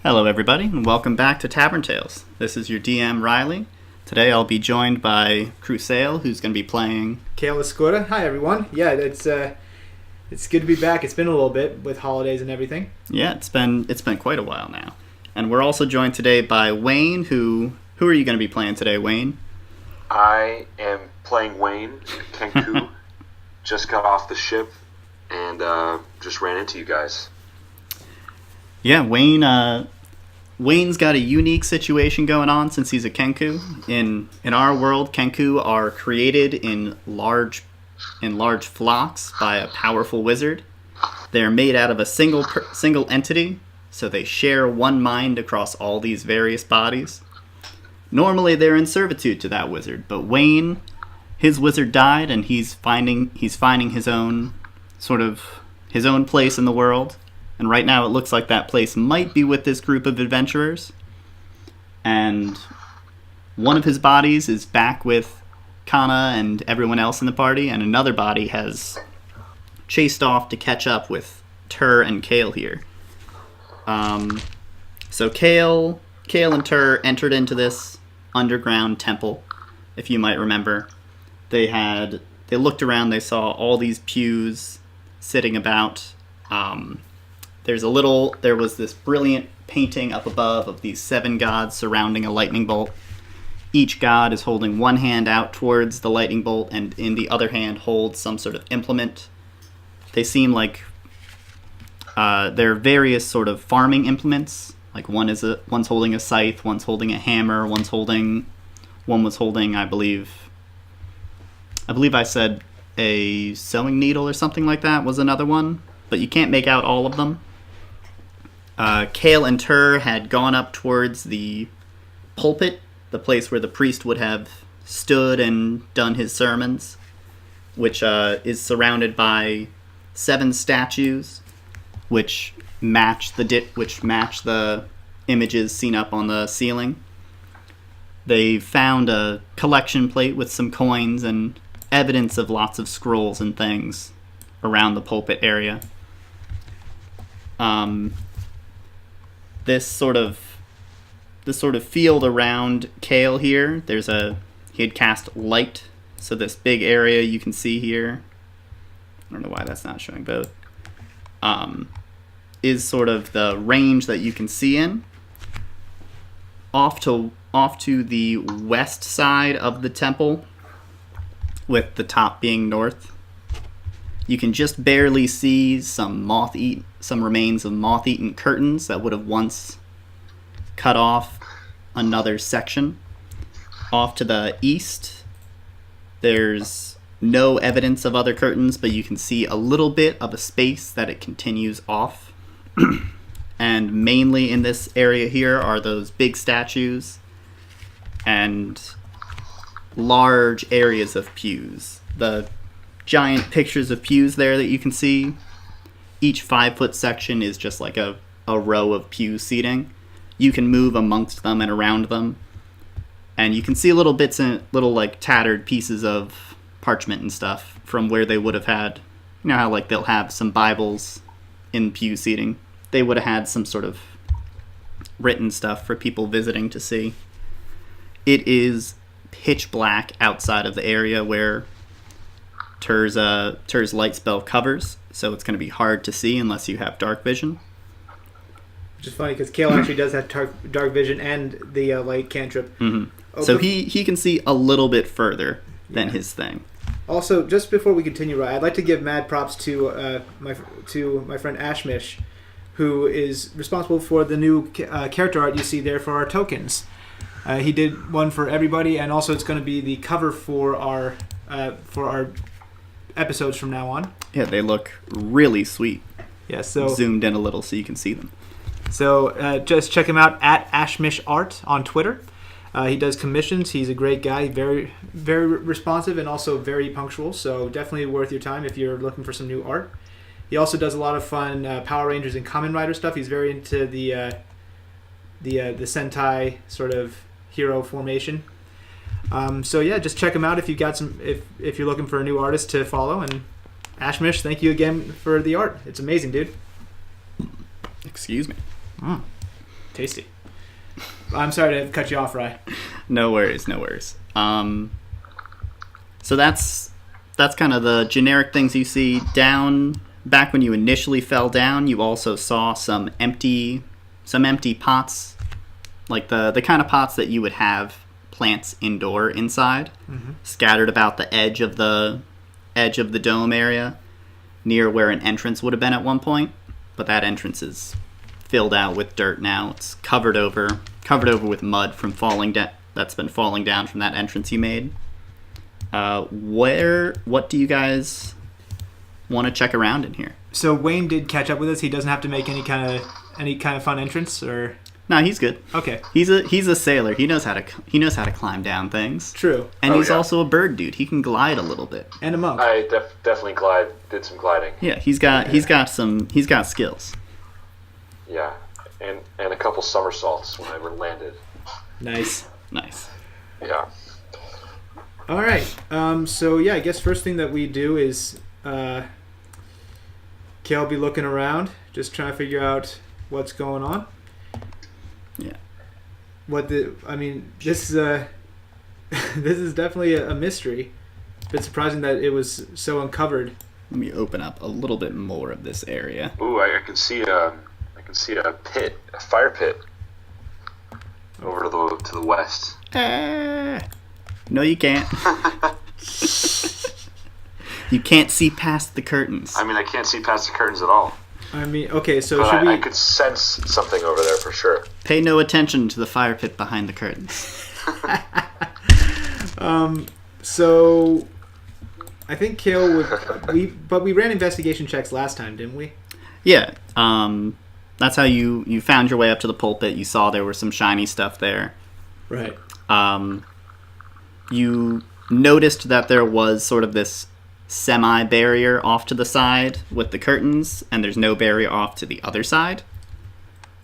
Hello everybody, and welcome back to Tavern Tales. This is your DM, Riley. Today I'll be joined by Kayl, who's going to be playing... Kayl. Hi everyone. Yeah, it's good to be back. It's been a little bit with holidays and everything. Yeah, it's been quite a while now. And we're also joined today by Wayne, Who are you going to be playing today, Wayne? I am playing Wayne, Kenku. Just got off the ship and just ran into you guys. Yeah, Wayne's got a unique situation going on since he's a Kenku. In our world, Kenku are created in large flocks by a powerful wizard. They're made out of a single entity, so they share one mind across all these various bodies. Normally, they're in servitude to that wizard, but Wayne, his wizard died, and he's finding his own place in the world. And right now it looks like that place might be with this group of adventurers. And one of his bodies is back with Kana and everyone else in the party, and another body has chased off to catch up with Tur and Kayl here. So Kayl and Tur entered into this underground temple, if you might remember. They looked around, they saw all these pews sitting about. There was this brilliant painting up above of these 7 gods surrounding a lightning bolt. Each god is holding one hand out towards the lightning bolt, and in the other hand holds some sort of implement. They seem like they're various sort of farming implements. Like one's holding a scythe, one's holding a hammer, one was holding, I believe I said a sewing needle or something like that was another one, but you can't make out all of them. Kayl and Tur had gone up towards the pulpit, the place where the priest would have stood and done his sermons, which is surrounded by 7 statues, which match the images seen up on the ceiling. They found a collection plate with some coins and evidence of lots of scrolls and things around the pulpit area. This sort of field around Kayl here, he had cast light, so this big area you can see here, I don't know why that's not showing both, is sort of the range that you can see in. Off to the west side of the temple, with the top being north, you can just barely see some remains of moth-eaten curtains that would have once cut off another section. Off to the east, there's no evidence of other curtains, but you can see a little bit of a space that it continues off. And mainly in this area here are those big statues and large areas of pews. The giant pictures of pews there that you can see. Each 5-foot section is just like a row of pew seating. You can move amongst them and around them. And you can see little bits and little like tattered pieces of parchment and stuff from where they would have had, you know how like they'll have some Bibles in pew seating. They would have had some sort of written stuff for people visiting to see. It is pitch black outside of the area where Tur's light spell covers, so it's going to be hard to see unless you have dark vision. Which is funny because Kayl actually does have dark vision and the light cantrip. Mm-hmm. So he can see a little bit further than his thing. Also, just before we continue, I'd like to give mad props to my friend Ashmish, who is responsible for the new character art you see there for our tokens. He did one for everybody, and also it's going to be the cover for our episodes from now on. Yeah, they look really sweet. Yeah, so zoomed in a little so you can see them. So just check him out at Ashmish Art on Twitter. He does commissions. He's a great guy, very very responsive and also very punctual. So definitely worth your time if you're looking for some new art. He also does a lot of fun Power Rangers and Kamen Rider stuff. He's very into the Sentai sort of hero formation. So yeah, just check him out if if you're looking for a new artist to follow. And Ashmish, thank you again for the art. It's amazing, dude. Excuse me. Tasty. I'm sorry to cut you off, Rye. No worries. So that's kind of the generic things you see down. Back when you initially fell down, you also saw some empty pots, like the kind of pots that you would have plants indoor inside, scattered about the edge of the dome area, near where an entrance would have been at one point. But that entrance is filled out with dirt now. It's covered over with mud from that's been falling down from that entrance you made. What do you guys want to check around in here? So Wayne did catch up with us. He doesn't have to make any kind of fun entrance, or No, he's good. okay. He's a sailor. He knows how to climb down things. True. And he's also a bird dude. He can glide a little bit. And a monk. I definitely did some gliding. Yeah, he's got skills. Yeah, and a couple somersaults when I landed. Nice. Yeah. All right. So yeah, I guess first thing that we do is Kayl be looking around, just trying to figure out what's going on. Yeah. This is definitely a mystery. It's surprising that it was so uncovered. Let me open up a little bit more of this area. Ooh, I can see a pit, a fire pit, over to the west. No, you can't. You can't see past the curtains. I mean, I can't see past the curtains at all. Okay, so But should we... I could sense something over there for sure. Pay no attention to the fire pit behind the curtains. So I think Kayl would... we ran investigation checks last time, didn't we? Yeah. That's how you found your way up to the pulpit. You saw there was some shiny stuff there. Right. You noticed that there was sort of this semi-barrier off to the side with the curtains, and there's no barrier off to the other side.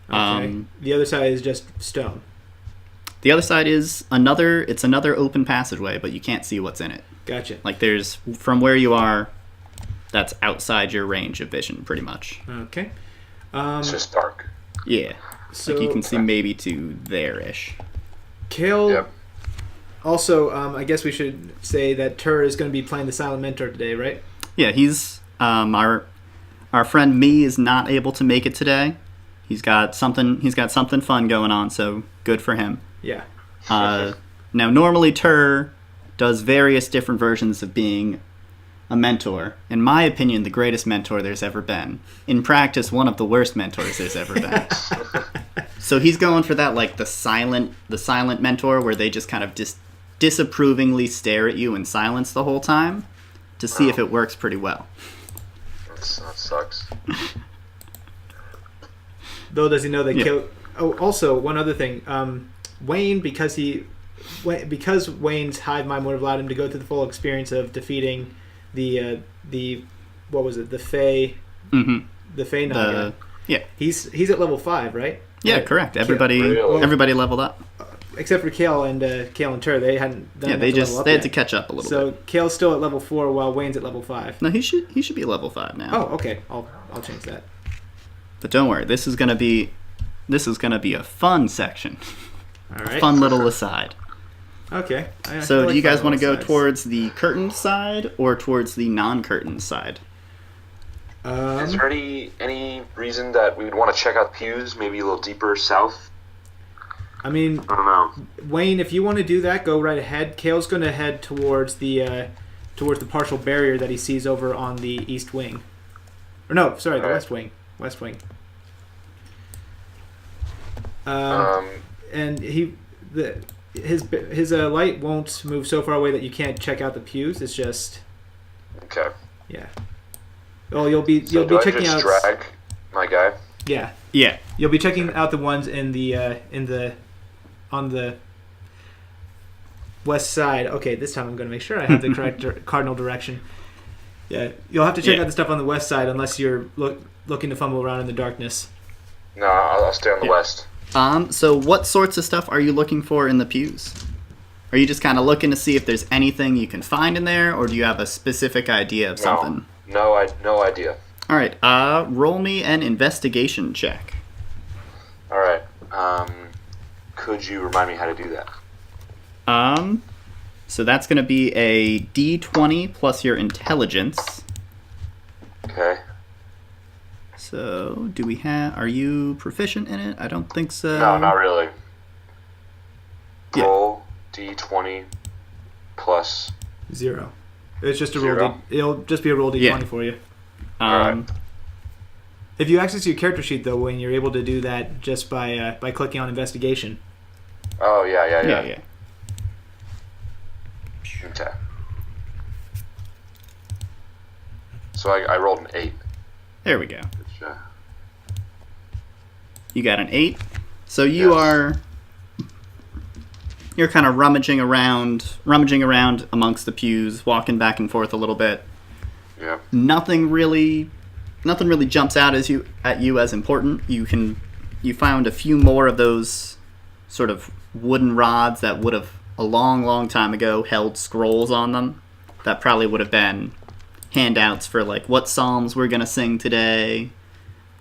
Okay. The other side is just stone. The other side is another open passageway, but you can't see what's in it. Gotcha. Like there's, from where you are, that's outside your range of vision, pretty much. Okay. It's just dark. Yeah. So, like you can see maybe to there-ish. Kayl... Yep. Also, I guess we should say that Tur is going to be playing the Silent Mentor today, right? Yeah, he's our friend Me is not able to make it today. He's got something fun going on, so good for him. Yeah. Now, normally Tur does various different versions of being a mentor. In my opinion, the greatest mentor there's ever been. In practice, one of the worst mentors there's ever been. So he's going for that, like the silent mentor, where they just kind of disapprovingly stare at you in silence the whole time to see if it works pretty well. That sucks. Though, does he know that Yeah. Kayl... Oh, also, one other thing. Wayne, because Wayne's hive mind would have allowed him to go through the full experience of defeating the what was it? The Fey... Mm-hmm. The Fey Naga. Yeah. He's at level 5, right? Yeah, correct. Everybody leveled up. Except for Kayl and Tur, they hadn't. They had to catch up a little bit. So Kayl's still at level 4 while Wayne's at level 5. No, he should be level 5 now. Oh, okay. I'll change that. But don't worry, this is gonna be a fun section. All right. Fun little aside. Okay. So do you guys want to go towards the curtain side or towards the non-curtain side? Is there any reason that we'd want to check out pews, maybe a little deeper south? I mean, I don't know. Wayne, if you want to do that, go right ahead. Kayl's going to head towards the partial barrier that he sees over on the east wing. Or no, sorry, the west wing. West wing. And his light won't move so far away that you can't check out the pews. It's just Okay. yeah. Oh, you'll be Do I checking just out. drag my guy? Yeah, Yeah. you'll be checking out the ones on the west side. Okay, this time I'm going to make sure I have the correct cardinal direction. Yeah, you'll have to check out the stuff on the west side unless you're looking to fumble around in the darkness. No, I'll stay on the west. So what sorts of stuff are you looking for in the pews? Are you just kind of looking to see if there's anything you can find in there, or do you have a specific idea of something? No idea. All right, roll me an investigation check. All right. Could you remind me how to do that? So that's going to be a D20 plus your intelligence. Okay. So, are you proficient in it? I don't think so. No, not really. Yeah. Roll D20 plus 0. It's just a 0. roll. It'll just be a roll D20 Yeah. for you. Alright. If you access your character sheet, though, when you're able to do that just by clicking on investigation. Oh, yeah. Yeah. Okay. So I rolled an 8. There we go. Which, You got an 8. So you're kind of rummaging around amongst the pews, walking back and forth a little bit. yeah. Nothing really jumps out at you as important. You found a few more of those sort of wooden rods that would have a long time ago held scrolls on them. That probably would have been handouts for like what psalms we're gonna sing today,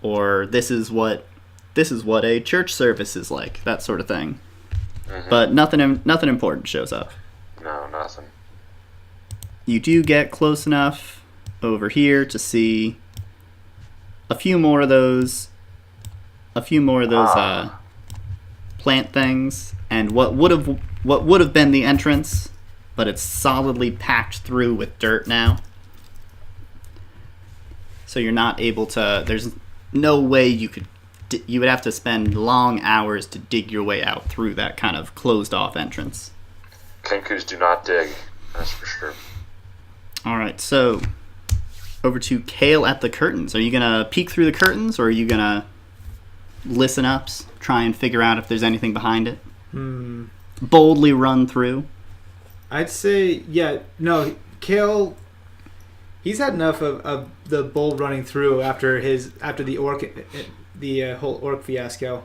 or this is what a church service is like, that sort of thing. Mm-hmm. But nothing important shows up. No, nothing. You do get close enough over here to see a few more of those plant things, and what would have been the entrance, but it's solidly packed through with dirt now. So you're not able to. There's no way you would have to spend long hours to dig your way out through that kind of closed off entrance. Kenkus do not dig, that's for sure. All right, so over to Kayl at the curtains. Are you gonna peek through the curtains, or are you gonna listen up, try and figure out if there's anything behind it? Boldly run through. I'd say, no, Kayl, he's had enough of the bold running through after the whole orc fiasco.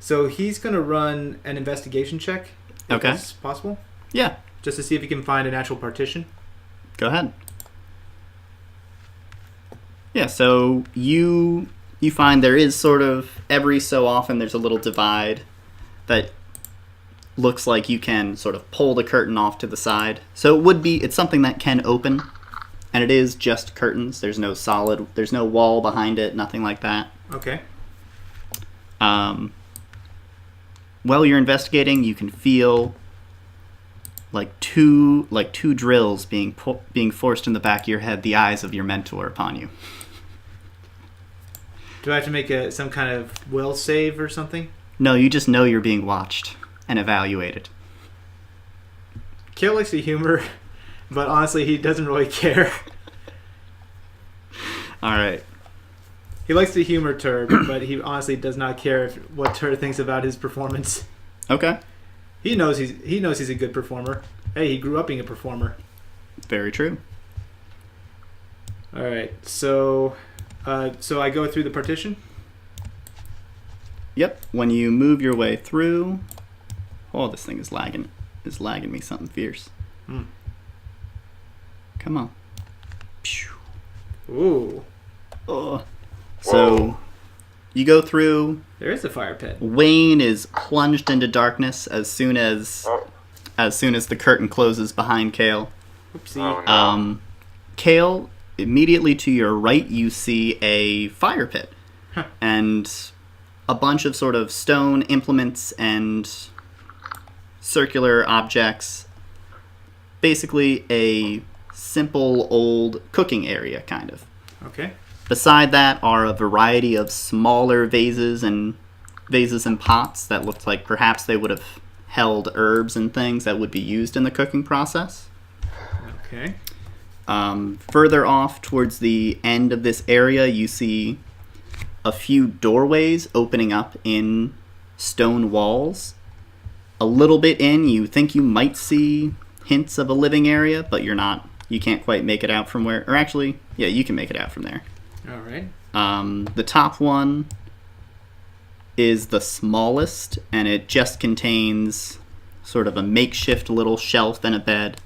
So he's going to run an investigation check, if Okay. that's possible, Yeah, just to see if he can find an actual partition. go ahead. Yeah, so you find there is sort of, every so often there's a little divide that looks like you can sort of pull the curtain off to the side. So it's something that can open, and it is just curtains. There's no wall behind it, nothing like that. Okay. While you're investigating, you can feel like two drills being forced in the back of your head, the eyes of your mentor upon you. Do I have to make some kind of will save or something? No, you just know you're being watched and evaluated. Kayl likes to humor, but honestly, he doesn't really care. All right. He likes to humor Tur, but he honestly does not care what Tur thinks about his performance. Okay. He knows he's a good performer. Hey, he grew up being a performer. Very true. All right, so I go through the partition. Yep. When you move your way through, this thing is lagging. It's lagging me something fierce. Come on. Pew. Ooh. So you go through. There is a fire pit. Wayne is plunged into darkness as soon as the curtain closes behind Kayl. Oopsie. Oh, no. Kayl, immediately to your right, you see a fire pit and a bunch of sort of stone implements and circular objects. Basically, a simple old cooking area, kind of. Okay. Beside that are a variety of smaller vases and pots that looked like perhaps they would have held herbs and things that would be used in the cooking process. Okay. Further off towards the end of this area, you see a few doorways opening up in stone walls. A little bit in, you think you might see hints of a living area, but you can't quite make it out from where, or actually, yeah, you can make it out from there. All right. The top one is the smallest, and it just contains sort of a makeshift little shelf and a bed.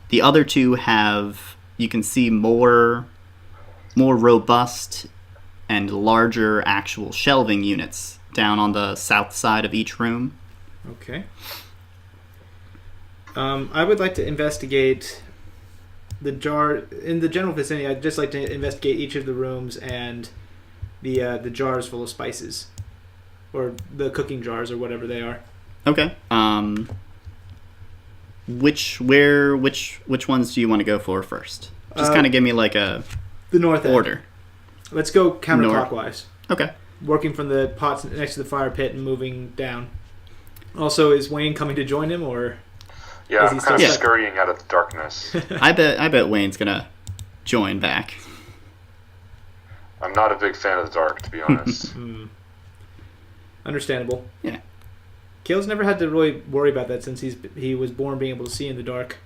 The other two have, you can see more robust and larger actual shelving units down on the south side of each room. Okay. I would like to investigate the jar in the general vicinity. I'd just like to investigate each of the rooms and the jars full of spices, or the cooking jars, or whatever they are. Okay. Which ones do you want to go for first? Just kind of give me like a the north end. order. Let's go counterclockwise. Okay. Working from the pots next to the fire pit and moving down. Also, is Wayne coming to join him, or? Yeah, Is he I'm kind of still- scurrying out of the darkness. I bet Wayne's gonna join back. I'm not a big fan of the dark, to be honest. Understandable. Yeah. Kayl's never had to really worry about that since he was born being able to see in the dark.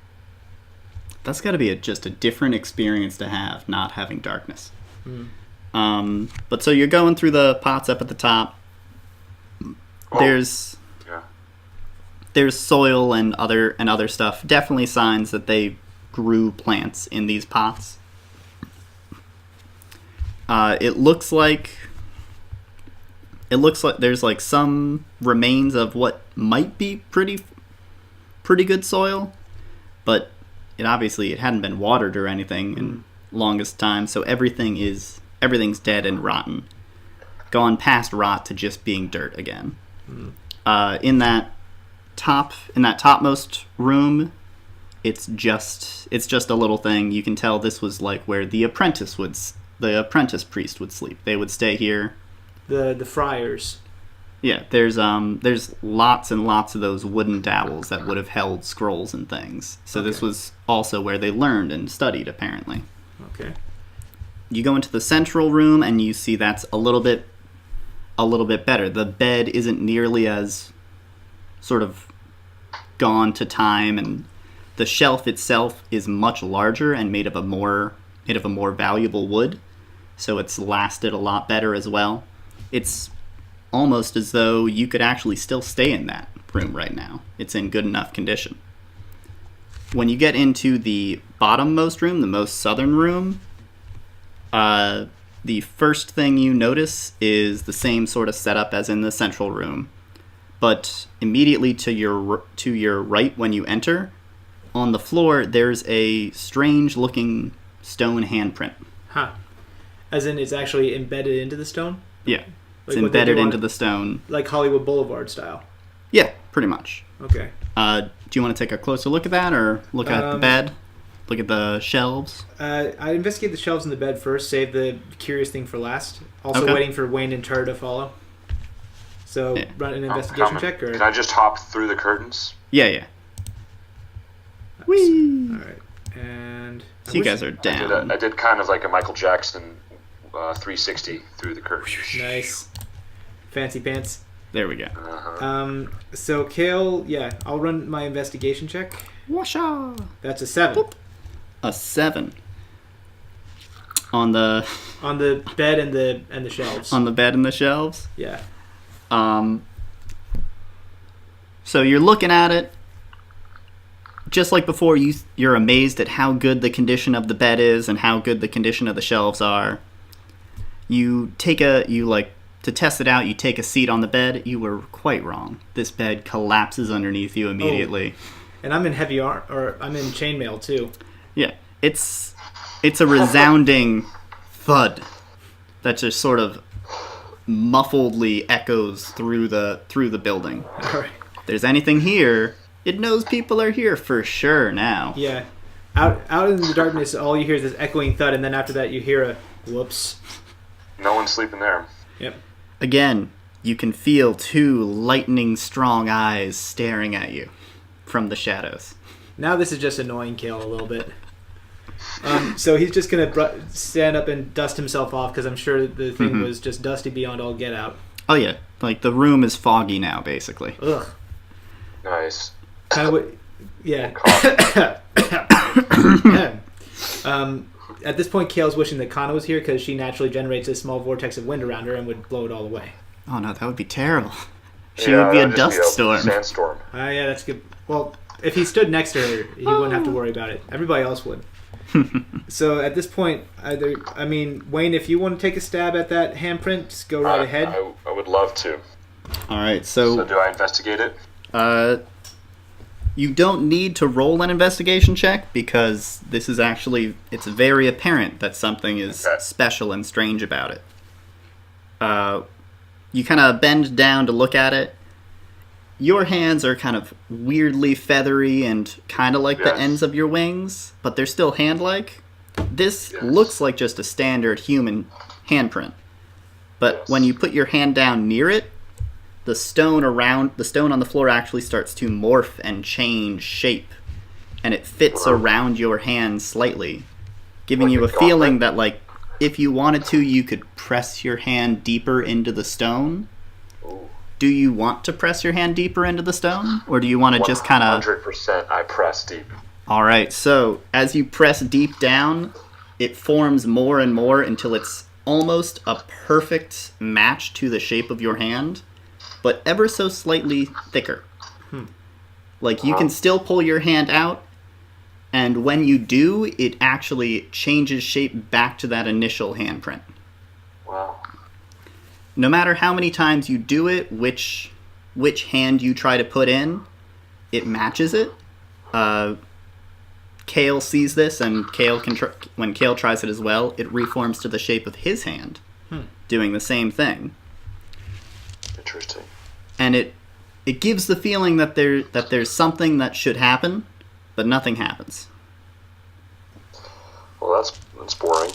That's got to be just a different experience to have, not having darkness. But so you're going through the pots up at the top. There's soil and other stuff. Definitely signs that they grew plants in these pots. It looks like there's like some remains of what might be pretty good soil, but it hadn't been watered or anything in longest time, so everything's dead and rotten, gone past rot to just being dirt again. In that topmost room, it's just a little thing. You can tell this was like where the apprentice priest would sleep. They would stay here. The friars. Yeah, there's lots and lots of those wooden dowels that would have held scrolls and things. So This was also where they learned and studied, apparently. Okay. You go into the central room and you see that's a little bit better. The bed isn't nearly as sort of gone to time, and the shelf itself is much larger and made of a more valuable wood, so it's lasted a lot better as well. It's almost as though you could actually still stay in that room right now. It's in good enough condition. When you get into the bottommost room, the most southern room, the first thing you notice is the same sort of setup as in the central room, but immediately to your right when you enter, on the floor there's a strange-looking stone handprint. Huh. As in, it's actually embedded into the stone? Yeah. It's Like what they embedded do on- into the stone. Like Hollywood Boulevard style. Yeah, pretty much. Okay. Do you want to take a closer look at that, or look at the bed? Look at the shelves? I investigate the shelves in the bed first, save the curious thing for last. Also Okay. waiting for Wayne and Tur to follow. So, Yeah. run an investigation check, or? Can I just hop through the curtains? Yeah. Nice. Whee! Alright. And... So you guys are down. I did kind of like a Michael Jackson 360 through the curtains. Nice. Fancy pants. There we go. Uh-huh. So Kayl, I'll run my investigation check. Washa! That's a 7. A 7. On the bed and the shelves. on the bed and the shelves. Yeah. So you're looking at it. Just like before, you're amazed at how good the condition of the bed is and how good the condition of the shelves are. To test it out, you take a seat on the bed. You were quite wrong. This bed collapses underneath you immediately. And I'm in heavy arm, or I'm in chainmail too. Yeah, it's a resounding thud that just sort of muffledly echoes through the building. All right. If there's anything here, it knows people are here for sure now. Yeah. Out in the darkness, all you hear is this echoing thud, and then after that, you hear a whoops. No one's sleeping there. Yep. Again, you can feel 2 lightning strong eyes staring at you from the shadows. Now this is just annoying Kayl a little bit. So he's just gonna stand up and dust himself off because I'm sure the thing was just dusty beyond all get out. Oh yeah, like the room is foggy now, basically. Ugh. Nice. Kind of what? Yeah. At this point, Kayl's wishing that Kana was here because she naturally generates a small vortex of wind around her and would blow it all away. Oh no, that would be terrible. She would be a that'd dust just storm. Sandstorm. Yeah, that's good. Well, if he stood next to her, he wouldn't have to worry about it. Everybody else would. So at this point, Wayne, if you want to take a stab at that handprint, just go right ahead. I would love to. All right, So do I investigate it? You don't need to roll an investigation check because this is actually, it's very apparent that something is special and strange about it. You kind of bend down to look at it. Your hands are kind of weirdly feathery and kind of like the ends of your wings, but they're still hand-like. This looks like just a standard human handprint. But when you put your hand down near it, the stone on the floor actually starts to morph and change shape, and it fits around your hand slightly, giving you a feeling that, like, if you wanted to, you could press your hand deeper into the stone. Do you want to press your hand deeper into the stone, or do you want to just kind of... 100% I press deep. Alright, so as you press deep down, it forms more and more until it's almost a perfect match to the shape of your hand, but ever so slightly thicker. Like, you can still pull your hand out, and when you do, it actually changes shape back to that initial handprint. Wow. No matter how many times you do it, which hand you try to put in, it matches it. Kayl sees this, and when Kayl tries it as well, it reforms to the shape of his hand, doing the same thing. Interesting. And it gives the feeling that there's something that should happen, but nothing happens. Well, that's boring.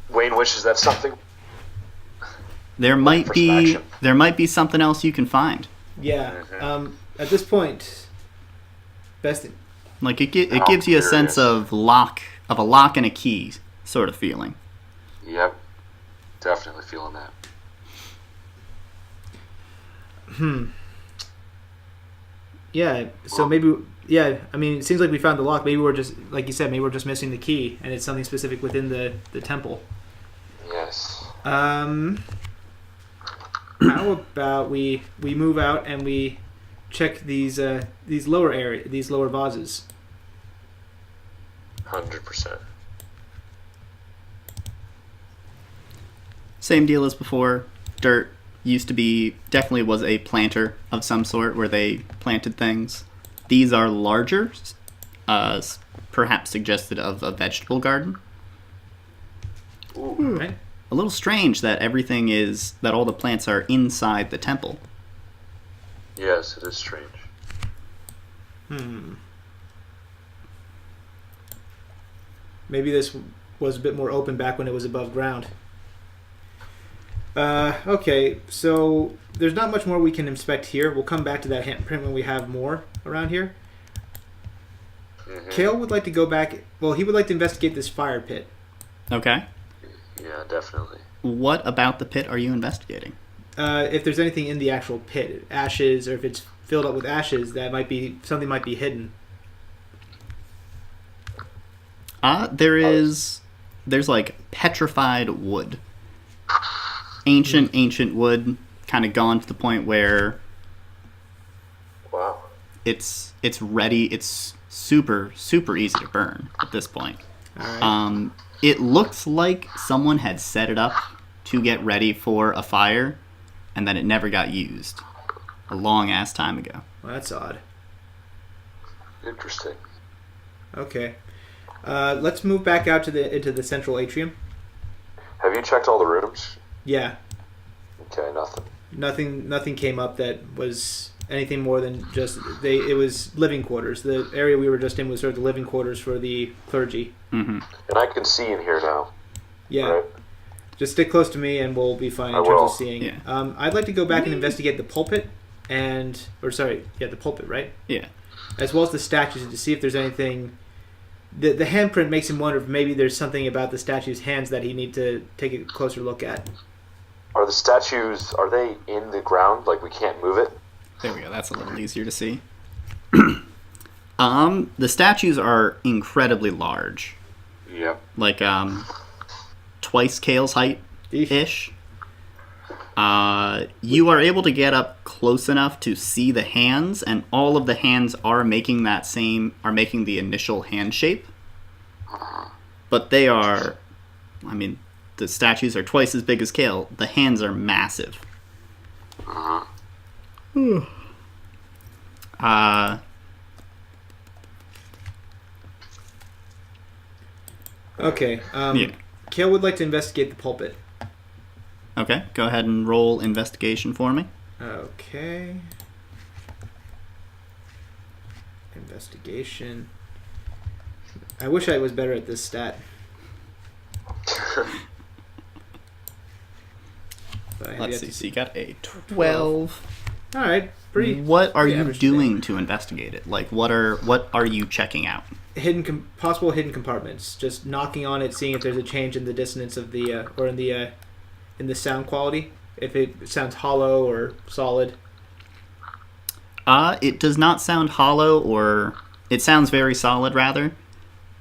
Wayne wishes that something. There might be something else you can find. Yeah. At this point, best. Like it gives you a sense of a lock and a key sort of feeling. Yep. Definitely feeling that. Yeah, so maybe, I mean, it seems like we found the lock. Maybe we're just, like you said, maybe we're just missing the key, and it's something specific within the temple. Yes. How about we move out and we check these lower vases? 100%. Same deal as before. Dirt definitely was a planter of some sort where they planted things. These are larger, perhaps suggested of a vegetable garden. Ooh, right. A little strange that all the plants are inside the temple. Yes, it is strange. Maybe this was a bit more open back when it was above ground. Okay, so there's not much more we can inspect here. We'll come back to that handprint when we have more around here. Kayl would like to go back. Well, he would like to investigate this fire pit. Okay. Yeah, definitely. What about the pit are you investigating? If there's anything in the actual pit, ashes, or if it's filled up with ashes, something might be hidden. There's like petrified wood. Ancient wood, kind of gone to the point where it's ready. It's super easy to burn at this point. All right. It looks like someone had set it up to get ready for a fire, and then it never got used a long ass time ago. Well, that's odd. Interesting. Okay, let's move back out into the central atrium. Have you checked all the rooms? Yeah. Okay, nothing. Nothing came up that was anything more than just it was living quarters. The area we were just in was sort of the living quarters for the clergy. Mm-hmm. And I can see in here now. Yeah. Right? Just stick close to me and we'll be fine in terms of seeing. Yeah. I'd like to go back and investigate the pulpit the pulpit, right? Yeah. As well as the statues to see if there's anything. The handprint makes him wonder if maybe there's something about the statue's hands that he need to take a closer look at. Are the statues, are they in the ground? Like we can't move it? There we go. That's a little easier to see. The statues are incredibly large. Yep. Like, twice Kayl's height-ish. You are able to get up close enough to see the hands, and all of the hands are making the initial hand shape. But they are, the statues are twice as big as Kayl. The hands are massive. Okay. Yeah. Kayl would like to investigate the pulpit. Okay, go ahead and roll investigation for me. Okay. Investigation. I wish I was better at this stat. But I have Let's yet see. to So you got a 12. All right. Pretty. What are pretty you average doing to investigate it? Like, what are you checking out? Possible hidden compartments. Just knocking on it, seeing if there's a change in the dissonance of the or in the sound quality. If it sounds hollow or solid. It does not sound hollow, or it sounds very solid rather.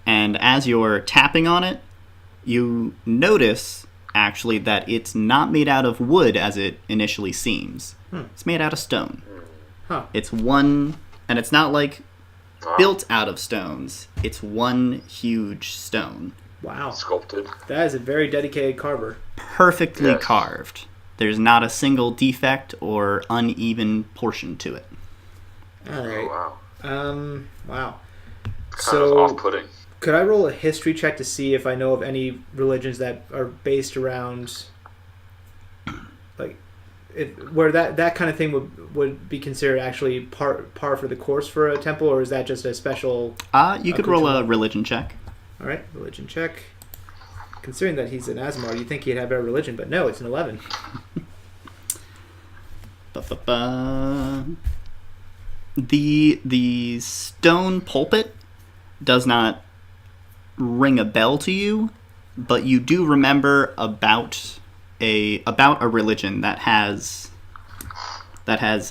And as you're tapping on it, you notice actually that it's not made out of wood as it initially seems. It's made out of stone. Huh. It's one, and it's not like built out of stones. It's one huge stone. Wow. Sculpted. That is a very dedicated carver. Perfectly Yes. carved. There's not a single defect or uneven portion to it. All Oh, right. wow. Wow. Kind of So, off-putting. could I roll a history check to see if I know of any religions that are based around, like, where that kind of thing would be considered actually par for the course for a temple, or is that just a special? You could roll a accoutrement? religion check. All right, religion check. Considering that he's an Asmar, you'd think he'd have better religion, but no, it's an 11. Ba-ba-ba. The stone pulpit does not ring a bell to you, but you do remember about a religion that has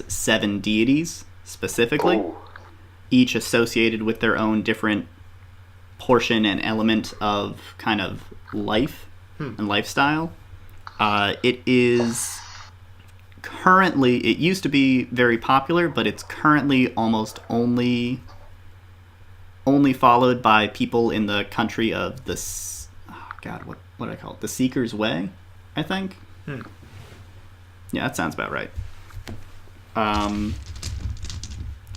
7 deities specifically, Ooh. each associated with their own different portion and element of kind of life and lifestyle. It is currently, it used to be very popular, but it's currently almost only followed by people in the country of the what do I call it? The Seeker's Way, I think. Yeah, that sounds about right.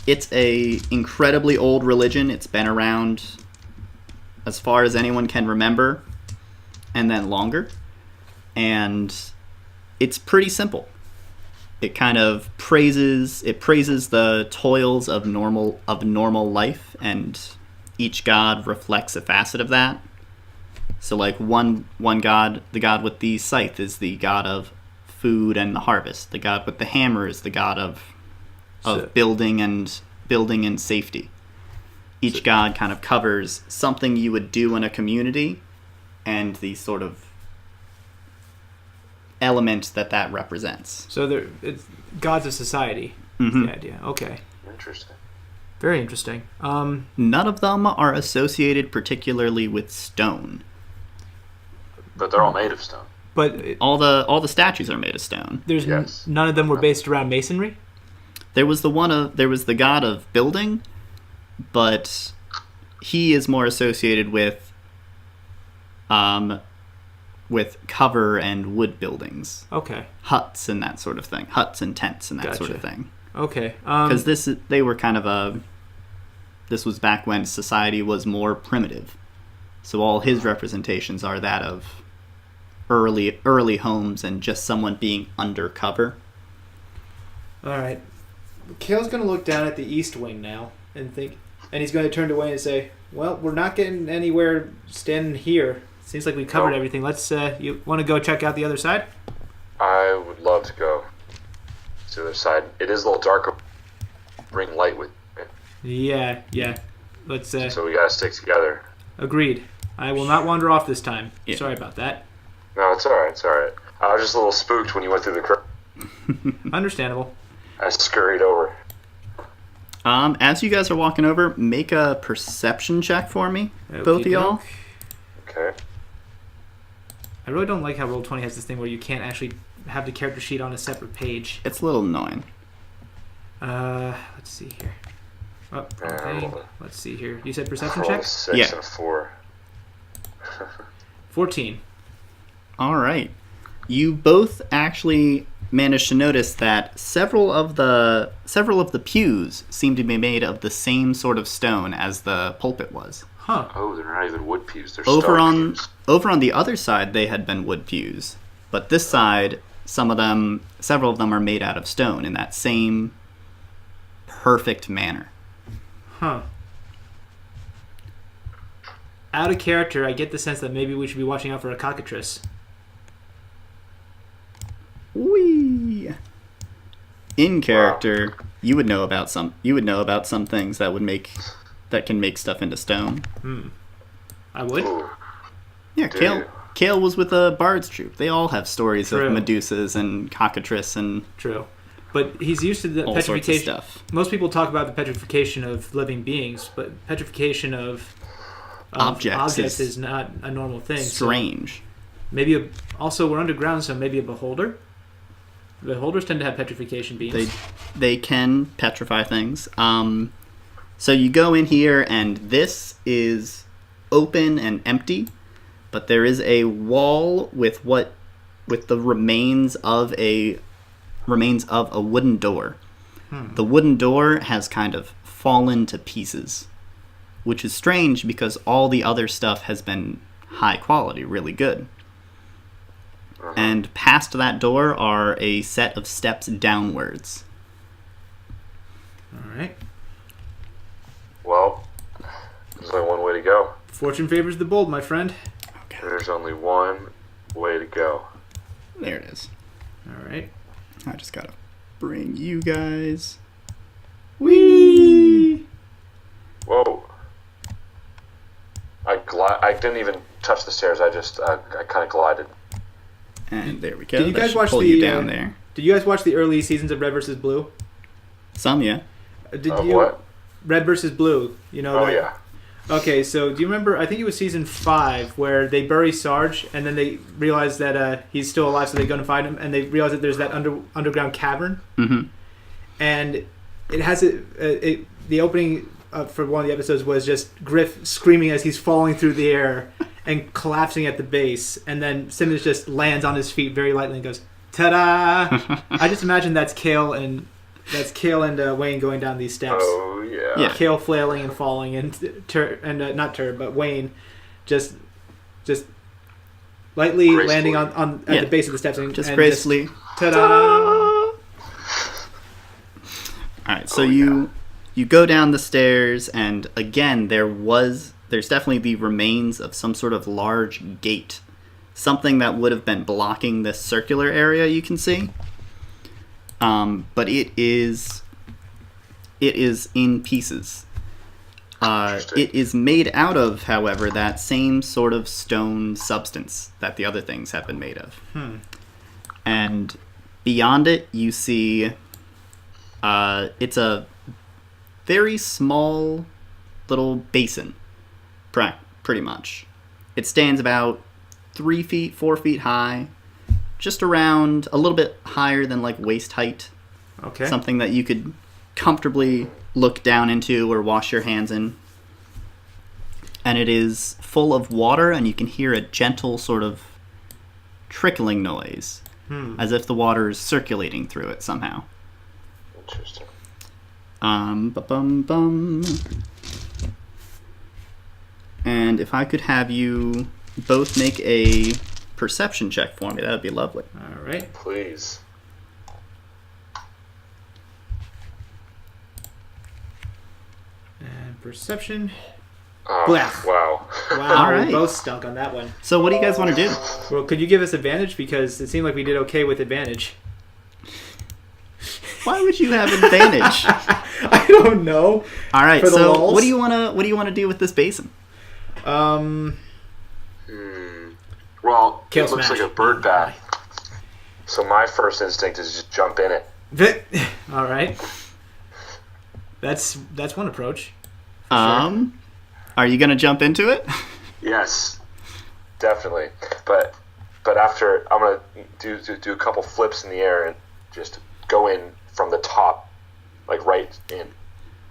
It's a incredibly old religion. It's been around as far as anyone can remember, and then longer. And it's pretty simple. It kind of praises the toils of normal life, and each god reflects a facet of that. So like one god, the god with the scythe is the god of food and the harvest. The god with the hammer is the god of building and safety. Each god kind of covers something you would do in a community and the sort of element that represents. So it's gods of society. Is the idea. Okay. Interesting. Very interesting. None of them are associated particularly with stone. But they're all made of stone. But All the statues are made of stone. there's Yes. none of them were based around masonry. There was the god of building, but he is more associated with cover and wood buildings, Okay. huts and that sort of thing, huts and tents and that sort of Gotcha. thing. Okay. Because they were kind of this was back when society was more primitive, so all his representations are that of early homes and just someone being undercover. All right. Kayl's going to look down at the east wing now and he's going to turn away and say, "Well, we're not getting anywhere standing here. Seems like we covered Nope. everything. Let's. You want to go check out the other side?" I would love to go to the other side. It is a little darker. Bring light with it. Yeah. Let's. So we gotta stick together. Agreed. I will not wander off this time. Yeah. Sorry about that. No, it's alright, it's alright. I was just a little spooked when you went through the curtain. Understandable. I scurried over. As you guys are walking over, make a perception check for me, both of y'all. Okey-doke. Okay. I really don't like how Roll20 has this thing where you can't actually have the character sheet on a separate page. It's a little annoying. Let's see here. Oh, okay. Let's see here. You said perception Roll check? 6 Yeah. and 4. 14. All right. You both actually managed to notice that several of the pews seem to be made of the same sort of stone as the pulpit was. Huh. Oh, they're not even wood pews. They're Over stone pews. on the other side, they had been wood pews, but this side, several of them are made out of stone in that same perfect manner. Huh. Out of character, I get the sense that maybe we should be watching out for a cockatrice. Whee! In character, you would know about some things that can make stuff into stone. I would? Ooh. Yeah, Dude. Kayl was with a bard's troupe. They all have stories True. of Medusas and cockatrice and True. But he's used to the all sorts of petrification. stuff. Most people talk about the petrification of living beings, but petrification of Objects is not a normal thing. Strange. So maybe also we're underground, so maybe a beholder. Beholders tend to have petrification beams. They can petrify things. So you go in here, and this is open and empty, but there is a wall with the remains of a wooden door. The wooden door has kind of fallen to pieces, which is strange because all the other stuff has been high quality, really good. And past that door are a set of steps downwards. All right. Well, there's only one way to go. Fortune favors the bold, my friend. Okay, There's only one way to go. there it is. All right. I just gotta bring you guys. Whee! Whoa. I didn't even touch the stairs. I kind of glided. And there we go. Did you That guys should watch pull the you down there? Did you guys watch the early seasons of Red vs. Blue? Some, yeah. Did Of you? what? Red vs. Blue. You know. Oh, that- yeah. Okay, so do you remember? I think it was season 5 where they bury Sarge, and then they realize that he's still alive, so they go and find him, and they realize that there's that underground cavern, Mm-hmm. and it has the opening for one of the episodes was just Griff screaming as he's falling through the air and collapsing at the base, and then Simmons just lands on his feet very lightly and goes, "Ta-da!" I just imagine that's Kayl and Wayne going down these steps. Oh, yeah. Yeah. Kayl flailing and falling, and not Tur, but Wayne just lightly Gracefully. landing on at Yeah. the base of the steps and Just and gracefully. ta-da! Alright, so Oh, you go down the stairs, and again, there's definitely the remains of some sort of large gate. Something that would have been blocking this circular area you can see. But it is in pieces. Interesting. It is made out of, however, that same sort of stone substance that the other things have been made of. And beyond it, you see it's a very small little basin, pretty much. It stands about 3 feet, 4 feet high, just around a little bit higher than like waist height. Okay. Something that you could comfortably look down into or wash your hands in. And it is full of water, and you can hear a gentle sort of trickling noise, as if the water is circulating through it somehow. Interesting. Bum. And if I could have you both make a perception check for me, that would be lovely. All right. Please. And perception. Oh, Blech. wow. Wow, All right. we both stunk on that one. So what do you guys want to do? Well, could you give us advantage, because it seemed like we did okay with advantage? Why would you have advantage? I don't know. All right. For the So lulz? what do you want to do with this basin? Um. Well, Kayl it looks smash. like a bird bath. So my first instinct is just jump in it. All right. That's one approach. Are you gonna jump into it? Yes, definitely. But after, I'm gonna do a couple flips in the air and just go in from the top, like right in.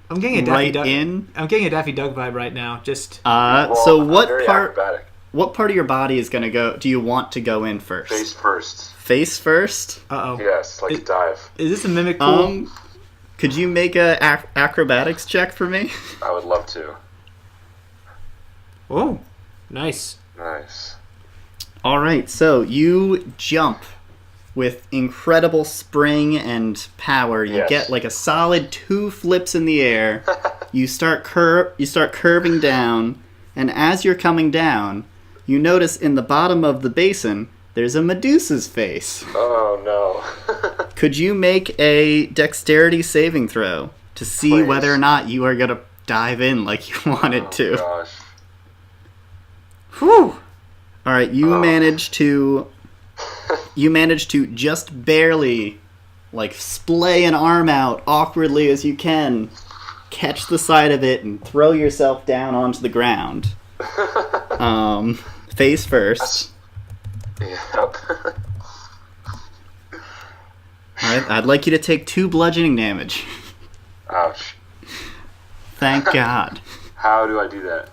I'm getting a Daffy Right Duck. in? I'm getting a Daffy Duck vibe right now. Just So I'm what very part? acrobatic. What part of your body is gonna go? Do you want to go in first? Face first. Face first. Uh-oh. Yes, like a dive. Is this a mimic pool? Could you make a acrobatics check for me? I would love to. Oh, nice. Nice. All right, so you jump with incredible spring and power. You Yes. get like a solid 2 flips in the air. You start curving down, and as you're coming down, you notice in the bottom of the basin there's a Medusa's face. Oh no. Could you make a dexterity saving throw to see Please. whether or not you are gonna dive in like you wanted to? Gosh. Whew. All right, you manage to just barely, like, splay an arm out awkwardly as you can, catch the side of it, and throw yourself down onto the ground. Face first. Yep. All right, I'd like you to take 2 bludgeoning damage. Ouch. Thank God. How do I do that?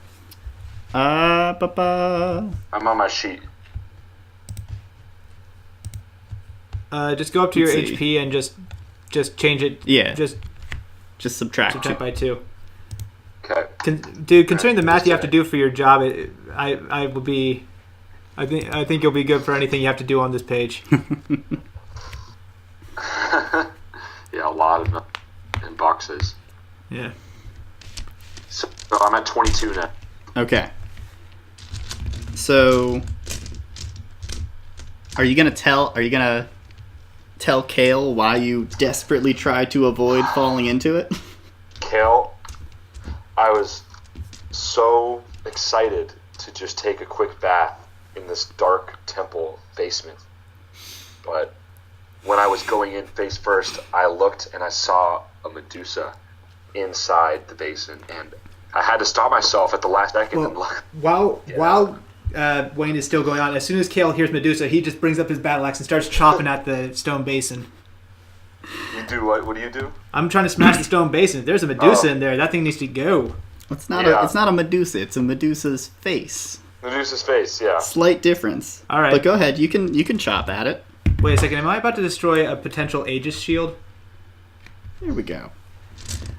Ba-ba. I'm on my sheet. Just go up to your Let's see. HP and just change it. Yeah. Just Subtract subtract 2. by 2. Okay. Dude, considering the math just you have to say. do for your job, I think you'll be good for anything you have to do on this page. Yeah, a lot of them in boxes. Yeah. So I'm at 22 now. Okay. So, are you gonna tell Kayl why you desperately try to avoid falling into it? Kayl, I was so excited to just take a quick bath in this dark temple basement. But when I was going in face first, I looked and I saw a Medusa inside the basin, and I had to stop myself at the last second. and look. While Wayne is still going on, as soon as Kayl hears Medusa, he just brings up his battle axe and starts chopping at the stone basin. You do what? What do you do? I'm trying to smash the stone basin. If there's a Medusa in there, that thing needs to go. It's not Yeah. it's not a Medusa. It's a Medusa's face. Medusa's face, yeah. Slight difference. All right. But go ahead. You can chop at it. Wait a second. Am I about to destroy a potential Aegis shield? Here we go.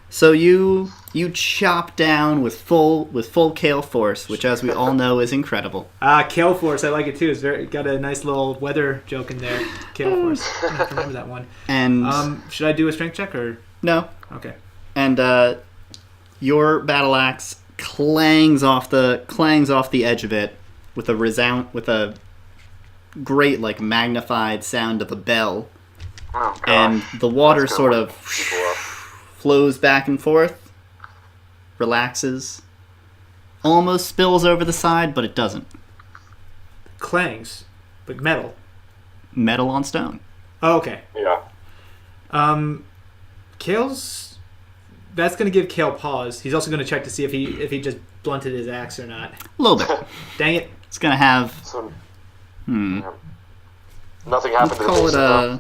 So you chop down with full Kayl force, which, as we all know, is incredible. Kayl Force. I like it too. It's got a nice little weather joke in there. Kayl Force. I have to remember that one. And Should I do a strength check or? no, Okay. and your battle axe clangs off the edge of it with a great, like, magnified sound of a bell, Oh, gosh. and the water That's sort gonna of wake people up. flows back and forth, relaxes, almost spills over the side, but it doesn't. Clangs, but metal. Metal on stone. Oh, okay. Yeah. Kayl's. That's going to give Kayl pause. He's also going to check to see if he just blunted his axe or not. A little bit. Dang it! It's gonna have. So, Hmm. nothing happened to the Call it basin, though?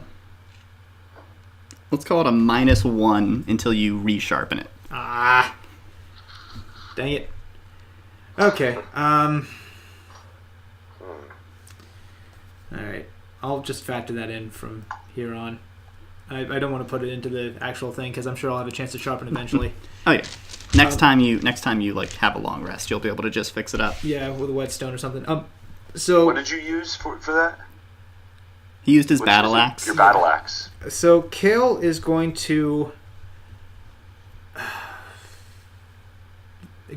Let's call it a -1 until you resharpen it. Ah, dang it. Okay. All right. I'll just factor that in from here on. I don't want to put it into the actual thing because I'm sure I'll have a chance to sharpen eventually. Oh yeah. Next time you like have a long rest, you'll be able to just fix it up. Yeah, with a whetstone or something. So What did you use for that? He used his Which battle is axe. Your battle axe. So Kayl is going to,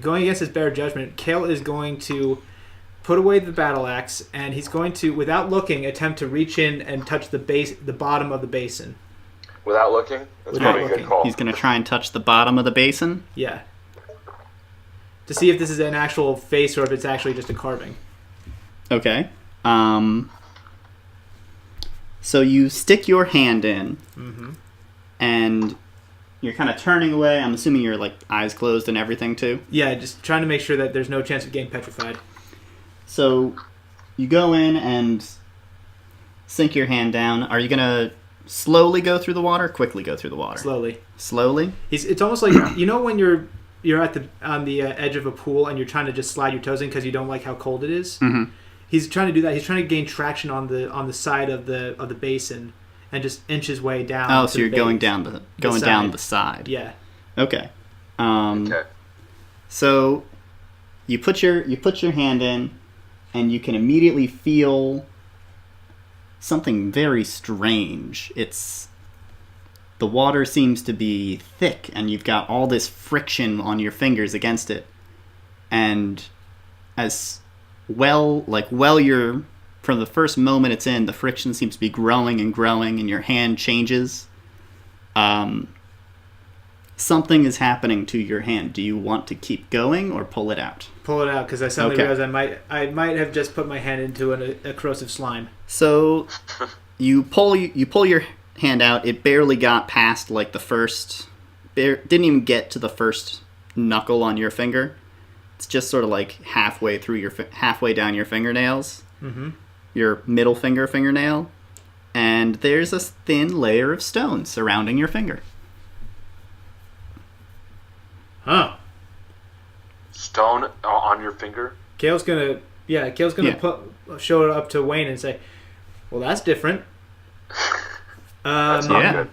going against his better judgment, Kayl is going to put away the battle axe, and he's going to, without looking, attempt to reach in and touch the bottom of the basin. Without looking? That's Without probably a looking. good call. He's gonna try and touch the bottom of the basin. Yeah. To see if this is an actual face or if it's actually just a carving. Okay. So you stick your hand in, and you're kind of turning away. I'm assuming you're like eyes closed and everything too. Yeah, just trying to make sure that there's no chance of getting petrified. So you go in and sink your hand down. Are you gonna slowly go through the water? Quickly go through the water. Slowly. Slowly. It's almost like, you know when you're you're on the edge of a pool and you're trying to just slide your toes in because you don't like how cold it is. Mm-hmm. He's trying to do that. He's trying to gain traction on the side of the basin and just inch his way down. Oh, so you're going down down the side. Yeah. Okay. Okay. So you put your hand in, and you can immediately feel something very strange. The water seems to be thick, and you've got all this friction on your fingers against it. And you're from the first moment it's in, the friction seems to be growing and growing, and your hand changes. Something is happening to your hand. Do you want to keep going or pull it out? Pull it out because I suddenly realized I might have just put my hand into a corrosive slime. So you pull your hand out. It barely got past like the first. Didn't even get to the first knuckle on your finger. It's just sort of like halfway down your fingernails. Mm-hmm. Your middle fingernail, and there's a thin layer of stone surrounding your finger. Huh. Stone on your finger? Kayl's gonna show it up to Wayne and say, "Well, that's different." That's not good.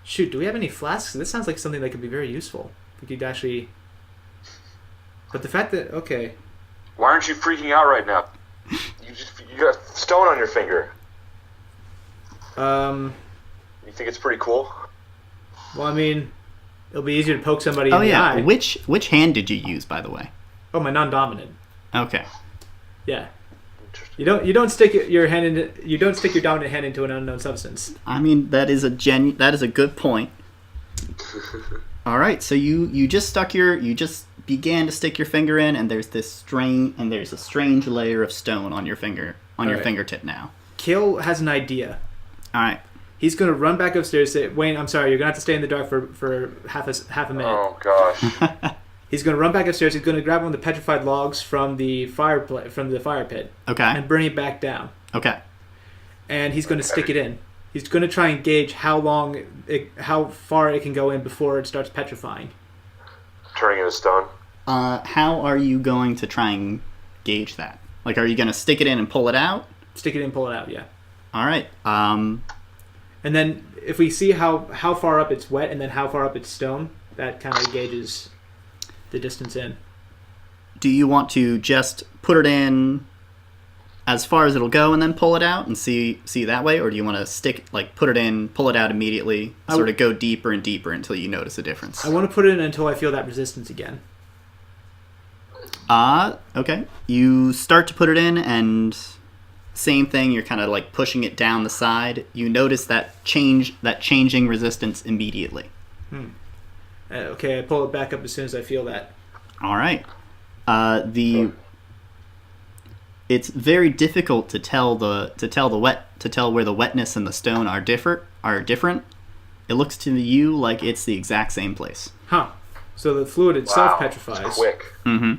Shoot, do we have any flasks? This sounds like something that could be very useful. We could actually. But the fact that Why aren't you freaking out right now? You got stone on your finger. You think it's pretty cool? Well, I mean, it'll be easier to poke somebody in the eye. Which hand did you use, by the way? Oh, my non-dominant. Okay. Yeah. You don't stick your dominant hand into an unknown substance. I mean, that is a good point. All right, so you just began to stick your finger in, and there's a strange layer of stone on your fingertip now. Kayl has an idea. All right. He's going to run back upstairs and say, "Wayne, I'm sorry, you're going to have to stay in the dark for half a minute." Oh gosh. He's going to run back upstairs. He's going to grab one of the petrified logs from the fire pit. Okay. And bring it back down. Okay. And he's going to stick it in. He's going to try and gauge how far it can go in before it starts petrifying. Turning into stone. How are you going to try and gauge that? Like, are you going to stick it in and pull it out? Stick it in, pull it out. Yeah. All right. And then if we see how far up it's wet and then how far up it's stone, that kind of gauges the distance in. Do you want to just put it in as far as it'll go and then pull it out and see that way, or do you want to put it in, pull it out immediately, sort of go deeper and deeper until you notice a difference? I want to put it in until I feel that resistance again. Okay. You start to put it in, and same thing. You're kind of like pushing it down the side. You notice that changing resistance immediately. Okay, I pull it back up as soon as I feel that. All right. It's very difficult to tell where the wetness and the stone are different. It looks to you like it's the exact same place. Huh. So the fluid itself Wow, petrifies. it's quick. Mm-hmm.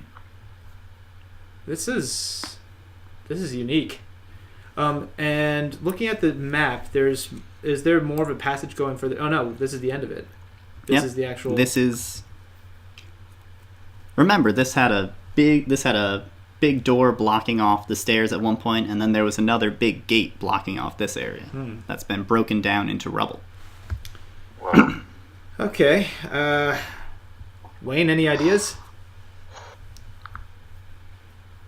This is unique. And looking at the map, is there more of a passage going further? Oh no, this is the end of it. This is the actual. Remember, this had a big door blocking off the stairs at one point, and then there was another big gate blocking off this area that's been broken down into rubble. Wow. Okay. Wayne, any ideas?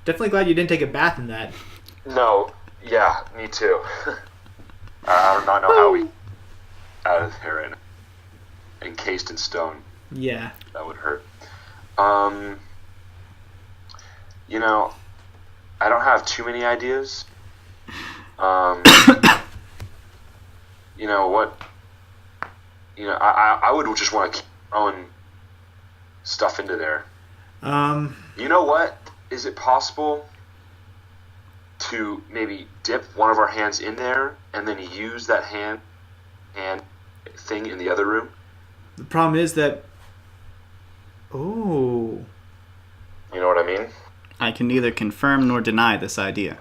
Definitely glad you didn't take a bath in that. No. Yeah, me too. I do not know how we out of there and encased in stone. Yeah. That would hurt. I don't have too many ideas. I would just want to keep throwing stuff into there. You know what? Is it possible to maybe dip one of our hands in there and then use that hand thing in the other room? The problem is that. Oh. You know what I mean? I can neither confirm nor deny this idea.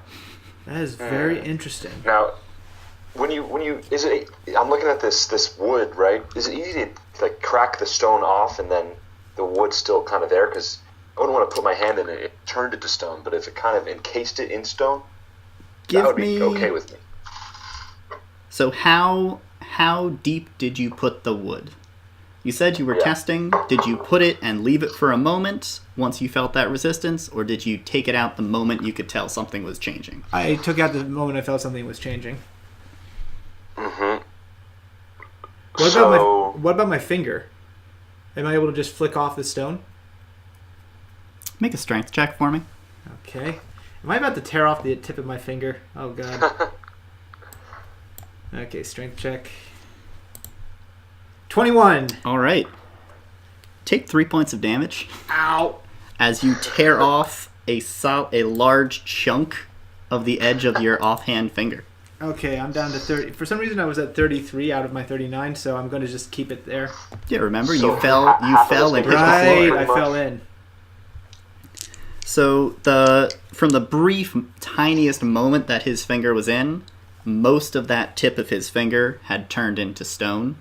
That is very interesting. Now, when you I'm looking at this wood, right? Is it easy to crack the stone off and then the wood's still kind of there, because I wouldn't want to put my hand in it. It turned it to stone, but if it kind of encased it in stone, that would be okay with me. So how deep did you put the wood? You said you were testing. Did you put it and leave it for a moment once you felt that resistance, or did you take it out the moment you could tell something was changing? I took out the moment I felt something was changing. Mm-hmm. What about my finger? Am I able to just flick off the stone? Make a strength check for me. Okay. Am I about to tear off the tip of my finger? Oh, God. Okay, strength check. 21. All right. Take 3 points of damage. Ow. As you tear off a large chunk of the edge of your offhand finger. Okay, I'm down to 30. For some reason, I was at 33 out of my 39, so I'm going to just keep it there. Yeah, remember, So you fell and hit the floor. Right, I fell in. So from the brief, tiniest moment that his finger was in, most of that tip of his finger had turned into stone.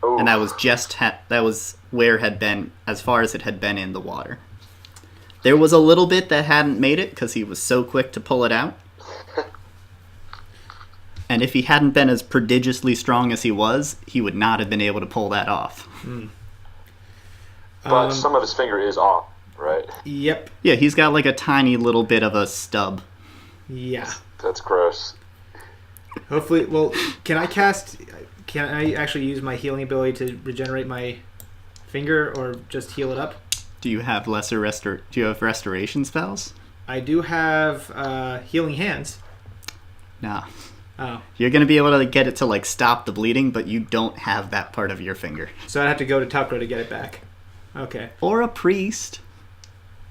Ooh. And that was where it had been, as far as it had been in the water. There was a little bit that hadn't made it because he was so quick to pull it out. And if he hadn't been as prodigiously strong as he was, he would not have been able to pull that off. But some of his finger is off, right? Yep. Yeah, he's got like a tiny little bit of a stub. Yeah. That's gross. Hopefully, well, can I actually use my healing ability to regenerate my finger or just heal it up? Do you have do you have restoration spells? I do have healing hands. Nah. Oh. You're going to be able to get it to like stop the bleeding, but you don't have that part of your finger. So I'd have to go to Tucker to get it back. Okay. Or a priest.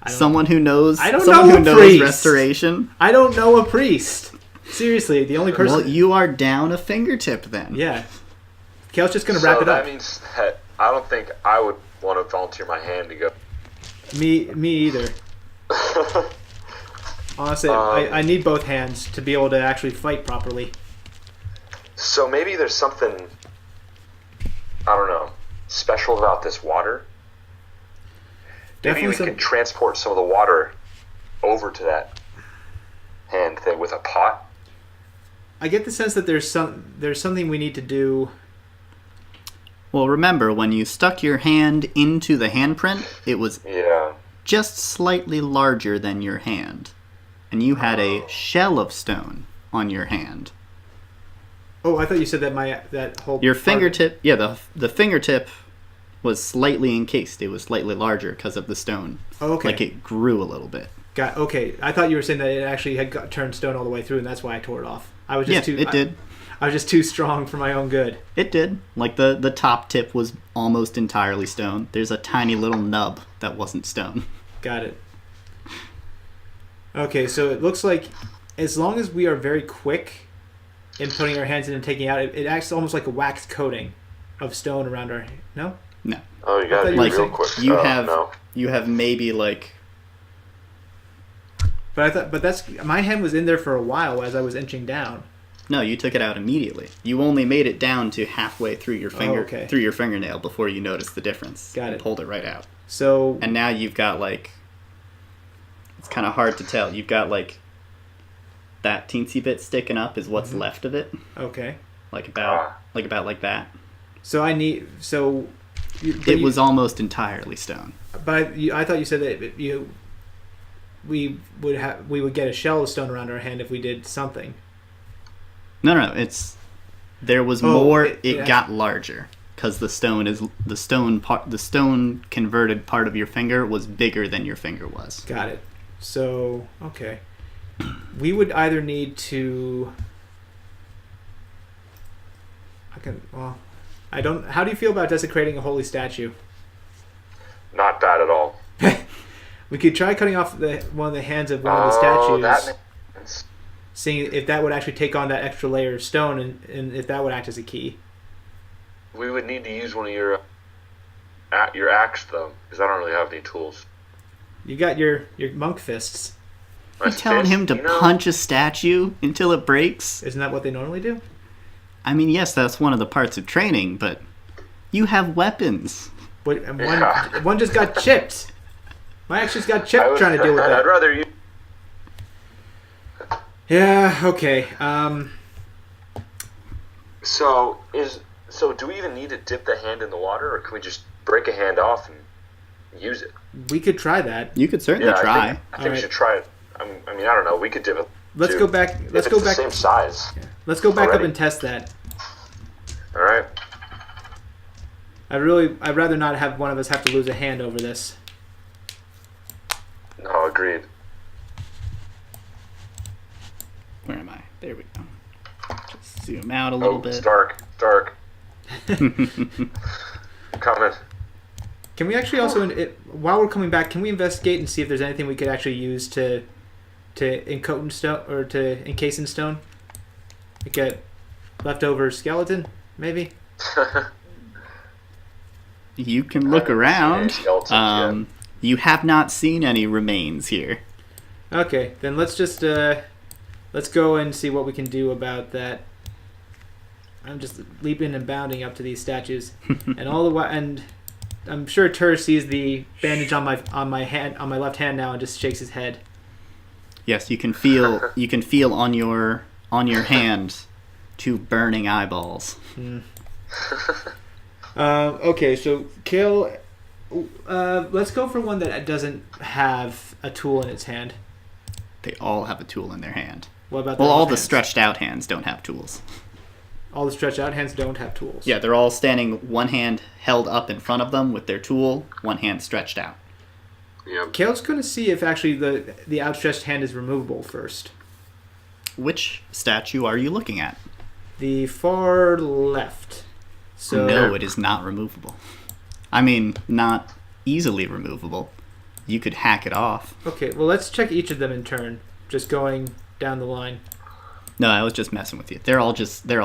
I don't Someone who knows I don't someone know who a knows priest. Restoration. I don't know a priest. Seriously, the only person... Well, you are down a fingertip then. Yeah. Kayl's just going to wrap it up. That means that I don't think I would want to volunteer my hand to go. Me either. Honestly, I need both hands to be able to actually fight properly. So maybe there's something, I don't know, special about this water. Maybe we can transport some of the water over to that hand thing with a pot. I get the sense that there's something we need to do. Well, remember, when you stuck your hand into the handprint, it was just slightly larger than your hand. And you had a shell of stone on your hand. Oh, I thought you said that whole... Your fingertip, the fingertip was slightly encased. It was slightly larger because of the stone. Oh, okay. Like it grew a little bit. Okay, I thought you were saying that it actually had turned stone all the way through, and that's why I tore it off. I was just it did. I was just too strong for my own good. It did. Like the top tip was almost entirely stone. There's a tiny little nub that wasn't stone. Got it. Okay, so it looks like as long as we are very quick in putting our hands in and taking out, it acts almost like a wax coating of stone around our... No? No. Oh, you gotta be real quick. You have maybe like... But that's my hand was in there for a while as I was inching down. No, you took it out immediately. You only made it down to halfway through your finger, through your fingernail before you noticed the difference. Got it. And pulled it right out. So... And now you've got like... It's kind of hard to tell. You've got like... That teensy bit sticking up is what's left of it. Okay. Like that. So I need... So... It was almost entirely stone. But I thought you said that we would get a shell of stone around our hand if we did something. No. There was more. It got larger because the stone converted part of your finger was bigger than your finger was. Got it. So okay, we would either need to. I don't. How do you feel about desecrating a holy statue? Not bad at all. We could try cutting off one of the hands of one of the statues. That makes sense. Seeing if that would actually take on that extra layer of stone and if that would act as a key. We would need to use one of your axe, though, because I don't really have any tools. You got your monk fists. You telling him to punch a statue until it breaks? Isn't that what they normally do? I mean, yes, that's one of the parts of training, but you have weapons. But and one just got chipped. My actions got chipped trying to deal with that. I'd rather you. Yeah. Okay. So do we even need to dip the hand in the water, or can we just break a hand off and use it? We could try that. You could certainly try. I think we should try it. I mean, I don't know. We could dip it. Let's go back. Let's go back. Same size. Yeah. Let's go back Already? up and test that. All right. I'd rather not have one of us have to lose a hand over this. No, agreed. Where am I? There we go. Just zoom out a little bit. It's dark. Dark. Coming. Can we actually also, while we're coming back, can we investigate and see if there's anything we could actually use to encoat in stone or to encase in stone? Like a leftover skeleton, maybe. You can look around. Skeletons, You have not seen any remains here. Okay, then let's just let's go and see what we can do about that. I'm just leaping and bounding up to these statues, and all the while, and I'm sure Tur sees the bandage on my left hand now and just shakes his head. Yes, you can feel on your hand 2 burning eyeballs. Okay, so Kayl, let's go for one that doesn't have a tool in its hand. They all have a tool in their hand. What about all the hands? stretched out hands don't have tools. All the stretched out hands don't have tools. Yeah, they're all standing, one hand held up in front of them with their tool, one hand stretched out. Yep. Kayl's going to see if actually the outstretched hand is removable first. Which statue are you looking at? The far left. So No, it is not removable. I mean, not easily removable. You could hack it off. Okay, well let's check each of them in turn. Just going down the line. No, I was just messing with you. They're all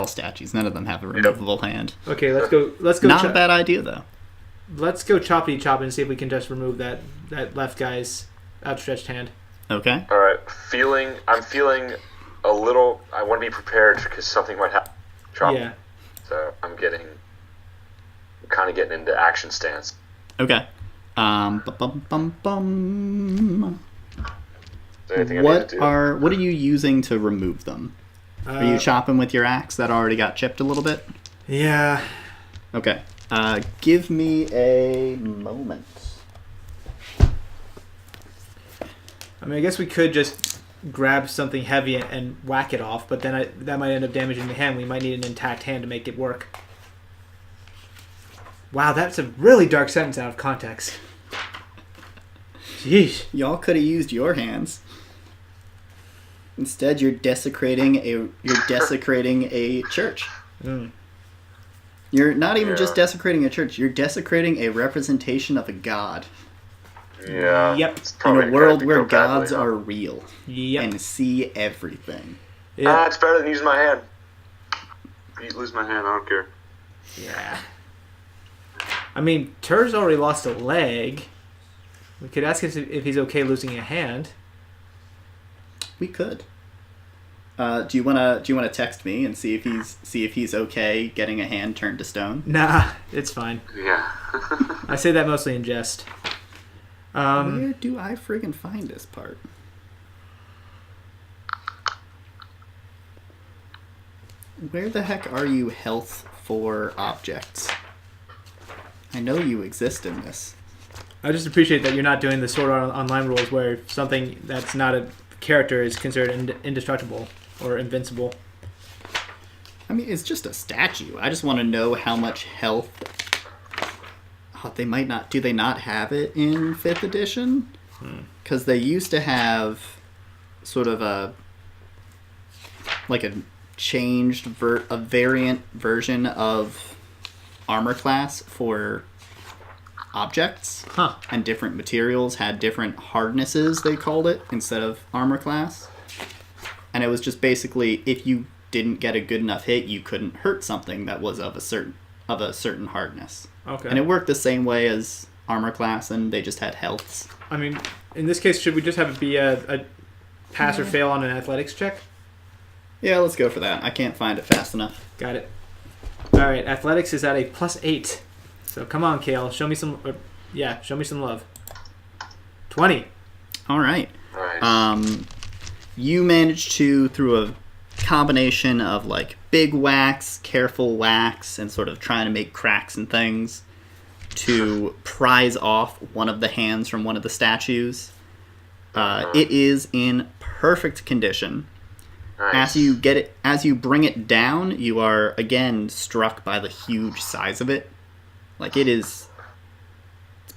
statues. None of them have a removable hand. Okay, let's go. Not a bad idea though. Let's go choppity chop and see if we can just remove that left guy's outstretched hand. Okay. All right. I'm feeling a little. I want to be prepared because something might happen. Yeah. So I'm kind of getting into action stance. Okay. Bum. Is there anything I need to do? What are you using to remove them? Are you chopping with your axe that already got chipped a little bit? Yeah. Okay. Give me a moment. I mean, I guess we could just grab something heavy and whack it off, but then that might end up damaging the hand. We might need an intact hand to make it work. Wow, that's a really dark sentence out of context. Jeez. Y'all could have used your hands. Instead, you're desecrating a church. Mm. You're not even just desecrating a church. You're desecrating a representation of a god. Yeah. Yep. In a world where gods are real and see everything. Yep. It's better than using my hand. If you lose my hand, I don't care. Yeah. I mean, Tur's already lost a leg. We could ask him if he's okay losing a hand. We could. Do you wanna text me and see if he's okay getting a hand turned to stone? Nah, it's fine. Yeah. I say that mostly in jest. Where do I friggin' find this part? Where the heck are you, health for objects? I know you exist in this. I just appreciate that you're not doing the Sword Art Online rules where something that's not a character is considered indestructible or invincible. I mean, it's just a statue. I just want to know how much health. Oh, they might not. Do they not have it in 5th edition? Because they used to have sort of a changed a variant version of armor class for objects. Huh. And different materials had different hardnesses, they called it, instead of armor class. And it was just basically, if you didn't get a good enough hit, you couldn't hurt something that was of a certain hardness. Okay. And it worked the same way as armor class, and they just had healths. I mean, in this case, should we just have it be a pass or fail on an athletics check? Yeah, let's go for that. I can't find it fast enough. Got it. All right, athletics is at a +8. So come on, Kayl. Show me some. Show me some love. 20. All right. Nice. You managed to, through a combination of like big whacks, careful whacks, and sort of trying to make cracks and things, to prise off one of the hands from one of the statues. It is in perfect condition. Nice. As you bring it down, you are again struck by the huge size of it. Like it's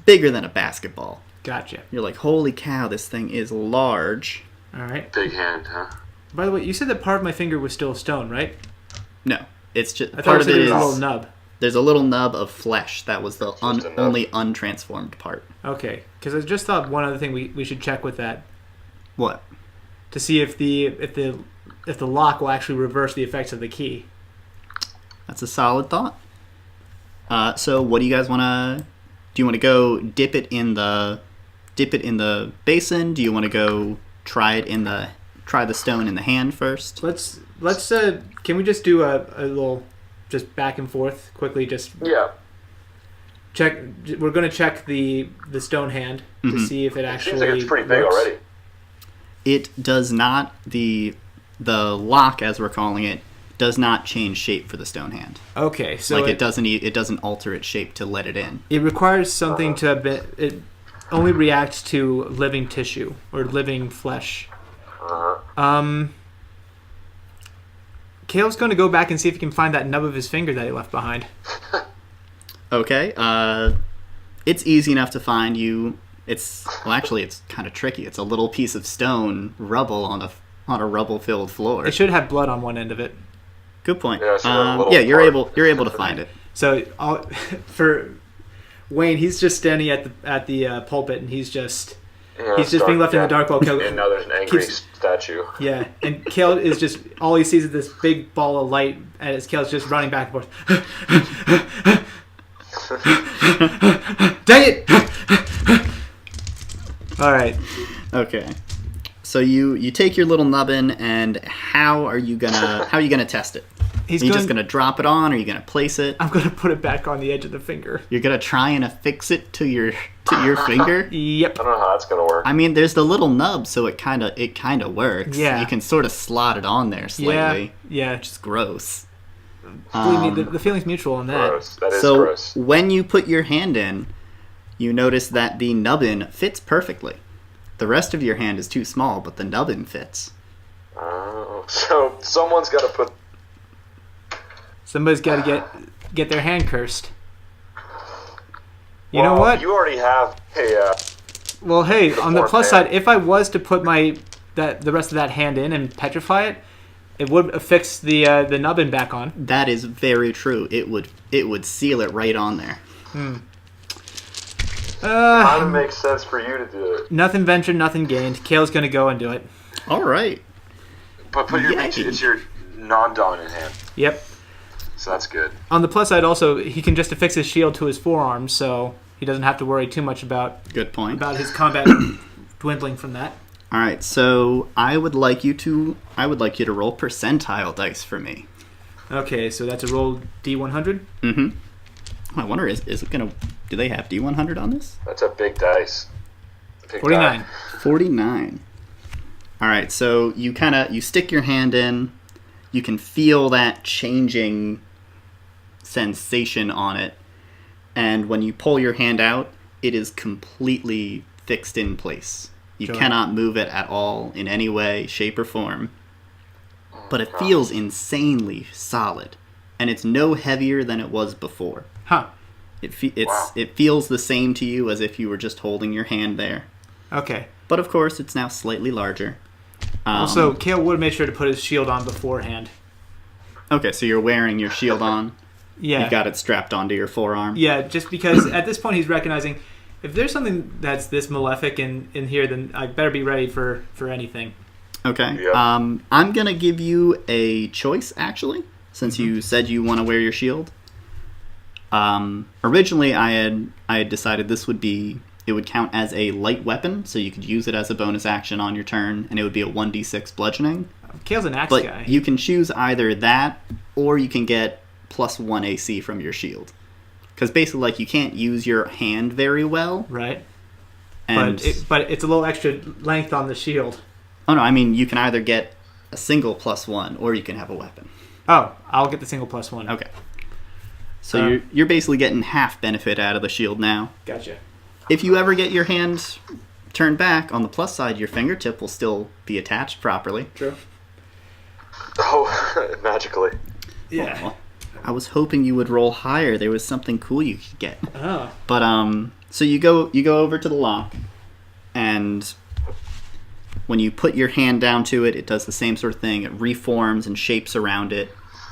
bigger than a basketball. Gotcha. You're like, holy cow, this thing is large. All right. Big hand, huh? By the way, you said that part of my finger was still stone, right? No, it's just I thought part you of said it there was a is little nub. there's a little nub of flesh that was the Just a nub. only untransformed part. Okay, because I just thought one other thing we should check with that What? to see if the lock will actually reverse the effects of the key. That's a solid thought. So what do you guys want to? Do you want to go dip it in the basin? Do you want to go try the stone in the hand first? Let's can we just do a little just back and forth quickly? Just Yeah. check. We're gonna check the stone hand to see if it actually Seems like it's pretty big works. already. It does not. The lock, as we're calling it, does not change shape for the stone hand. Okay, so Like it doesn't alter its shape to let it in. it requires something to be, it only reacts to living tissue or living flesh. Kayl's going to go back and see if he can find that nub of his finger that he left behind. Okay. It's easy enough to find. It's kind of tricky. It's a little piece of stone rubble on a rubble-filled floor. It should have blood on one end of it. Good point. Yeah, so a little you're part. able to find it. So for Wayne, he's just standing at the pulpit, and he's just being left in the dark while Kayl. And now there's an angry statue. Yeah, and Kayl is just all he sees is this big ball of light, as Kayl's just running back and forth. Dang it! All right. Okay. So you take your little nubbin, and how are you gonna test it? Are you just gonna drop it on? Or are you gonna place it? I'm gonna put it back on the edge of the finger. You're gonna try and affix it to your finger? Yep. I don't know how that's gonna work. I mean, there's the little nub, so it kind of works. Yeah. You can sort of slot it on there slightly. Yeah. Which is gross. Believe me, the feeling's mutual on that. Gross. That is So gross. when you put your hand in, you notice that the nubbin fits perfectly. The rest of your hand is too small, but the nubbin fits. Oh, so someone's got to put. Somebody's got to get their hand cursed. You know Well, what? You already have a. Well, hey, on the fourth plus hand. side, if I was to put the rest of that hand in and petrify it, it would affix the nubbin back on. That is very true. It would seal it right on there. Kind of makes sense for you to do it. Nothing ventured, nothing gained. Kayl's gonna go and do it. All right. But put Yay. it's your non-dominant hand, Yep. so that's good. On the plus side, also, he can just affix his shield to his forearm, so he doesn't have to worry too much about Good point. his combat dwindling from that. All right. So I would like you to roll percentile dice for me. Okay, so that's a roll D100. Mm-hmm. I wonder is it gonna? Do they have D100 on this? That's a big dice. Big 49. die. 49. All right, so you stick your hand in. You can feel that changing sensation on it. And when you pull your hand out, it is completely fixed in place. You Sure. cannot move it at all in any way, shape, or form. But it God. feels insanely solid. And it's no heavier than it was before. Huh. Wow. It feels the same to you as if you were just holding your hand there. Okay. But of course, it's now slightly larger. Also, Kayl would make sure to put his shield on beforehand. Okay, so you're wearing your shield on. Yeah. You got it strapped onto your forearm. Yeah, just because at this point he's recognizing if there's something that's this malefic in here, then I better be ready for anything. Okay. Yep. I'm gonna give you a choice actually, since you said you want to wear your shield. Originally, I had decided it would count as a light weapon, so you could use it as a bonus action on your turn, and it would be a 1d6 bludgeoning. Kayl's an axe But guy. you can choose either that, or you can get +1 AC from your shield. Because basically, like, you can't use your hand very well. Right. And But it's a little extra length on the shield. oh no, I mean you can either get a single +1 or you can have a weapon. Oh, I'll get the single +1. Okay. So you're basically getting half benefit out of the shield now. Gotcha. If you ever get your hand turned back, on the plus side, your fingertip will still be attached properly. True. Oh, magically. Yeah. Well, I was hoping you would roll higher. There was something cool you could get. Oh. But so you go over to the lock, and when you put your hand down to it, it does the same sort of thing. It reforms and shapes around it.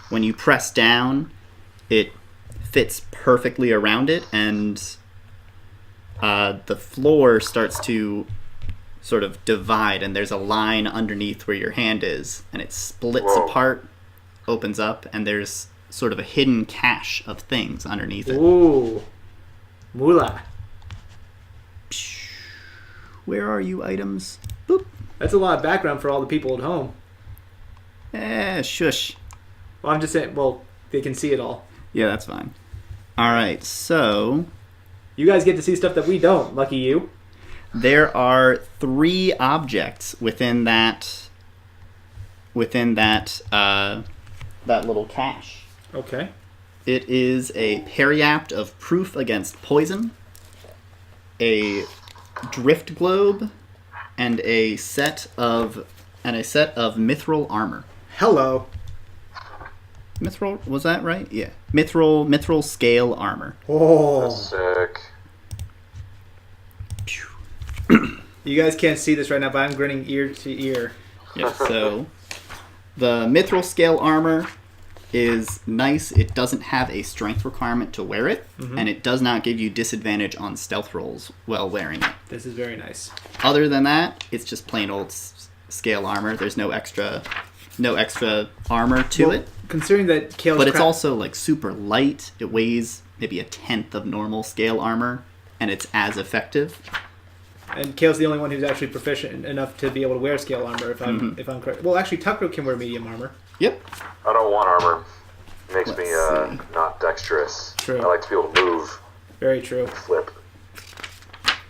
When you press down, it fits perfectly around it, and the floor starts to sort of divide, and there's a line underneath where your hand is, and it splits Whoa. apart, opens up, and there's sort of a hidden cache of things underneath it. Ooh. Moolah. Where are you, items? Boop. That's a lot of background for all the people at home. Shush. Well, I'm just saying, they can see it all. Yeah, that's fine. Alright, so You guys get to see stuff that we don't. Lucky you. there are 3 objects within that little cache. Okay. It is a periapt of proof against poison, a drift globe, and a set of mithril armor. Hello. Mithril, was that right? Yeah. Mithril scale armor. Oh. That's sick. You guys can't see this right now, but I'm grinning ear to ear. Yeah, so the mithril scale armor is nice. It doesn't have a strength requirement to wear it, and it does not give you disadvantage on stealth rolls while wearing it. This is very nice. Other than that, it's just plain old scale armor. There's no extra armor to it. Considering that Kayl's But it's also like super light. It weighs maybe 1/10 of normal scale armor, and it's as effective. And Kayl's the only one who's actually proficient enough to be able to wear scale armor, if I'm correct. Well, actually, Tucker can wear medium armor. Yep. I don't want armor. It makes Let's me see. not dexterous. True. I like to be able to move, Very true. flip.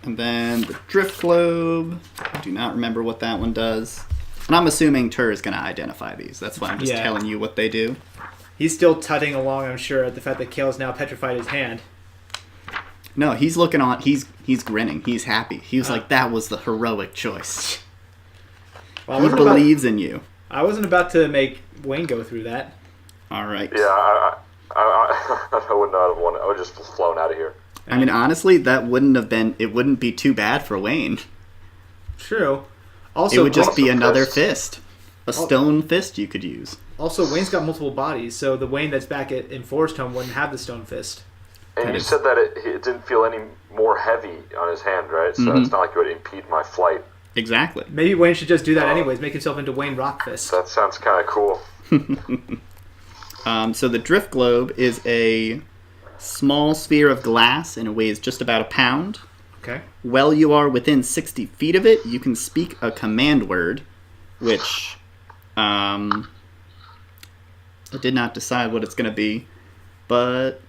And then the drift globe. I do not remember what that one does. And I'm assuming Tur is going to identify these. That's why I'm just Yeah. telling you what they do. He's still tutting along, I'm sure, at the fact that Kayl's now petrified his hand. No, he's looking on. He's grinning. He's happy. He was like, "That was the heroic choice." Well, He believes in you. I wasn't about to make Wayne go through that. All right. Yeah, I would not have wanted. I would have just flown out of here. I mean, honestly, that wouldn't have been. It wouldn't be too bad for Wayne. True. Also, It would just be awesome another fist. fist, a stone fist you could use. Also, Wayne's got multiple bodies, so the Wayne that's back in Forest Home wouldn't have the stone fist. And That you is- said that it didn't feel any more heavy on his hand, right? So it's not like it would impede my flight. Exactly. Maybe Wayne should just do that anyways, make himself into Wayne Rockfist. That sounds kind of cool. So the drift globe is a small sphere of glass, and it weighs just about 1 pound. Okay. While you are within 60 feet of it, you can speak a command word, which I did not decide what it's going to be, but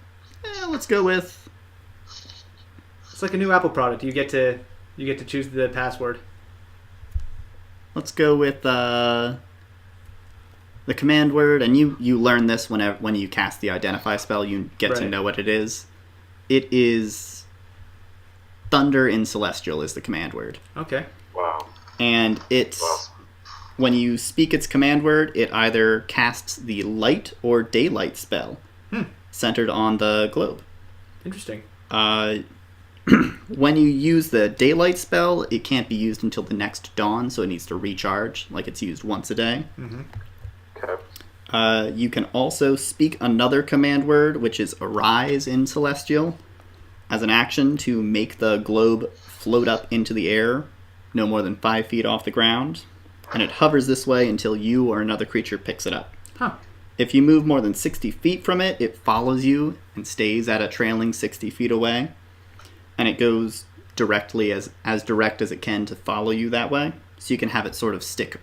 let's go with. It's like a new Apple product. You get to choose the password. Let's go with the command word, and you learn this when you cast the identify spell. You get to Right. know what it is. It is thunder in celestial is the command word, Okay. Wow. and it's Awesome. when you speak its command word, it either casts the light or daylight spell centered on the globe. Interesting. When you use the daylight spell, it can't be used until the next dawn, so it needs to recharge, like it's used once a day. Okay. You can also speak another command word, which is arise in celestial, as an action to make the globe float up into the air, no more than 5 feet off the ground, and it hovers this way until you or another creature picks it up. Huh. If you move more than 60 feet from it, it follows you and stays at a trailing 60 feet away, and it goes directly as direct as it can to follow you that way, so you can have it sort of stick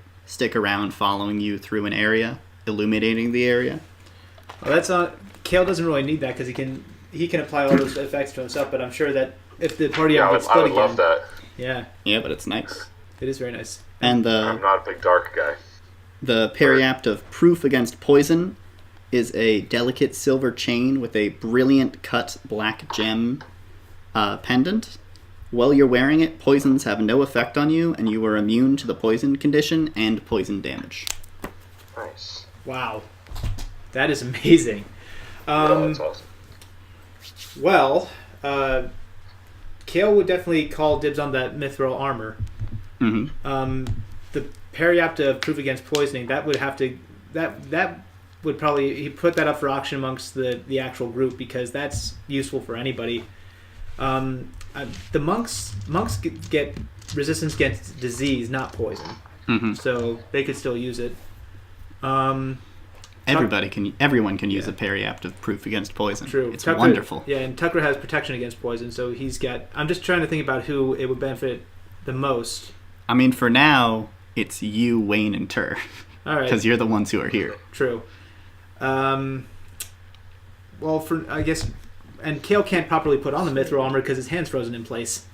around following you through an area, illuminating the area. Well, that's not. Kayl doesn't really need that because he he can apply all those effects to himself. But I'm sure that if the party Yeah, ever I gets would, split I would again, love that. yeah, Yeah, but it's nice. it is very nice. And I'm not a big dark guy. the periapt of proof against poison is a delicate silver chain with a brilliant cut black gem pendant. While you're wearing it, poisons have no effect on you, and you are immune to the poison condition and poison damage. Nice. Wow, that is amazing. That's awesome. Well, Kayl would definitely call dibs on that mithril armor. Mm-hmm. The periapt of proof against poisoning, that would have to that would probably he put that up for auction amongst the actual group because that's useful for anybody. The monks get resistance against disease, not poison, so they could still use it. Everyone can use a periapt of proof against poison. True, It's Tucker, wonderful. Yeah, and Tucker has protection against poison, so he's got. I'm just trying to think about who it would benefit the most. I mean, for now, it's you, Wayne, and Tur. All right, Because you're the ones who are here. True. Well, I guess, and Kayl can't properly put on the mithril armor because his hand's frozen in place.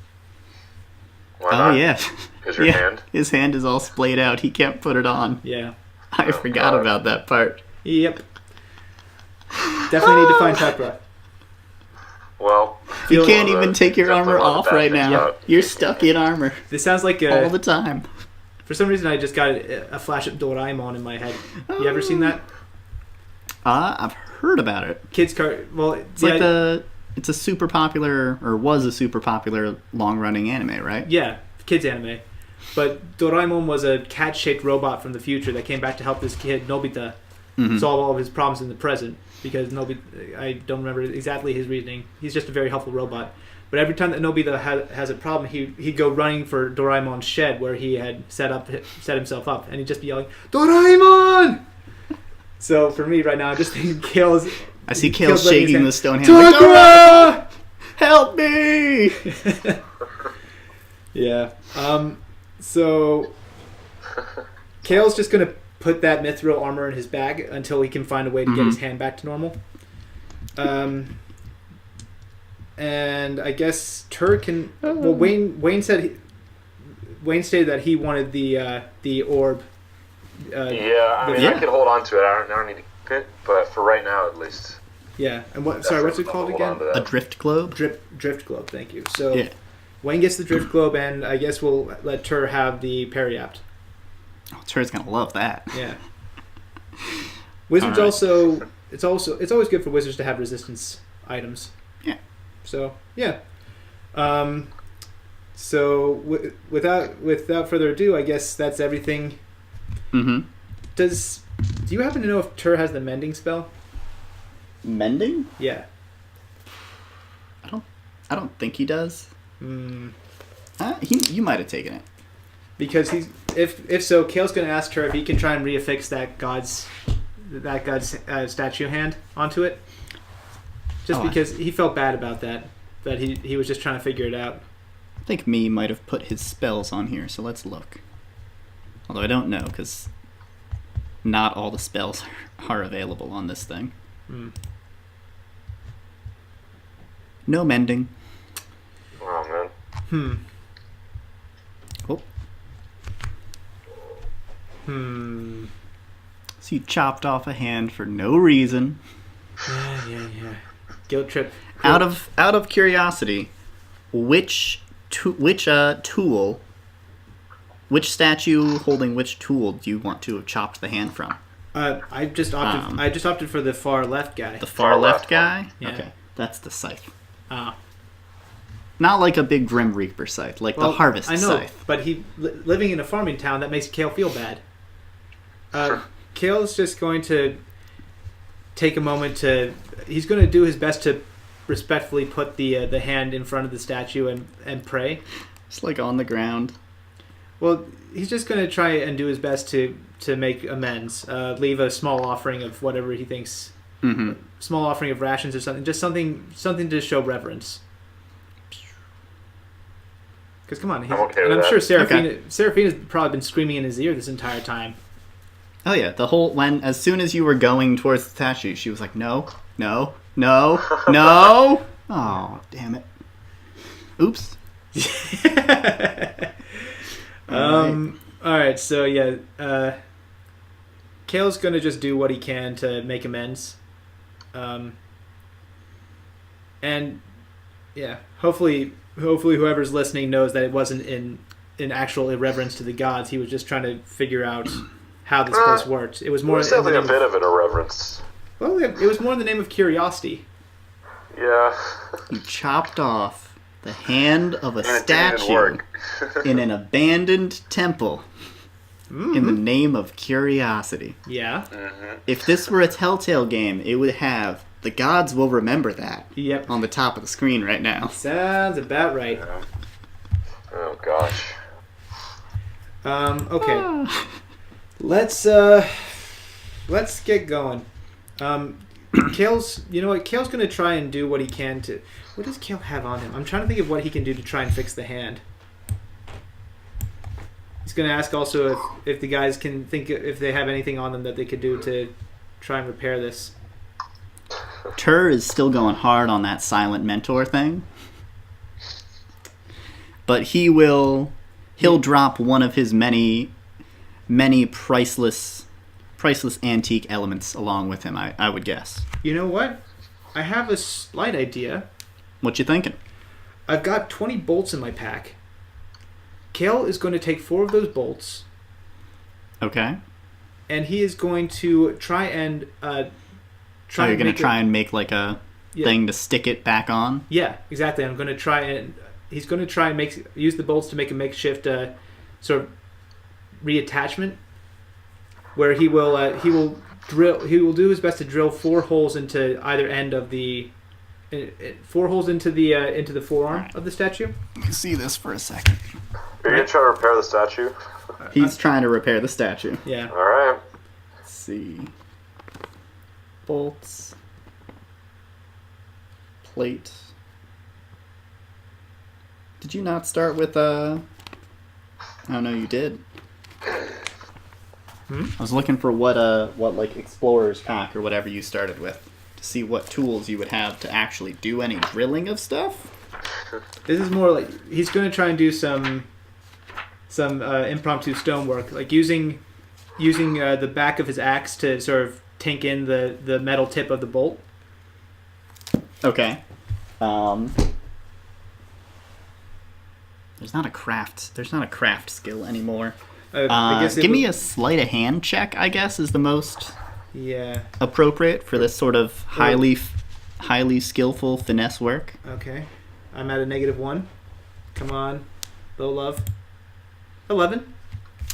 Why Oh, not? yeah. Because your hand? His hand is all splayed out. He can't put it on. Yeah. I forgot God. about that part. Yep. Definitely need to find Tucker. Well, You Feel- can't even take your definitely armor one of the off bad right things now. about You're being stuck human. in armor This sounds like all the time. for some reason I just got a flash of Doraemon in my head. You ever seen that? I've heard about it. Kids car. Well, It's like it's a super popular, or was a super popular long-running anime, right? Yeah, kids anime. But Doraemon was a cat-shaped robot from the future that came back to help this kid Nobita solve all of his problems in the present. Because Nobita, I don't remember exactly his reasoning. He's just a very helpful robot. But every time that Nobita has a problem, he'd go running for Doraemon's shed where he had set himself up, and he'd just be yelling, "Doraemon!" So for me right now, I'm just thinking Kayl's. I see Kayl's Kayl letting his shaking hand- the stone hand. Like, Tucker! help me! Yeah. So Kayl's just gonna put that mithril armor in his bag until he can find a way to get his hand back to normal. And I guess Tur can. Well, Wayne stated that he wanted the orb. Yeah, I mean, Yeah. I could hold on to it. I don't need to keep it, but for right now, at least. Yeah. And what? Sorry, what's it called Hold on again? to A that. drift globe? Drift globe. Thank you. So Yeah. Wayne gets the drift globe, and I guess we'll let Tur have the periapt. Oh, Tur's gonna love that. Yeah. Wizards All right. it's always good for wizards to have resistance items. Yeah. So yeah. So without further ado, I guess that's everything. Mm-hmm. Do you happen to know if Tur has the mending spell? Mending? Yeah. I don't think he does. Mm, You might have taken it. because if so, Kayl's going to ask Tur if he can try and reaffix that god's statue hand onto it. Just Oh, because he felt bad about that he was just trying to figure it out. I think me might have put his spells on here, so let's look. Although I don't know, because not all the spells are available on this thing. Mm. No mending. Oh, man. So you chopped off a hand for no reason. Yeah. Guilt trip. Out of curiosity, which tool, which statue holding which tool do you want to have chopped the hand from? I just opted for the far left guy. The far left guy? Yeah. Okay, that's the scythe. Ah. Not like a big Grim Reaper scythe, like the harvest I know, scythe. but living in a farming town, that makes Kayl feel bad. Kayl's just going to take a moment to. He's going to do his best to respectfully put the hand in front of the statue and pray. Just like on the ground. Well, he's just going to try and do his best to make amends. Leave a small offering of whatever he thinks. Mm-hmm. Small offering of rations or something. Just something to show reverence. Because come on, I'm okay and with I'm sure that. Seraphina's probably been screaming in his ear this entire time. Oh yeah, as soon as you were going towards the statue, she was like, no, No. No. Oh, damn it. Oops. All right. So yeah, Kayl's gonna just do what he can to make amends. And yeah, hopefully whoever's listening knows that it wasn't in actual irreverence to the gods. He was just trying to figure out how this place worked. It was more. It was definitely a bit of an irreverence. Well, it was more in the name of curiosity. Yeah. You chopped off the hand of a And it didn't statue work. in an abandoned temple in the name of curiosity. Yeah. If this were a Telltale game, it would have "The gods will remember that" Yep. on the top of the screen right now. Sounds about right. Yeah. Oh gosh. Okay. Let's get going. Kayl's, you know what? Kayl's gonna try and do what he can to. What does Kayl have on him? I'm trying to think of what he can do to try and fix the hand. He's gonna ask also if the guys can think if they have anything on them that they could do to try and repair this. Tur is still going hard on that silent mentor thing, but he'll drop one of his many priceless antique elements along with him, I would guess. You know what? I have a slight idea. What you thinking? I've got 20 bolts in my pack. Kayl is going to take 4 of those bolts, Okay. and he is going to try and So you're going to try and make like a thing to stick it back on? Yeah, exactly. I'm going to try and he's going to try and use the bolts to make a makeshift sort of reattachment, where he will do his best to drill 4 holes into either end of the 4 holes into the forearm of the statue. You can see this for a second. Are you gonna try to repair the statue? He's trying to repair the statue. Yeah. All right. Let's see. Bolts. Plate. Did you not start with Oh no, you did. I was looking for what like explorer's pack or whatever you started with to see what tools you would have to actually do any drilling of stuff. This is more like he's going to try and do some impromptu stonework, like using the back of his axe to sort of tink in the metal tip of the bolt. Okay. There's not a craft skill anymore. I guess give me a sleight of hand check, I guess, is the most appropriate for this sort of highly skillful finesse work. Okay. I'm at a -1. Come on. Low love. 11.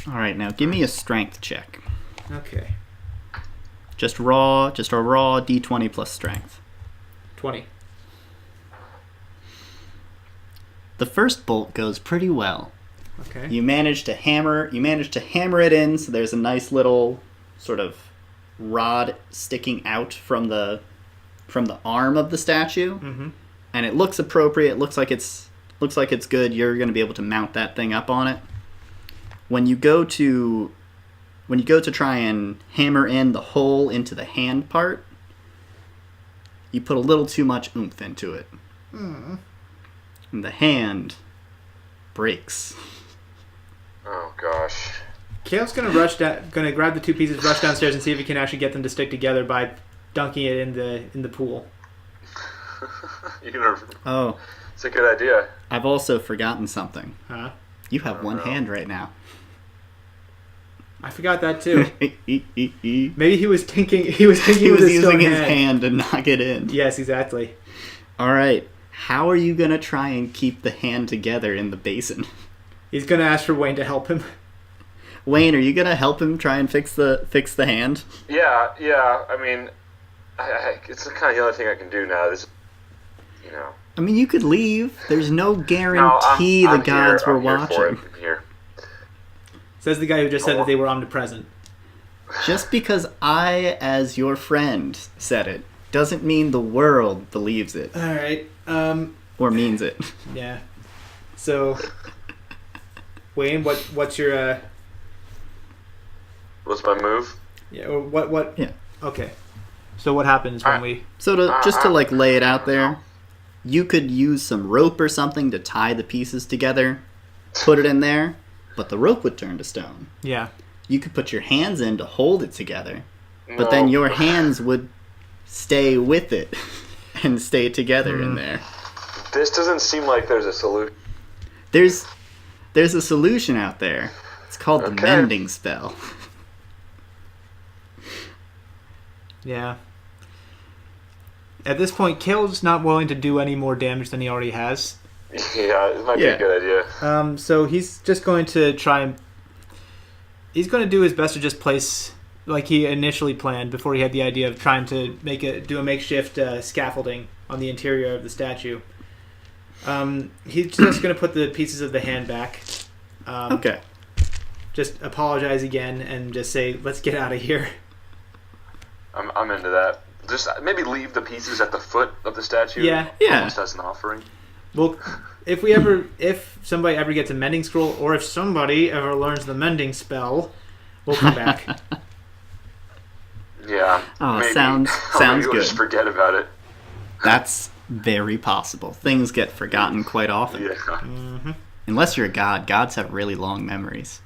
All right, now give me a strength check. Okay. Just a raw d20 plus strength. 20. The first bolt goes pretty well. Okay. You manage to hammer it in, so there's a nice little sort of rod sticking out from the arm of the statue. Mm-hmm. And it looks appropriate. It looks like it's good. You're going to be able to mount that thing up on it. When you go to try and hammer in the hole into the hand part, you put a little too much oomph into it. And the hand breaks. Oh gosh. Kayl's gonna grab the 2 pieces, rush downstairs, and see if he can actually get them to stick together by dunking it in the pool. Oh, it's a good idea. I've also forgotten something. Huh? You have one hand right now. I forgot that too. He Maybe he was thinking. He was using his hand to knock it in. Yes, exactly. All right. How are you gonna try and keep the hand together in the basin? He's gonna ask for Wayne to help him. Wayne, are you gonna help him try and fix the hand? Yeah. I mean, it's kind of the only thing I can do now. I mean, you could leave. There's no guarantee the gods were watching. I'm here. Says the guy who just said that they were omnipresent. Just because I, as your friend, said it, doesn't mean the world believes it. All right. Or means it. Yeah. So, Wayne, what's your What's my move? Yeah. Or what? Yeah. Okay. So what happens when we... So just to like lay it out there, you could use some rope or something to tie the pieces together, put it in there, but the rope would turn to stone. Yeah. You could put your hands in to hold it together, but No. then your hands would stay with it and stay together in there. This doesn't seem like there's a solution. There's a solution out there. It's called the Okay. mending spell. Yeah. At this point, Kayl's not willing to do any more damage than he already has. Yeah, it might be Yeah. a good idea. So he's just going to try and... He's going to do his best to just place, like he initially planned before he had the idea of trying to do a makeshift scaffolding on the interior of the statue. He's just going to put the pieces of the hand back. Okay. Just apologize again and just say, let's get out of here. I'm into that. Just maybe leave the pieces at the foot of the statue. Yeah. Almost as an offering. Well, if somebody ever gets a mending scroll, or if somebody ever learns the mending spell, we'll come back. Yeah. Oh, maybe. sounds Maybe we'll good. just forget about it. That's very possible. Things get forgotten quite often. Yeah. Unless you're a god. Gods have really long memories.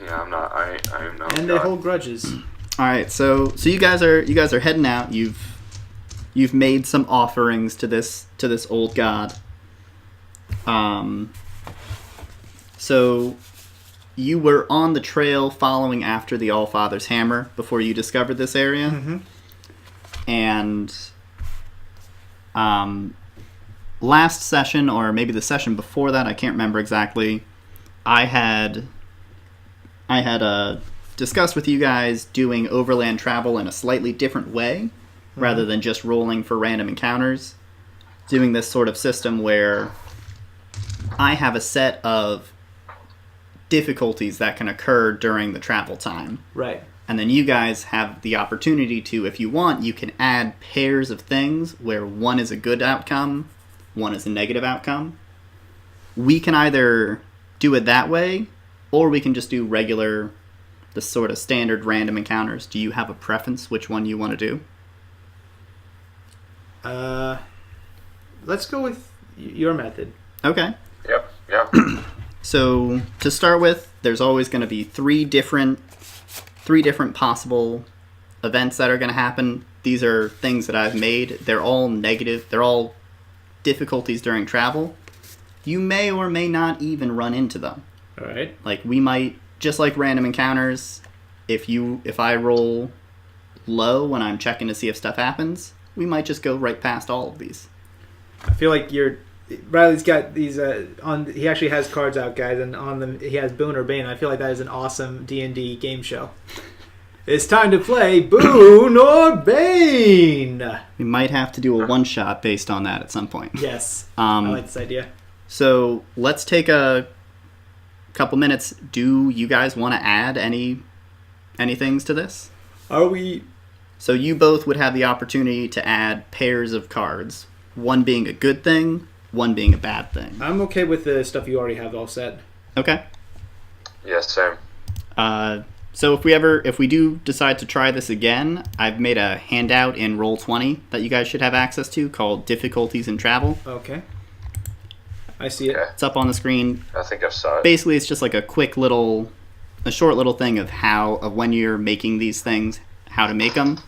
Yeah, I'm not. I am not. And they hold grudges. All right, so you guys are heading out. You've made some offerings to this old god. So you were on the trail following after the Allfather's hammer before you discovered this area. Mm-hmm. And last session, or maybe the session before that, I can't remember exactly, I had discussed with you guys doing overland travel in a slightly different way, rather than just rolling for random encounters. Doing this sort of system where I have a set of difficulties that can occur during the travel time. Right. And then you guys have the opportunity to, if you want, you can add pairs of things where one is a good outcome, one is a negative outcome. We can either do it that way, or we can just do the sort of standard random encounters. Do you have a preference which one you want to do? Let's go with your method. Okay. Yep. So to start with, there's always going to be three different possible events that are going to happen. These are things that I've made. They're all negative. They're all difficulties during travel. You may or may not even run into them. All right. Like we might, just like random encounters, if I roll low when I'm checking to see if stuff happens, we might just go right past all of these. I feel like Riley's got these he actually has cards out, guys, and on them he has Boon or Bane. I feel like that is an awesome D&D game show. It's time to play Boon or Bane. We might have to do a one-shot based on that at some point. Yes. I like this idea. So let's take a couple minutes. Do you guys want to add any things to this? Are we... So you both would have the opportunity to add pairs of cards, one being a good thing, one being a bad thing. I'm okay with the stuff you already have all set. Okay. Yes, same. So if we do decide to try this again, I've made a handout in Roll20 that you guys should have access to called Difficulties in Travel. Okay. I see it. Okay. It's up on the screen. I think I saw it. Basically, it's just like a short little thing of when you're making these things, how to make them.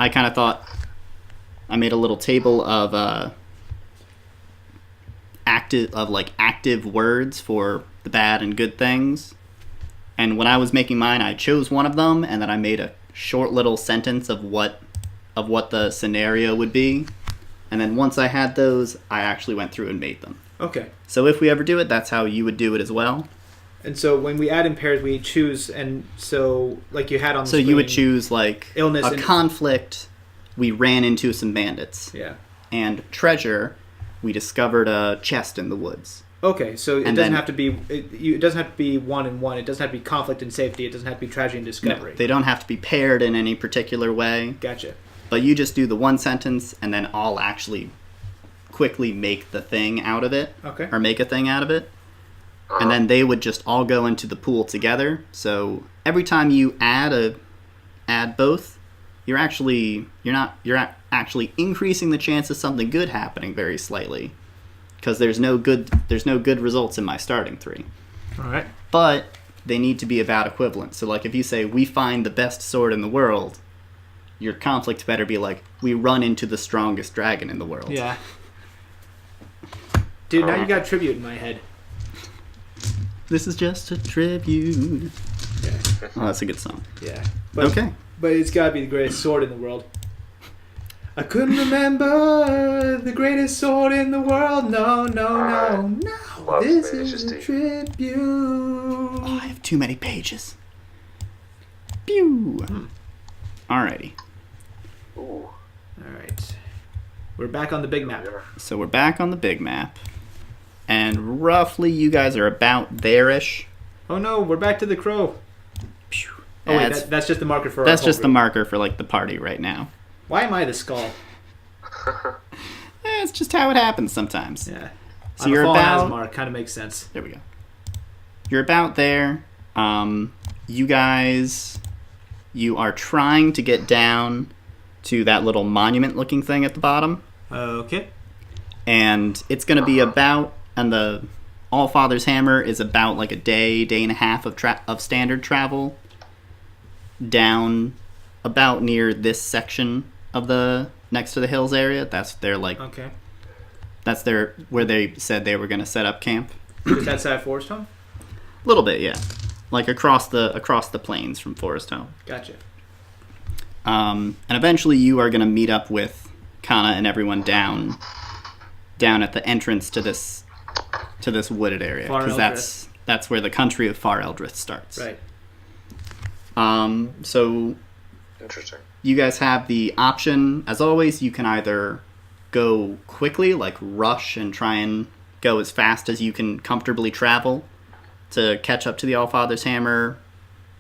I kind of thought I made a little table of active words for the bad and good things. And when I was making mine, I chose one of them, and then I made a short little sentence of what the scenario would be. And then once I had those, I actually went through and made them. Okay. So if we ever do it, that's how you would do it as well. And so when we add in pairs, we choose, and so like you had on the So screen, you would choose like illness a and- conflict. We ran into some bandits. Yeah. And treasure. We discovered a chest in the woods. Okay, so it And doesn't then- have to be. It doesn't have to be 1 and 1. It doesn't have to be conflict and safety. It doesn't have to be tragedy and discovery. No, they don't have to be paired in any particular way. Gotcha. But you just do the one sentence, and then I'll actually quickly make the thing out of it. Okay. Or make a thing out of it. And then they would just all go into the pool together. So every time you add both, actually increasing the chance of something good happening very slightly, because there's no good results in my starting 3. All right. But they need to be about equivalent. So like if you say we find the best sword in the world, your conflict better be like we run into the strongest dragon in the world. Yeah. Dude, now you got tribute in my head. This is just a tribute. Yeah. Oh, that's a good song. Yeah. Okay. But it's got to be the greatest sword in the world. I couldn't remember the greatest sword in the world. No. Love This Majesty. is a tribute. Oh, I have too many pages. Pew. Alrighty. Ooh. All right. We're back on the big map. So we're back on the big map. And roughly you guys are about there-ish. Oh no, we're back to the crow. Pew. Oh wait, That's- that's just the marker for That's our just whole the group. marker for like the party right now. Why am I the skull? It's just how it happens sometimes. Yeah. So I'm you're a fallen about... Asmar. Kind of makes sense. There we go. You're about there. You guys... You are trying to get down to that little monument-looking thing at the bottom. Okay. And it's going to be about... And the All-Father's Hammer is about like a day and a half of standard travel down about near this section of the next to the hills area. That's their like Okay. that's their where they said they were going to set up camp. Is that side Forest Home? A little bit, yeah. Like across the plains from Forest Home. Gotcha. And eventually you are going to meet up with Kana and everyone down at the entrance to this wooded area, Far because that's where the country of Far Eldrith starts. Right. So Interesting. you guys have the option, as always, you can either go quickly, like rush and try and go as fast as you can comfortably travel to catch up to the Allfather's Hammer,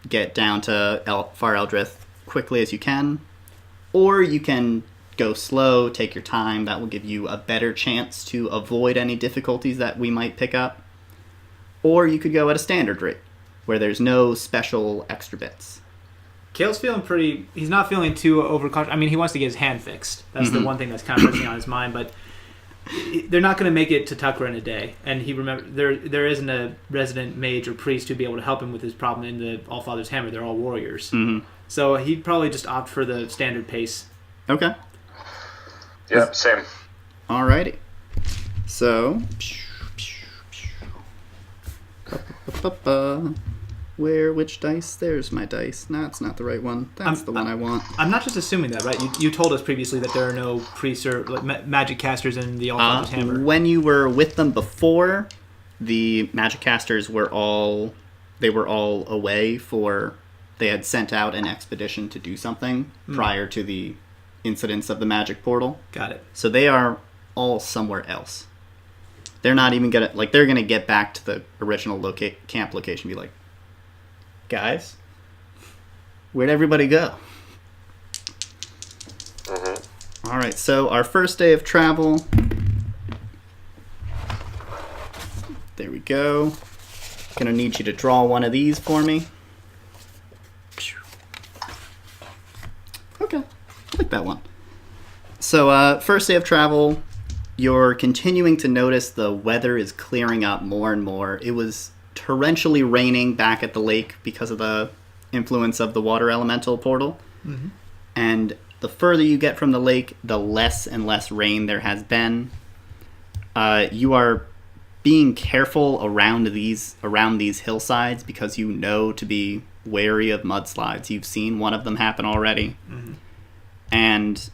get down to Far Eldrith quickly as you can, or you can go slow, take your time. That will give you a better chance to avoid any difficulties that we might pick up. Or you could go at a standard rate, where there's no special extra bits. Kayl's feeling pretty... He's not feeling too overconfident. I mean, he wants to get his hand fixed. That's the one thing that's kind of pressing on his mind, but they're not going to make it to Tucker in a day. And he there isn't a resident mage or priest who'd be able to help him with his problem in the Allfather's Hammer. They're all warriors. Mm-hmm. So he'd probably just opt for the standard pace. Okay. Yeah, same. Alrighty. So, which dice? There's my dice. No, it's not the right one. That's the one I want. I'm not just assuming that, right? You told us previously that there are no priests or like, magic casters in the Allfather's Hammer. When you were with them before, the magic casters were all away for... They had sent out an expedition to do something prior to the incidents of the magic portal. Got it. So they are all somewhere else. They're not even gonna... Like, they're gonna get back to the original camp location and be like, guys, where'd everybody go? Mm-hmm. Alright, so our first day of travel... There we go. Gonna need you to draw one of these for me. Okay, I like that one. So, first day of travel, you're continuing to notice the weather is clearing up more and more. It was torrentially raining back at the lake because of the influence of the water elemental portal. Mm-hmm. And the further you get from the lake, the less and less rain there has been. You are being careful around these hillsides because you know to be wary of mudslides. You've seen one of them happen already. Mm-hmm. And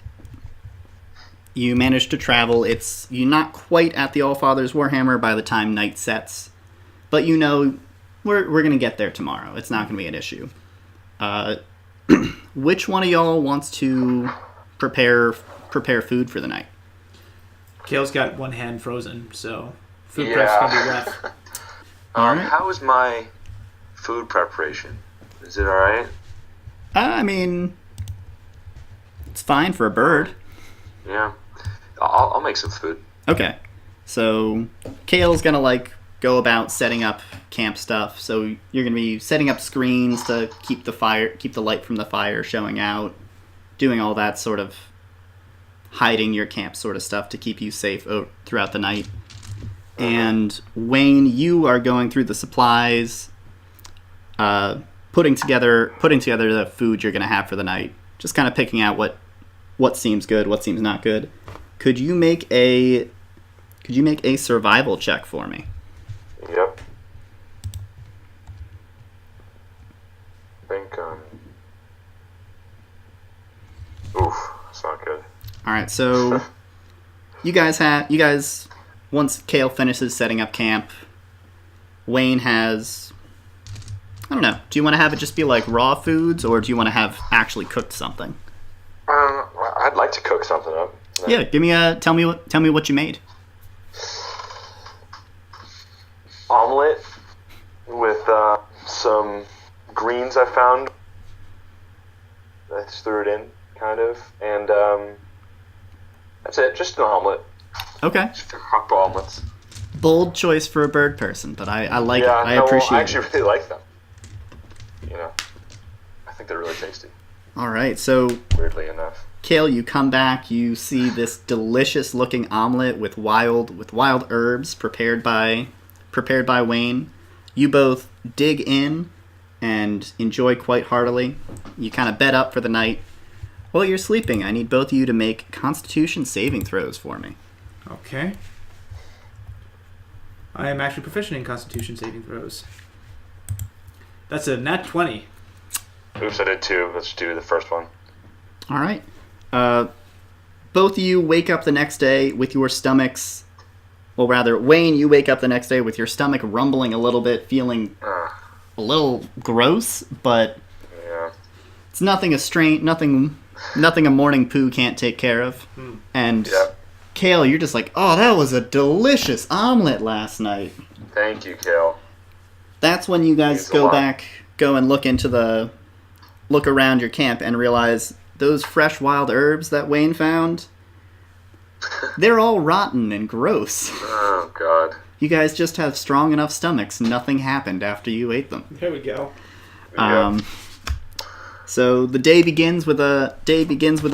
you manage to travel. You're not quite at the Allfather's Warhammer by the time night sets, but you know we're going to get there tomorrow. It's not going to be an issue. Which one of y'all wants to prepare food for the night? Kayl's got one hand frozen, so food prep's gonna be rough. Alright. How is my food preparation? Is it alright? I mean, it's fine for a bird. Yeah. I'll make some food. Okay. So, Kayl's gonna, go about setting up camp stuff. So, you're gonna be setting up screens to keep the light from the fire showing out. doing all that sort of hiding your camp sort of stuff to keep you safe throughout the night. And Wayne, you are going through the supplies, putting together the food you're going to have for the night. Just kind of picking out what seems good, what seems not good. Could you make a survival check for me? Yep. I think, oof, that's not good. All right, so you guys, once Kayl finishes setting up camp, Wayne has, I don't know, do you want to have it just be like raw foods, or do you want to have actually cooked something? I'd like to cook something up. Yeah, tell me what you made. Omelet with some greens I found. I just threw it in, kind of, and that's it. Just an omelet. Okay. Just a couple omelets. Bold choice for a bird person, but I like it. I no, appreciate I it. actually really like them. You know, I think they're really tasty. All right, so Weirdly enough. Kayl, you come back, you see this delicious-looking omelet with wild herbs prepared by Wayne. You both dig in and enjoy quite heartily. You kind of bed up for the night. While you're sleeping, I need both of you to make Constitution saving throws for me. Okay. I am actually proficient in Constitution saving throws. That's a nat 20. Oops, I did two. Let's do the first one. All right. Both of you wake up the next day with your stomachs... Well, rather, Wayne, you wake up the next day with your stomach rumbling a little bit, feeling a little gross, but Yeah. it's nothing a morning poo can't take care of. And Yep. Kayl, you're just like, oh, that was a delicious omelet last night. Thank you, Kayl. That's when you guys Means a lot. go and look around your camp and realize those fresh wild herbs that Wayne found, they're all rotten and gross. Oh, God. You guys just have strong enough stomachs. Nothing happened after you ate them. There we go. Yeah. So the day begins with a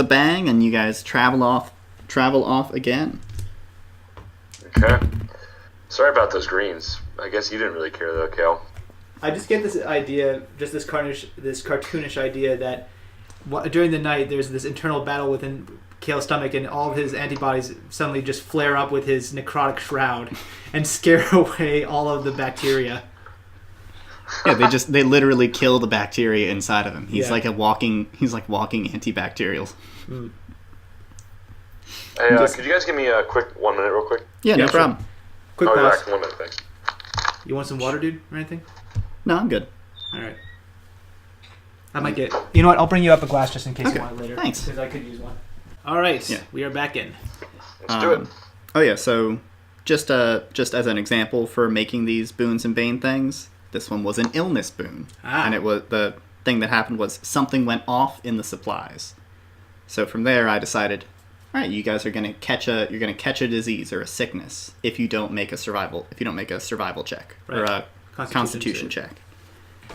bang, and you guys travel off again. Okay. Sorry about those greens. I guess you didn't really care, though, Kayl. I just get this idea, just this cartoonish idea that during the night there's this internal battle within Kayl's stomach, and all of his antibodies suddenly just flare up with his necrotic shroud and scare away all of the bacteria. Yeah, they literally kill the bacteria inside of him. He's Yeah. like walking antibacterial. Hey, could you guys give me a quick 1 minute real quick? Yeah, no sure. problem. Quick I'll be pause. back in 1 minute, thanks. You want some water, dude, or anything? No, I'm good. All right. I might get... You know what? I'll bring you up a glass just in case Okay, you want it later. thanks. Because I could use one. All right. Yeah. We are back in. Let's do it. Oh yeah, so just as an example for making these boons and bane things, this one was an illness boon, and it was the thing that happened was something went off in the supplies. So from there, I decided, all right, you guys are gonna catch a disease or a sickness if you don't make a survival check or a constitution check.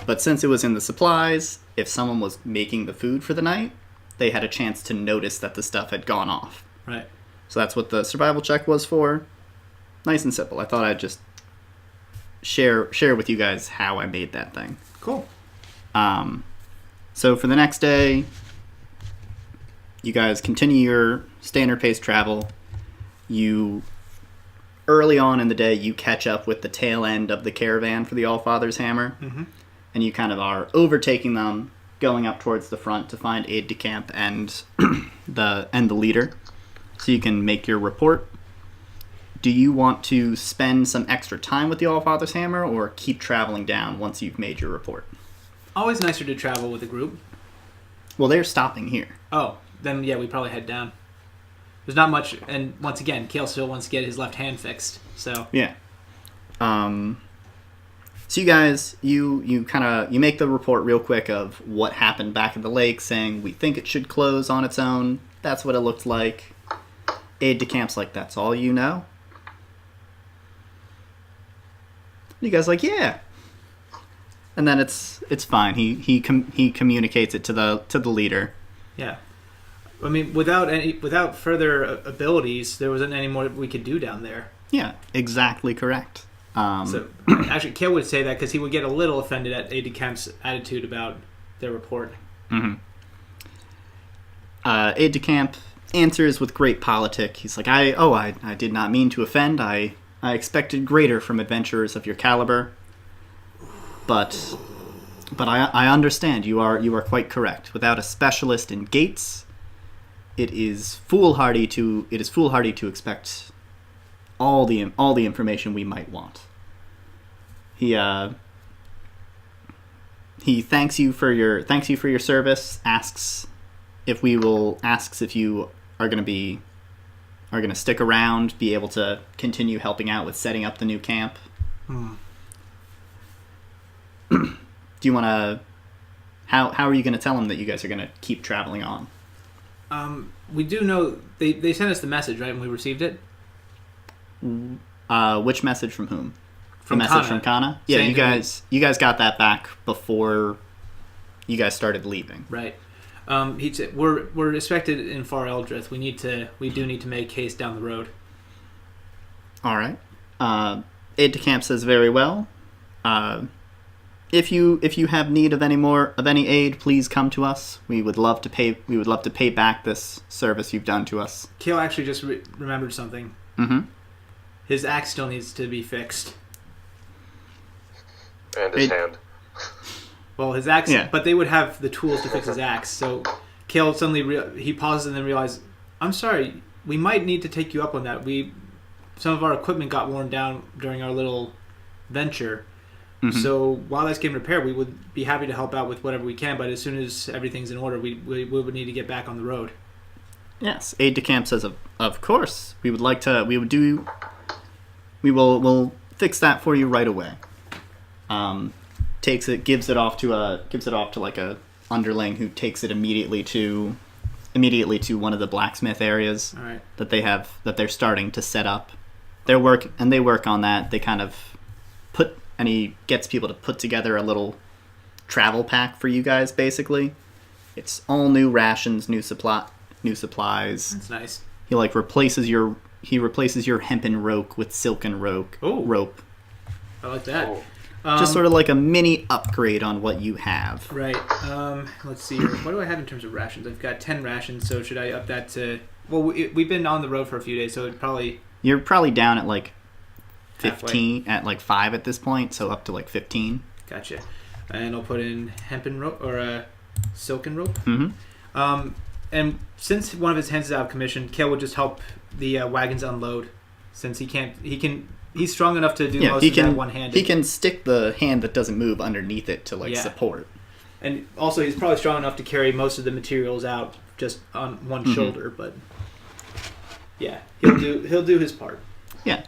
But since it was in the supplies, if someone was making the food for the night, they had a chance to notice that the stuff had gone off. Right. So that's what the survival check was for. Nice and simple. I thought I'd just share with you guys how I made that thing. Cool. So for the next day, you guys continue your standard pace travel. Early on in the day, you catch up with the tail end of the caravan for the Allfather's Hammer, and you kind of are overtaking them, going up towards the front to find aide de camp and the leader, so you can make your report. Do you want to spend some extra time with the Allfather's Hammer, or keep traveling down once you've made your report? Always nicer to travel with a group. Well, they're stopping here. Oh, then yeah, we probably head down. There's not much, and once again, Kayl still wants to get his left hand fixed. So Yeah. So you guys, you make the report real quick of what happened back at the lake, saying we think it should close on its own. That's what it looked like. Aide de camp's like, that's all you know? You guys like, yeah. And then it's fine. He communicates it to the leader. yeah, I mean, without further abilities, there wasn't any more we could do down there. Yeah, exactly correct. So actually, Kayl would say that because he would get a little offended at Aide de Camp's attitude about their report. Mm-hmm. Aide de Camp answers with great politic. He's like, I did not mean to offend. I expected greater from adventurers of your caliber. But I understand. You are quite correct. Without a specialist in gates, it is foolhardy to expect all the information we might want. He thanks you for your service. Asks if you are going to stick around, be able to continue helping out with setting up the new camp. Do you want to? How are you going to tell him that you guys are going to keep traveling on? We do know they sent us the message, right? And we received it. Which message from whom? From the message Kana. from Kana? Yeah, Saying you guys got that back before you guys started leaving. Right. He said we're expected in Far Eldrith. We do need to make haste down the road. All right. Aide de Camp says very well. If you have need of any aid, please come to us. We would love to pay back this service you've done to us. Kayl actually just remembered something. Mm-hmm. His axe still needs to be fixed. And his hand. Well, his axe, Yeah. but they would have the tools to fix his axe. So Kayl suddenly he pauses and then realizes, I'm sorry, we might need to take you up on that. Some of our equipment got worn down during our little venture. Mm-hmm. So while that's getting repaired, we would be happy to help out with whatever we can. But as soon as everything's in order, we would need to get back on the road. Yes, Aide de Camp says, of course. We'll fix that for you right away. Gives it off to like a underling who takes it immediately to one of the blacksmith areas. All right. that they're starting to set up. They work on that. They kind of he gets people to put together a little travel pack for you guys. Basically, it's all new rations, new supplies. That's nice. He replaces your hempen rope with silken rope. I like that. Oh. Just sort of like a mini upgrade on what you have. Right. Let's see here. What do I have in terms of rations? I've got 10 rations, so should I up that to... Well, we've been on the road for a few days, so it probably... You're probably down at like 15, halfway. at like 5 at this point, so up to like 15. Gotcha. And I'll put in hempen rope, or silken rope. Mm-hmm. And since one of his hands is out of commission, Kayl would just help the wagons unload, since he's strong enough to do most of that one-handed. He can stick the hand that doesn't move underneath it to support. And also, he's probably strong enough to carry most of the materials out just on one shoulder. But yeah, he'll do his part. Yeah.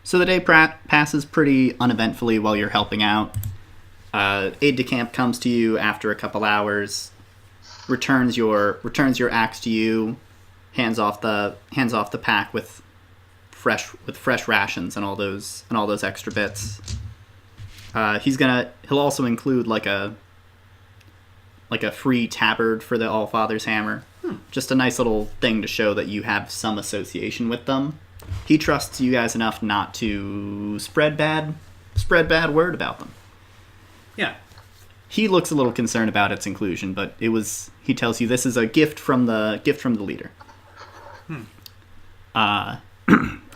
So the day passes pretty uneventfully while you're helping out. Aide de Camp comes to you after a couple hours, returns your axe to you, hands off the pack with fresh rations and all those extra bits. He'll also include like a free tabard for the Allfather's hammer. Just a nice little thing to show that you have some association with them. He trusts you guys enough not to spread bad word about them. Yeah. He looks a little concerned about its inclusion, but he tells you this is a gift from the leader.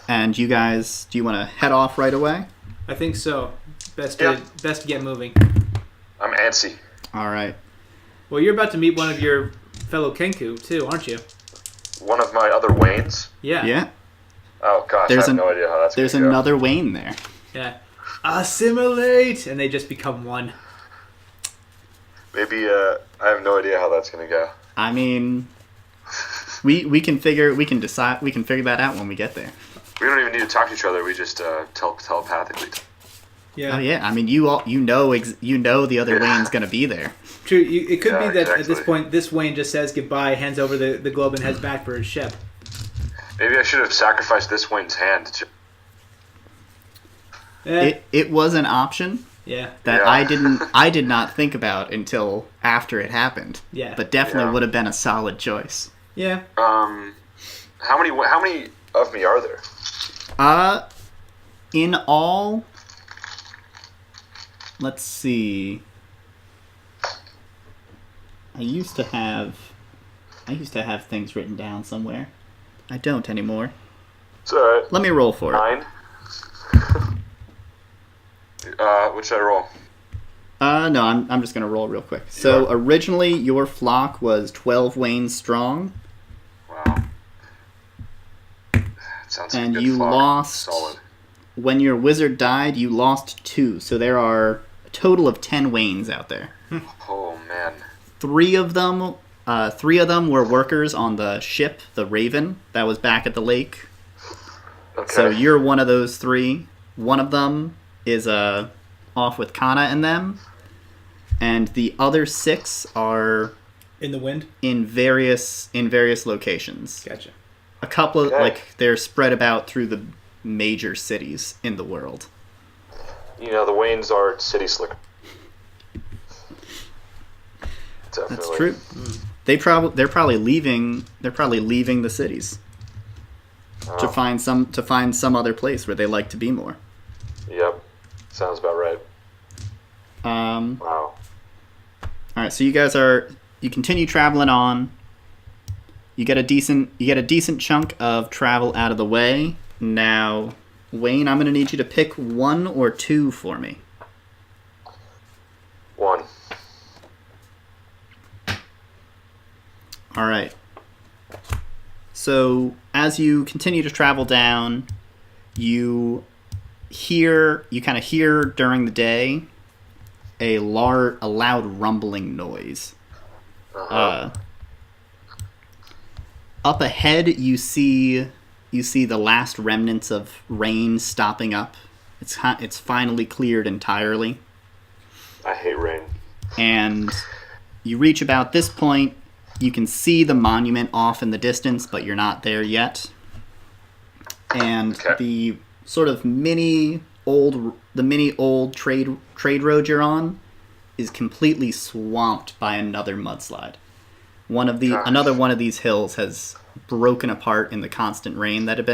And you guys, do you want to head off right away? I think so. Best to get moving. I'm antsy. All right. Well, you're about to meet one of your fellow Kenku too, aren't you? One of my other Waynes? Yeah. Yeah. Oh gosh, I have no idea how that's going to go. There's another Wayne there. Yeah. Assimilate, and they just become one. Maybe I have no idea how that's going to go. I mean, we can figure that out when we get there. We don't even need to talk to each other. We just telepathically. Yeah. Oh yeah. I mean, you know the other Wayne's gonna be there. True. It could be that exactly. at this point, this Wayne just says goodbye, hands over the globe, and heads back for his ship. Maybe I should have sacrificed this Wayne's hand. It was an option, Yeah. that Yeah. I did not think about until after it happened. Yeah. But definitely Yeah. would have been a solid choice. Yeah. How many of me are there? In all, let's see. I used to have things written down somewhere. I don't anymore. It's alright. Let me roll for it. 9. What should I roll? No, I'm just gonna roll real quick. So Yeah. originally your flock was 12 wains strong, Wow. Sounds like and a good you flock. lost. Solid. When your wizard died, you lost 2. So there are a total of 10 wains out there. Oh man. Three of them were workers on the ship, the Raven, that was back at the lake. Okay. So you're one of those 3. One of them is off with Kana and them, and the other 6 are In the wind. in various locations. Gotcha. A couple of Okay. they're spread about through the major cities in the world. The Waynes are city slicker. Definitely. That's true. They're probably leaving the cities to find some other place where they like to be more. Yep. Sounds about right. Wow. All right, so you continue traveling on. You get a decent chunk of travel out of the way. Now, Wayne, I'm going to need you to pick 1 or 2 for me. 1. All right. So, as you continue to travel down, you kind of hear during the day a loud rumbling noise. Up ahead, you see the last remnants of rain stopping up. It's finally cleared entirely, I hate rain. and you reach about this point. You can see the monument off in the distance, but you're not there yet. And Okay. the sort of mini old trade road you're on is completely swamped by another mudslide. Gosh. Another one of these hills has broken apart in the constant rain that had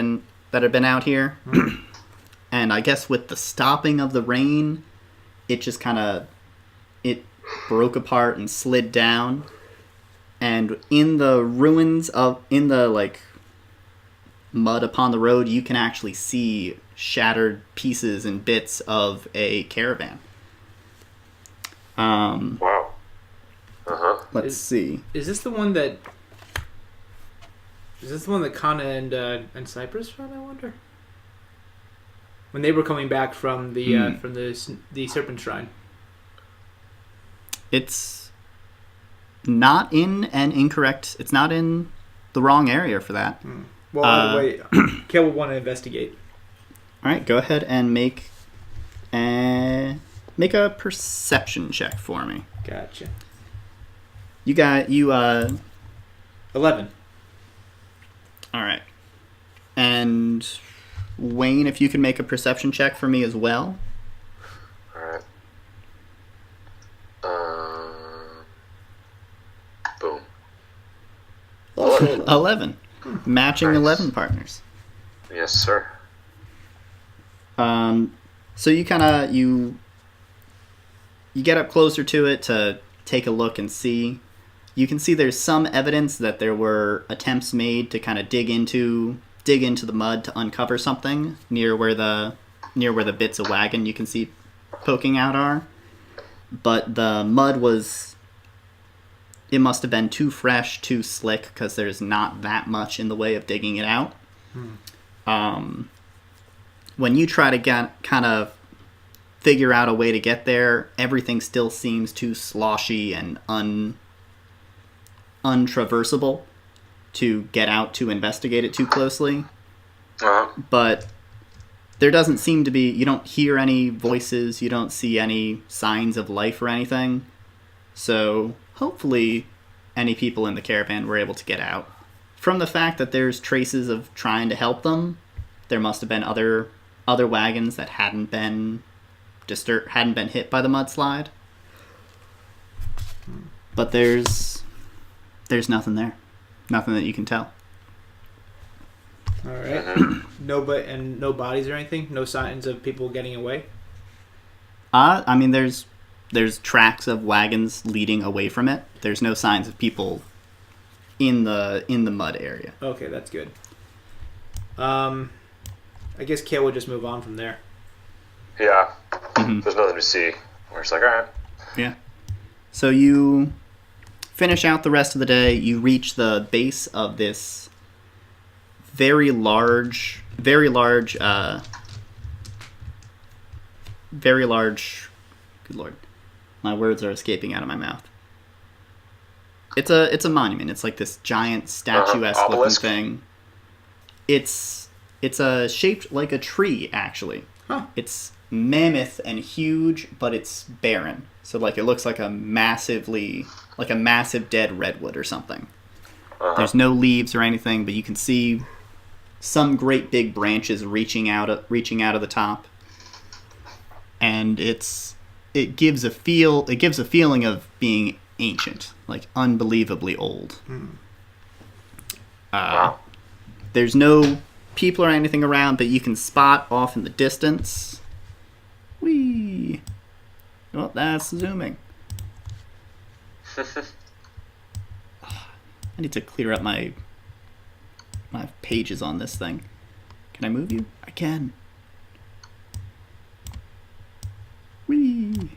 been out here. And I guess with the stopping of the rain, it just it broke apart and slid down. And in the mud upon the road, you can actually see shattered pieces and bits of a caravan. Wow. Let's see. Is this the one that Kana and Cypress found? I wonder. When they were coming back from the Serpent Shrine. It's not in It's not in the wrong area for that. Well, either way, Kayl will want to investigate. All right, go ahead and make a perception check for me. Gotcha. You got 11. All right. And Wayne, if you can make a perception check for me as well. Alright. Boom. 11. Matching Nice. 11 partners. Yes, sir. So you get up closer to it to take a look and see. You can see there's some evidence that there were attempts made to kind of dig into the mud to uncover something near where the bits of wagon you can see poking out are. But the mud it must have been too fresh, too slick, because there's not that much in the way of digging it out. When you try to kind of figure out a way to get there, everything still seems too sloshy and untraversable to get out to investigate it too closely. But there doesn't seem to be, you don't hear any voices, you don't see any signs of life or anything. So hopefully any people in the caravan were able to get out. From the fact that there's traces of trying to help them, there must have been other wagons that hadn't been hadn't been hit by the mudslide. But there's nothing there. Nothing that you can tell. All right. No bodies or anything. No signs of people getting away. I mean, there's tracks of wagons leading away from it. There's no signs of people in the mud area. Okay, that's good. I guess Kayl would just move on from there. Yeah. There's nothing to see. We're just like, all right. Yeah. So you finish out the rest of the day. You reach the base of this very large. Good Lord, my words are escaping out of my mouth. It's a monument. It's like this giant statuesque looking obelisk thing. It's shaped like a tree, actually. Huh. It's mammoth and huge, but it's barren. So like it looks like a massive dead redwood or something. There's no leaves or anything, but you can see some great big branches reaching out of the top. And it gives a feeling of being ancient, like unbelievably old. Wow. There's no people or anything around, but you can spot off in the distance. Whee! Oh, that's zooming. I need to clear up my pages on this thing. Can I move you? I can. Whee!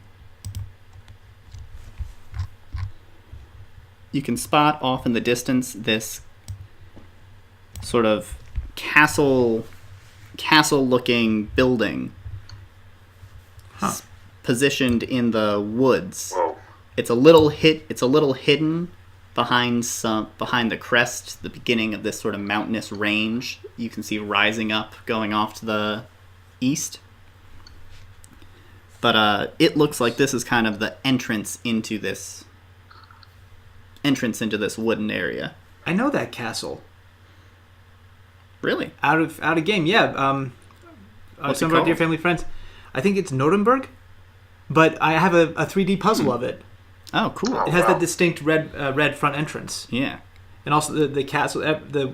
You can spot off in the distance this sort of castle-looking building positioned in the woods. Whoa. It's a little hidden behind the crest, the beginning of this sort of mountainous range you can see rising up, going off to the east. But it looks like this is kind of the entrance into this wooden area. I know that castle. Really? Out of game, yeah. What's Some it of our dear called? family friends. I think it's Nuremberg, but I have a 3D puzzle of it. Oh, cool. It has wow. that distinct red front entrance, Yeah. and also the castle, the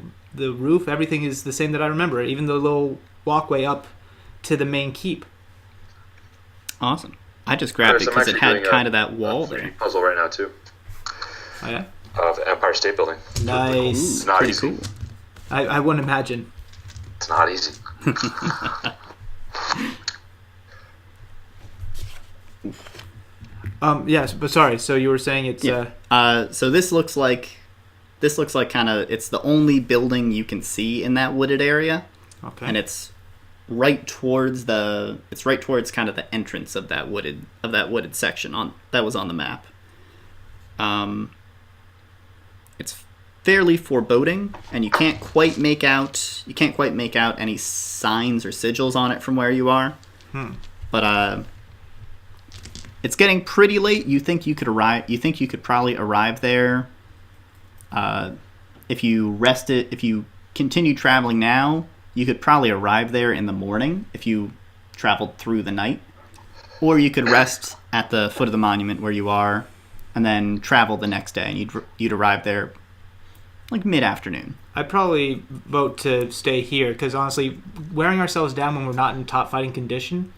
roof, everything is the same that I remember. Even the little walkway up to the main keep. Awesome. I just grabbed it Chris, I'm because it actually had doing kind of that a wall 3D there. puzzle right now too. Oh yeah, Of the Empire State Building. nice. It's not Pretty easy. cool. I wouldn't imagine. It's not easy. Yes, but sorry. So you were saying it's Yeah. So this looks like kind of it's the only building you can see in that wooded area, okay. and it's right towards kind of the entrance of that wooded section that was on the map. It's fairly foreboding, and you can't quite make out any signs or sigils on it from where you are. But it's getting pretty late. You think you could probably arrive there if you continue traveling now. You could probably arrive there in the morning if you traveled through the night, or you could rest at the foot of the monument where you are, and then travel the next day, and you'd arrive there like mid-afternoon. I'd probably vote to stay here because honestly, wearing ourselves down when we're not in top fighting condition,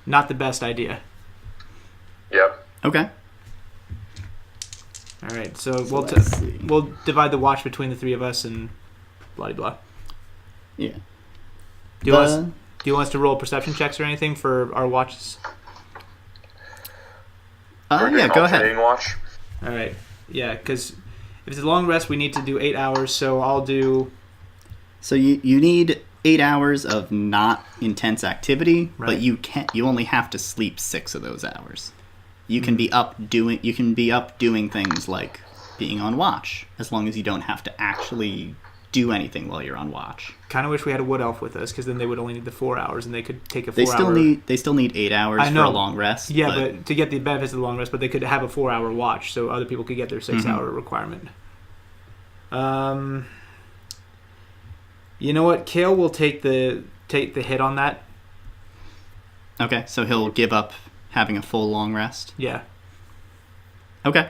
not the best idea. Yep. Okay. All right, so let's see. we'll divide the watch between the three of us and blah blah. Yeah. Do you want us to roll perception checks or anything for our watches? We're doing Yeah, go ahead. alternating watch. All right, yeah, because if it's a long rest, we need to do 8 hours. So I'll do. So you need 8 hours of not intense activity, Right. but you only have to sleep 6 of those hours. You can be up doing things like being on watch, as long as you don't have to actually do anything while you're on watch. Kind of wish we had a wood elf with us because then they would only need the 4 hours and they could take a 4 They hour. still need 8 hours I for know. a long rest. Yeah, but to get the benefits of the long rest, but they could have a 4 hour watch, so other people could get their 6 hour requirement. You know what? Kayl will take the hit on that. Okay, so he'll give up having a full long rest. Yeah. Okay.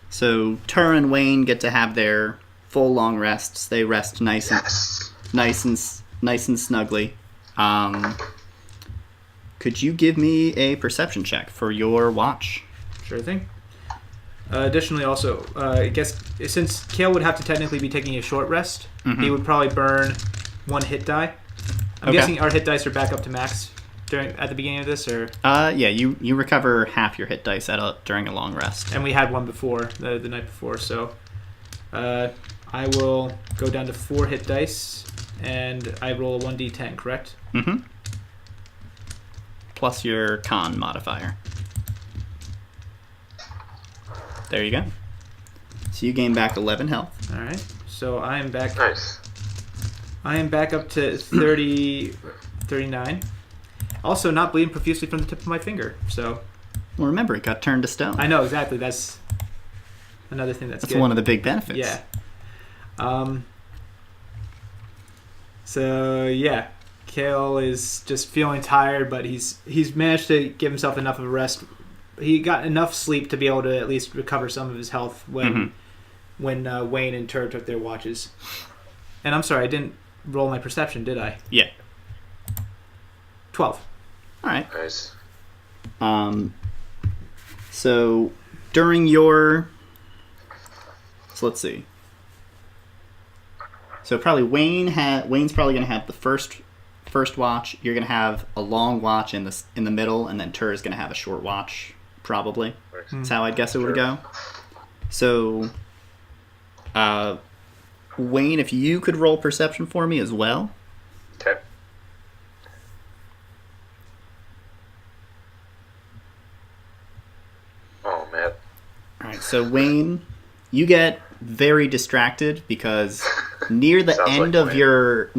So Tur and Wayne get to have their full long rests. They rest nice and snugly. Could you give me a perception check for your watch? Sure thing. Additionally, also, I guess since Kayl would have to technically be taking a short rest, he would probably burn 1 hit die. I'm guessing our hit dice are back up to max at the beginning of this, or yeah, you recover half your hit dice during a long rest, and we had one before the night before, so I will go down to 4 hit dice, and I roll a 1d10, correct? Mm-hmm. Plus your con modifier. There you go. So you gain back 11 health. All right. So I am back. Nice. I am back up to 39. Also, not bleeding profusely from the tip of my finger. So. Well, remember, it got turned to stone. I know, exactly. That's another thing that's good. One of the big benefits. Yeah. So yeah, Kayl is just feeling tired, but he's managed to give himself enough of a rest. He got enough sleep to be able to at least recover some of his health when Wayne and Tur took their watches. And I'm sorry, I didn't roll my perception, did I? Yeah. 12. All right. Nice. So during your, so let's see. So probably Wayne's probably going to have the first watch. You're going to have a long watch in the middle, and then Tur is going to have a short watch, probably. That's how I'd guess it would go. So, Wayne, if you could roll perception for me as well. Okay. Oh man. All right. So Wayne, you get very distracted because near the end of your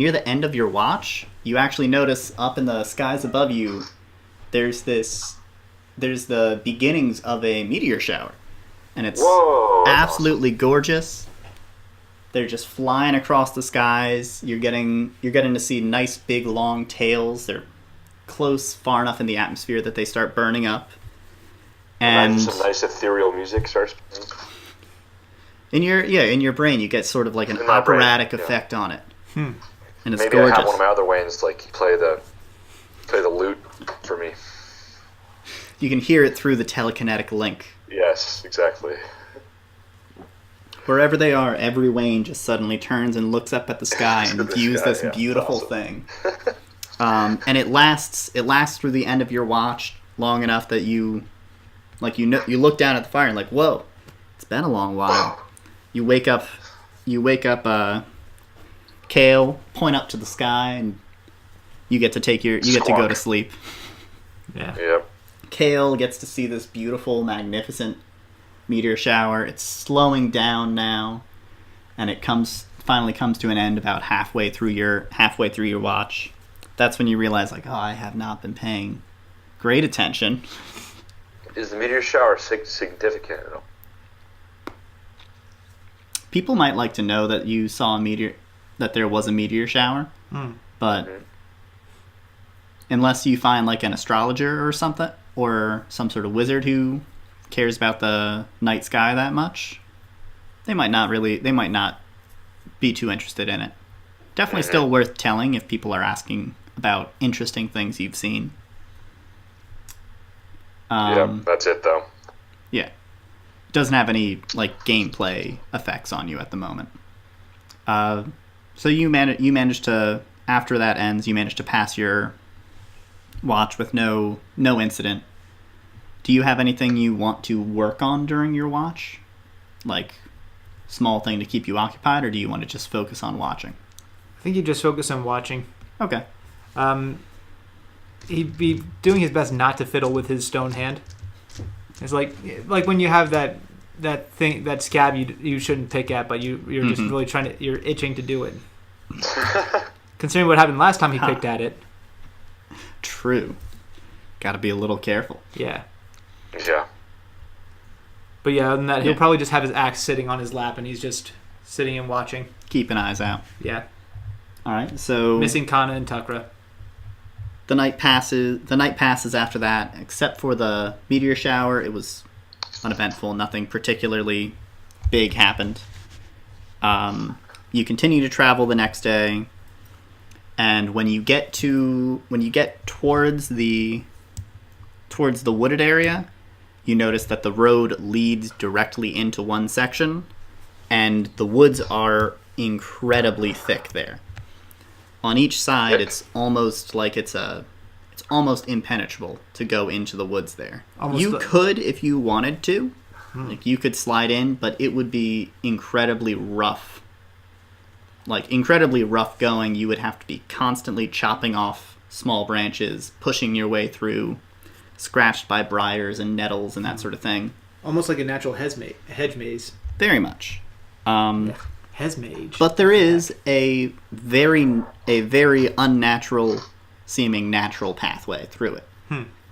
watch, you actually notice up in the skies above you, there's the beginnings of a meteor shower, and it's absolutely gorgeous. They're just flying across the skies. You're getting to see nice big long tails. They're close, far enough in the atmosphere that they start burning up. And some nice ethereal music starts playing. In your brain, you get sort of like an operatic effect on it, and it's Maybe gorgeous. I have one of my other Waynes like play the lute for me. You can hear it through the telekinetic link. Yes, exactly. Wherever they are, every Wayne just suddenly turns and looks up at the sky and views this beautiful thing. And it lasts through the end of your watch long enough that you look down at the fire and like, whoa, it's been a long while. You wake up, Kayl, point up to the sky, and you get to go to sleep. Yeah. Yep. Kayl gets to see this beautiful, magnificent meteor shower. It's slowing down now, and it finally comes to an end about halfway through your watch. That's when you realize, like, oh, I have not been paying great attention. Is the meteor shower significant at all? People might like to know that you saw that there was a meteor shower, but unless you find like an astrologer or something, or some sort of wizard who cares about the night sky that much, they might not be too interested in it. Definitely still worth telling if people are asking about interesting things you've seen. Yeah, that's it though. Yeah. It doesn't have any like gameplay effects on you at the moment. So you manage to, after that ends, you manage to pass your watch with no incident. Do you have anything you want to work on during your watch? Like small thing to keep you occupied, or do you want to just focus on watching? I think you just focus on watching. Okay. He'd be doing his best not to fiddle with his stone hand. It's like when you have that scab you shouldn't pick at, but you're just really you're itching to do it. Considering what happened last time he picked at it. True. Got to be a little careful. Yeah. Yeah. But yeah, other than that, he'll probably just have his axe sitting on his lap, and he's just sitting and watching. Keeping eyes out. Yeah. All right, so missing Kana and Takra. the night passes after that, except for the meteor shower. It was uneventful. Nothing particularly big happened. You continue to travel the next day, and when you get towards the wooded area, you notice that the road leads directly into one section, and the woods are incredibly thick there. On each side, it's almost like it's almost impenetrable to go into the woods there. You could, if you wanted to, like you could slide in, but it would be incredibly rough. Like incredibly rough going. You would have to be constantly chopping off small branches, pushing your way through, scratched by briars and nettles and that sort of thing. Almost like a natural hedge maze. Very much. Hesmage. But there is a very unnatural seeming natural pathway through it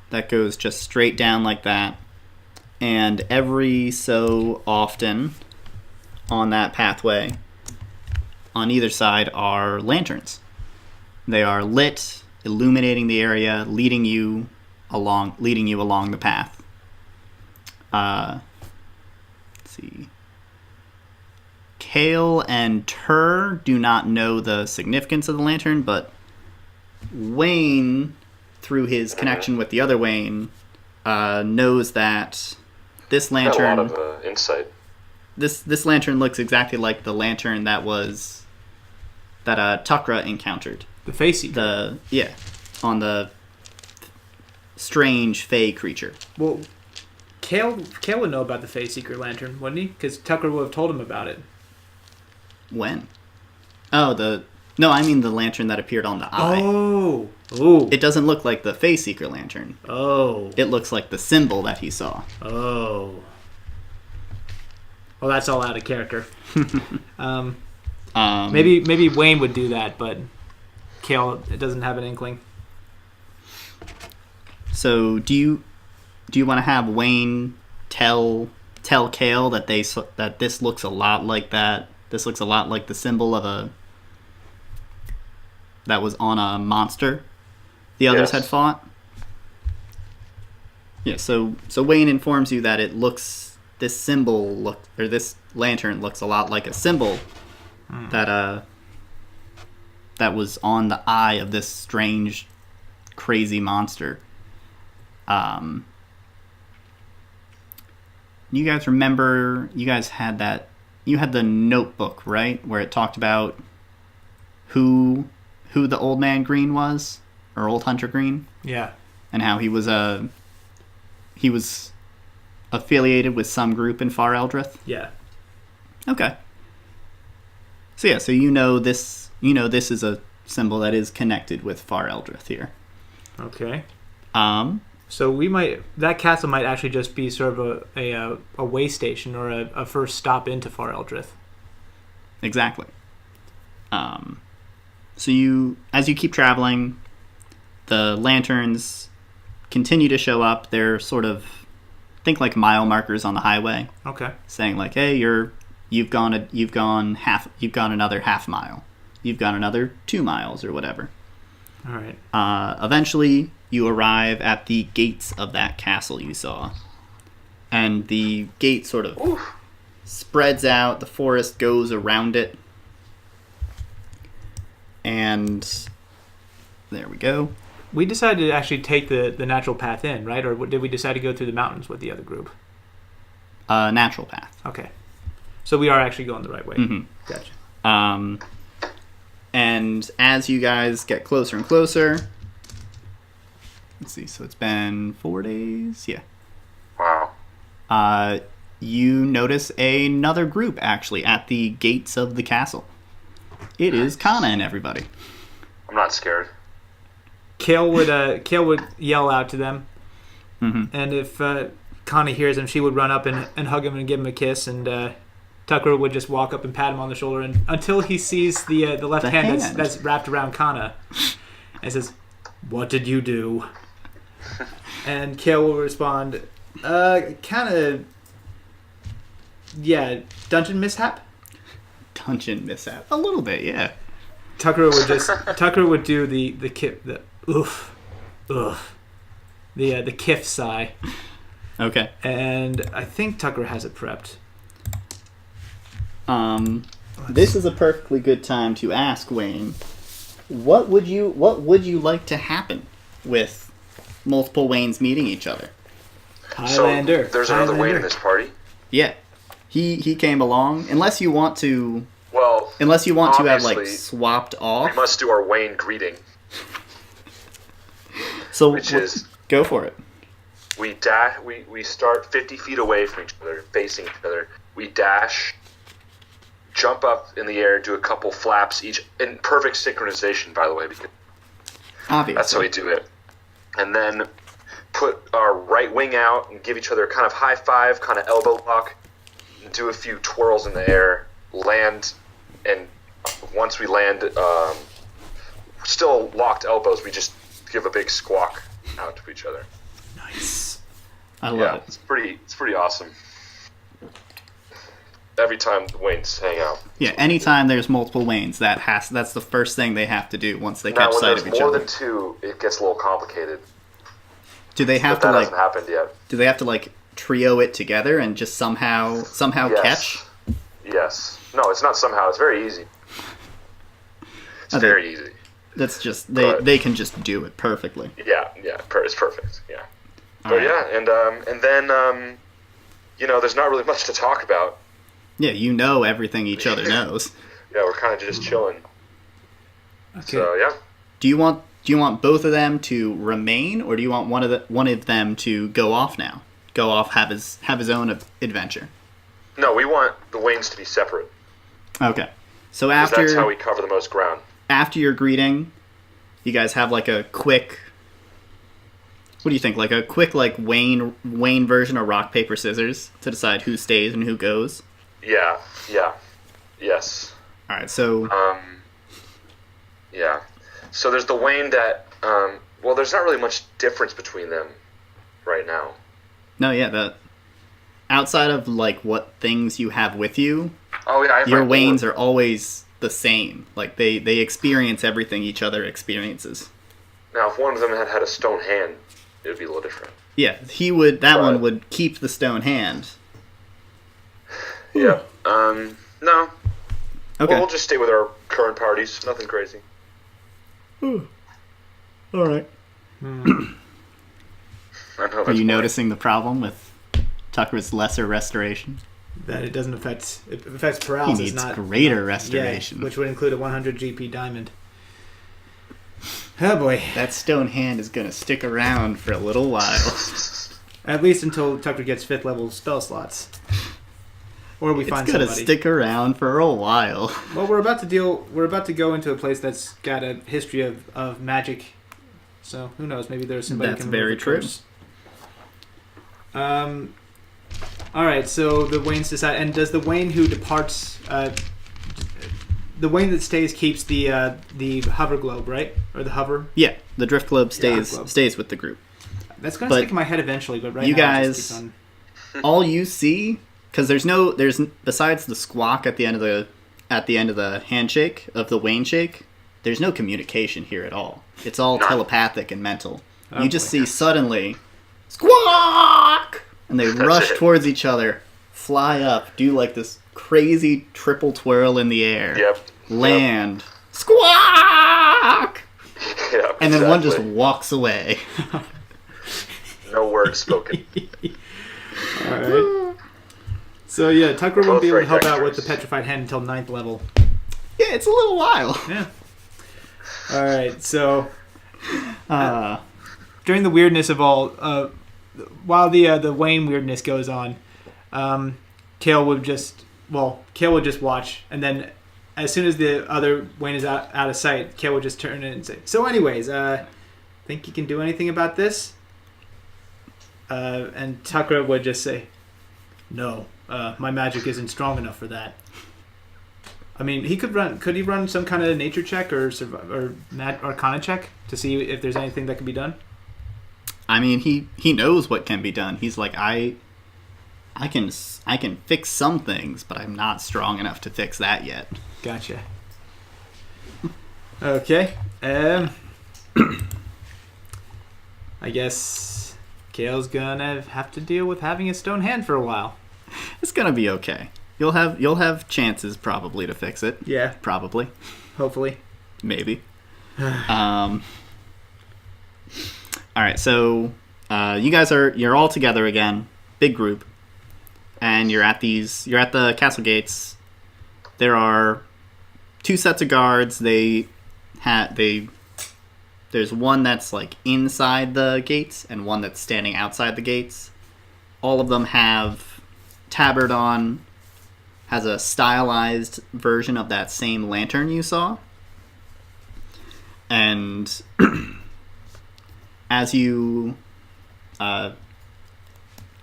that goes just straight down like that. And every so often on that pathway, on either side are lanterns. They are lit, illuminating the area, leading you along the path. Let's see. Kayl and Tur do not know the significance of the lantern, but Wayne, through his connection with the other Wayne, knows that this lantern... Got a lot of insight. This lantern looks exactly like the lantern that Tukra encountered. The Facey. On the strange fey creature. Well, Kayl would know about the Face Seeker lantern, wouldn't he? Because Tucker would have told him about it. When? Oh, no, I mean the lantern that appeared on the eye. Oh. It doesn't look like the Face Seeker lantern. Oh. It looks like the symbol that he saw. Oh. Well, that's all out of character. Maybe Wayne would do that, but Kayl doesn't have an inkling. So do you want to have Wayne tell Kayl that this looks a lot like that? This looks a lot like the symbol of that was on a monster the others had fought. Yeah. So Wayne informs you that this lantern looks a lot like a symbol that was on the eye of this strange, crazy monster. You guys remember? You guys had that. You had the notebook, right, where it talked about who the old man Green was, or Old Hunter Green. Yeah. And how he was affiliated with some group in Far Eldrith. Yeah. Okay. So you know this is a symbol that is connected with Far Eldrith here. Okay. So that castle might actually just be sort of a way station or a first stop into Far Eldrith. Exactly. So as you keep traveling, the lanterns continue to show up. They're sort of, think like mile markers on the highway. Okay. Saying like, hey, you've gone another half mile. You've gone another 2 miles or whatever. All right. Eventually, you arrive at the gates of that castle you saw. And the gate sort of spreads out. The forest goes around it. And there we go. We decided to actually take the natural path in, right? Or did we decide to go through the mountains with the other group? Natural path. Okay. So we are actually going the right way. Mm-hmm. Gotcha. And as you guys get closer and closer... Let's see, so it's been 4 days? Yeah. Wow. You notice another group, actually, at the gates of the castle. It is Kana and everybody. I'm not scared. Kayl would yell out to them. Mm-hmm. And if Kana hears him, she would run up and hug him and give him a kiss, and Tucker would just walk up and pat him on the shoulder until he sees the left hand that's wrapped around Kana and says, "What did you do?" And Kayl will respond, kind of, yeah, dungeon mishap? Dungeon mishap. A little bit, yeah. Tucker would do the oof. ugh, the Kif sigh. Okay. And I think Tucker has it prepped. This is a perfectly good time to ask Wayne, what would you like to happen with multiple Waynes meeting each other? Highlander. So there's another Wayne in this party? Yeah. He came along. Unless you want to Well, have like obviously, swapped off. we must do our Wayne greeting, So which is go for it. we start 50 feet away from each other, facing each other. We dash, jump up in the air, do a couple flaps each, in perfect synchronization, by the way, because Obviously. that's how we do it. And then put our right wing out and give each other kind of high five, kind of elbow lock, and do a few twirls in the air, land, and once we land, still locked elbows, we just give a big squawk out to each other. Nice. I love it. It's pretty awesome. Every time the Waynes hang out. Yeah, anytime there's multiple Waynes, that's the first thing they have to do once they Now, catch when sight there's of each more other. than two, it gets a little complicated. Do they have But that to hasn't happened yet. do they have to like trio it together and just somehow Yes. catch? Yes. No, it's not somehow. It's very easy. It's Okay. very easy. That's just But- they can just do it perfectly. Yeah. It's perfect. Yeah. All But right. yeah, and then there's not really much to talk about. Yeah, you know everything each other knows. Yeah, we're kind of just chilling. Okay. So yeah. Do you want both of them to remain, or do you want one of them to go off now? Go off, have his own adventure. No, we want the Waynes to be separate. Okay. So 'Cause that's how after we cover the most ground. your greeting, you guys have like a quick. What do you think? Like a quick Wayne version of rock paper scissors to decide who stays and who goes. Yeah. Yes. All right. So Yeah. So there's the Wayne that, there's not really much difference between them right now. no, yeah. Outside of like what things you have with you, Oh yeah, I have your my Waynes own. are always the same. Like they experience everything each other experiences. Now, if one of them had a stone hand, it would be a little different. Yeah, he would. That one Right. would keep the stone hand. Yeah. No. Okay. We'll just stay with our current parties. Nothing crazy. All right. I know that's Are you boring. noticing the problem with Tucker's lesser restoration? That it doesn't affect He paralysis. needs not greater restoration. Yeah, which would include a 100 GP diamond. Oh boy. That stone hand is gonna stick around for a little while. At least until Tucker gets 5th level spell slots. Or we It's find gonna somebody. stick around for a while. Well, we're about to go into a place that's got a history of magic. So who knows? Maybe there's somebody That's who can very remove the true. curse. All right. So the Waynes decide, and does the Wayne who departs, the Wayne that stays keeps the hover globe, right? Or the hover? Yeah, the drift globe Yeah, stays with the group. That's gonna But stick in my head eventually, but right you now it guys- just keeps on. All you see, because there's besides the squawk at the end of the handshake of the Wayne shake, there's no communication here at all. It's all None. telepathic and mental. Oh, You just boy. see suddenly squawk, and they rush it. towards each other, fly up, do like this crazy triple twirl in the air, Yep. land, squawk, Yeah. and then one just exactly. walks away. No words spoken. All right. So yeah, Tucker won't Both be able to very help out with the dexterous. petrified hand until 9th level. Yeah, it's a little while. Yeah. All right. So during the weirdness of all, while the Wayne weirdness goes on, Kayl would just watch, and then as soon as the other Wayne is out of sight, Kayl would just turn in and say, "So, anyways, think you can do anything about this?" And Tucker would just say, "No, my magic isn't strong enough for that." I mean, he could run. Could he run some kind of nature check or Arcana check to see if there's anything that can be done? I mean, he knows what can be done. He's like, I can fix some things, but I'm not strong enough to fix that yet. Gotcha. I guess Kayl's gonna have to deal with having a stone hand for a while. It's gonna be okay. You'll have chances probably to fix it. Yeah, Probably. hopefully. Maybe. All right, so you're all together again, big group, and you're at the castle gates. There are 2 sets of guards. There's one that's like inside the gates and one that's standing outside the gates. All of them have tabard on, has a stylized version of that same lantern you saw. And as you, Kana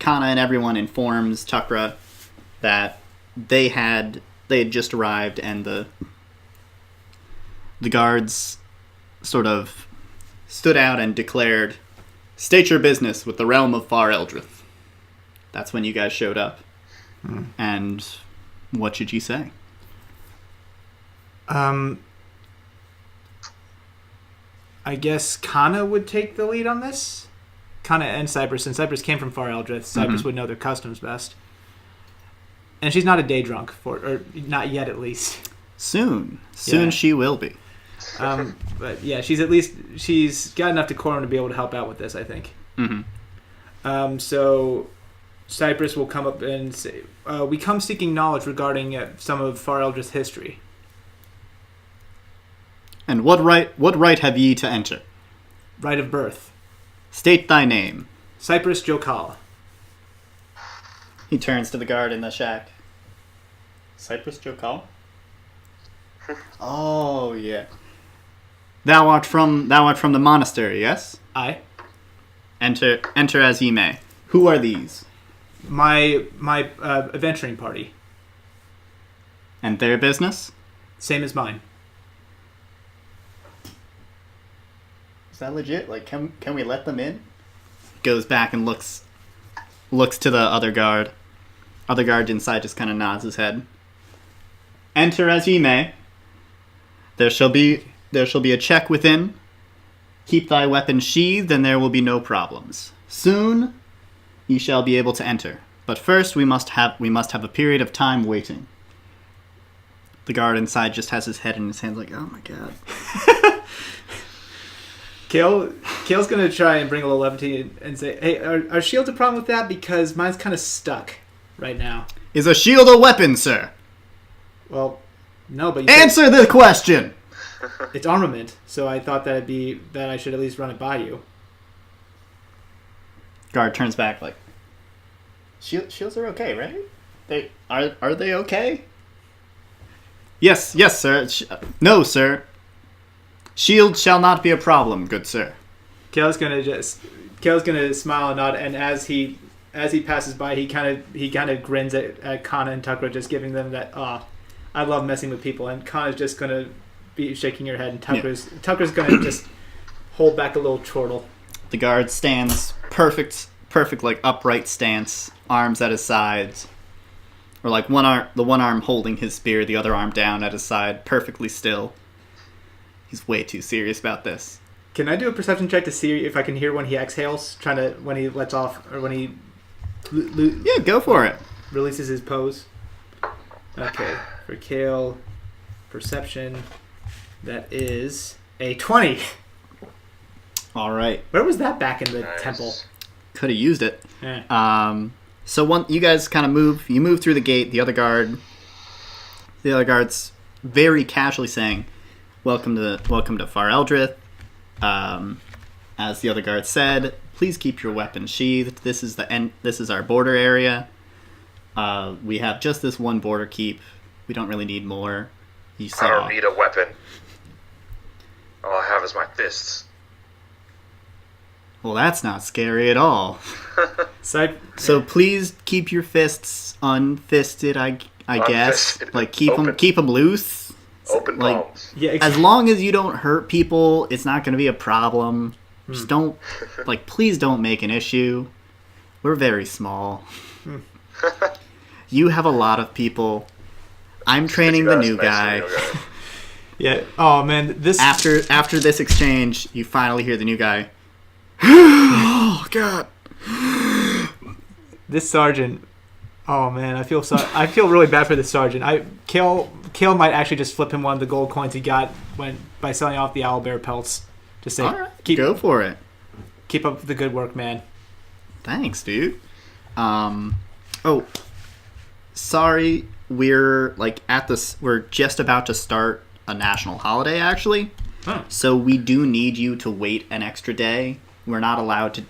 and everyone informs Tukra that they had just arrived, and the guards sort of stood out and declared, "State your business with the realm of Far Eldrith." That's when you guys showed up. And what should you say? I guess Kana would take the lead on this. Kana and Cypress, and Cypress came from Far Eldrith. Cypress would know their customs best. And she's not a day drunk, or not yet at least. Soon Yeah. she will be. But yeah, she's got enough decorum to be able to help out with this, I think. So Cypress will come up and say, "We come seeking knowledge regarding some of Far Eldrith's history." And what right have ye to enter? Right of birth. State thy name. Cypress Jokala. He turns to the guard in the shack. Cypress Jokal? Oh, yeah. Thou art from the monastery, yes? Aye. Enter as ye may. Who are these? My adventuring party. And their business? Same as mine. Is that legit? Like, can we let them in? Goes back and looks to the other guard. Other guard inside just kind of nods his head. Enter as ye may. There shall be a check within. Keep thy weapon sheathed, and there will be no problems. Soon, ye shall be able to enter. But first, we must have a period of time waiting. The guard inside just has his head in his hands, like, oh my god. Kayl's gonna try and bring a little levity and say, "Hey, are shields a problem with that? Because mine's kind of stuck right now." Is a shield a weapon, sir? Well, no, but Answer the question! it's armament, so I thought that I should at least run it by you. Guard turns back like, shields are okay, right? Are they okay? Yes, sir. No, sir. Shield shall not be a problem, good sir. Kayl's gonna smile and nod, and as he passes by, he kind of grins at Kana and Tukra, just giving them that I love messing with people, and Kana's just gonna be shaking her head, and Tucker's gonna just hold back a little chortle. The guard stands perfect like upright stance, arms at his sides, or like the one arm holding his spear, the other arm down at his side, perfectly still. He's way too serious about this. Can I do a perception check to see if I can hear when he exhales, when he lets off, or when he Yeah, go for it. releases his pose? Okay, for Kayl, perception, that is a 20. All right. Where was that back in the Nice. temple? Could have used it. Eh. So you guys kind of move through the gate. The other guard's very casually saying, welcome to Far Eldrith. As the other guard said, please keep your weapon sheathed. This is our border area. We have just this one border keep. We don't really need more. You I don't saw. need a weapon. All I have is my fists. Well, that's not scary at all. So Please keep your fists unfisted. I guess, Unfisted. like keep Open. them loose. Open Like, palms. yeah, as long as you don't hurt people, it's not going to be a problem. Just don't, please don't make an issue. We're very small. You have a lot of people. I'm training the new guy. yeah. Oh man, this After this exchange, you finally hear the new guy. Oh God. This sergeant. Oh man, I feel really bad for this sergeant. Kayl might actually just flip him one of the gold coins he got by selling off the owlbear pelts. Just say, All right, go for it. Keep up the good work, man. Thanks, dude. Oh, sorry. We're we're just about to start a national holiday, actually. Huh. So we do need you to wait an extra day. We're not allowed to.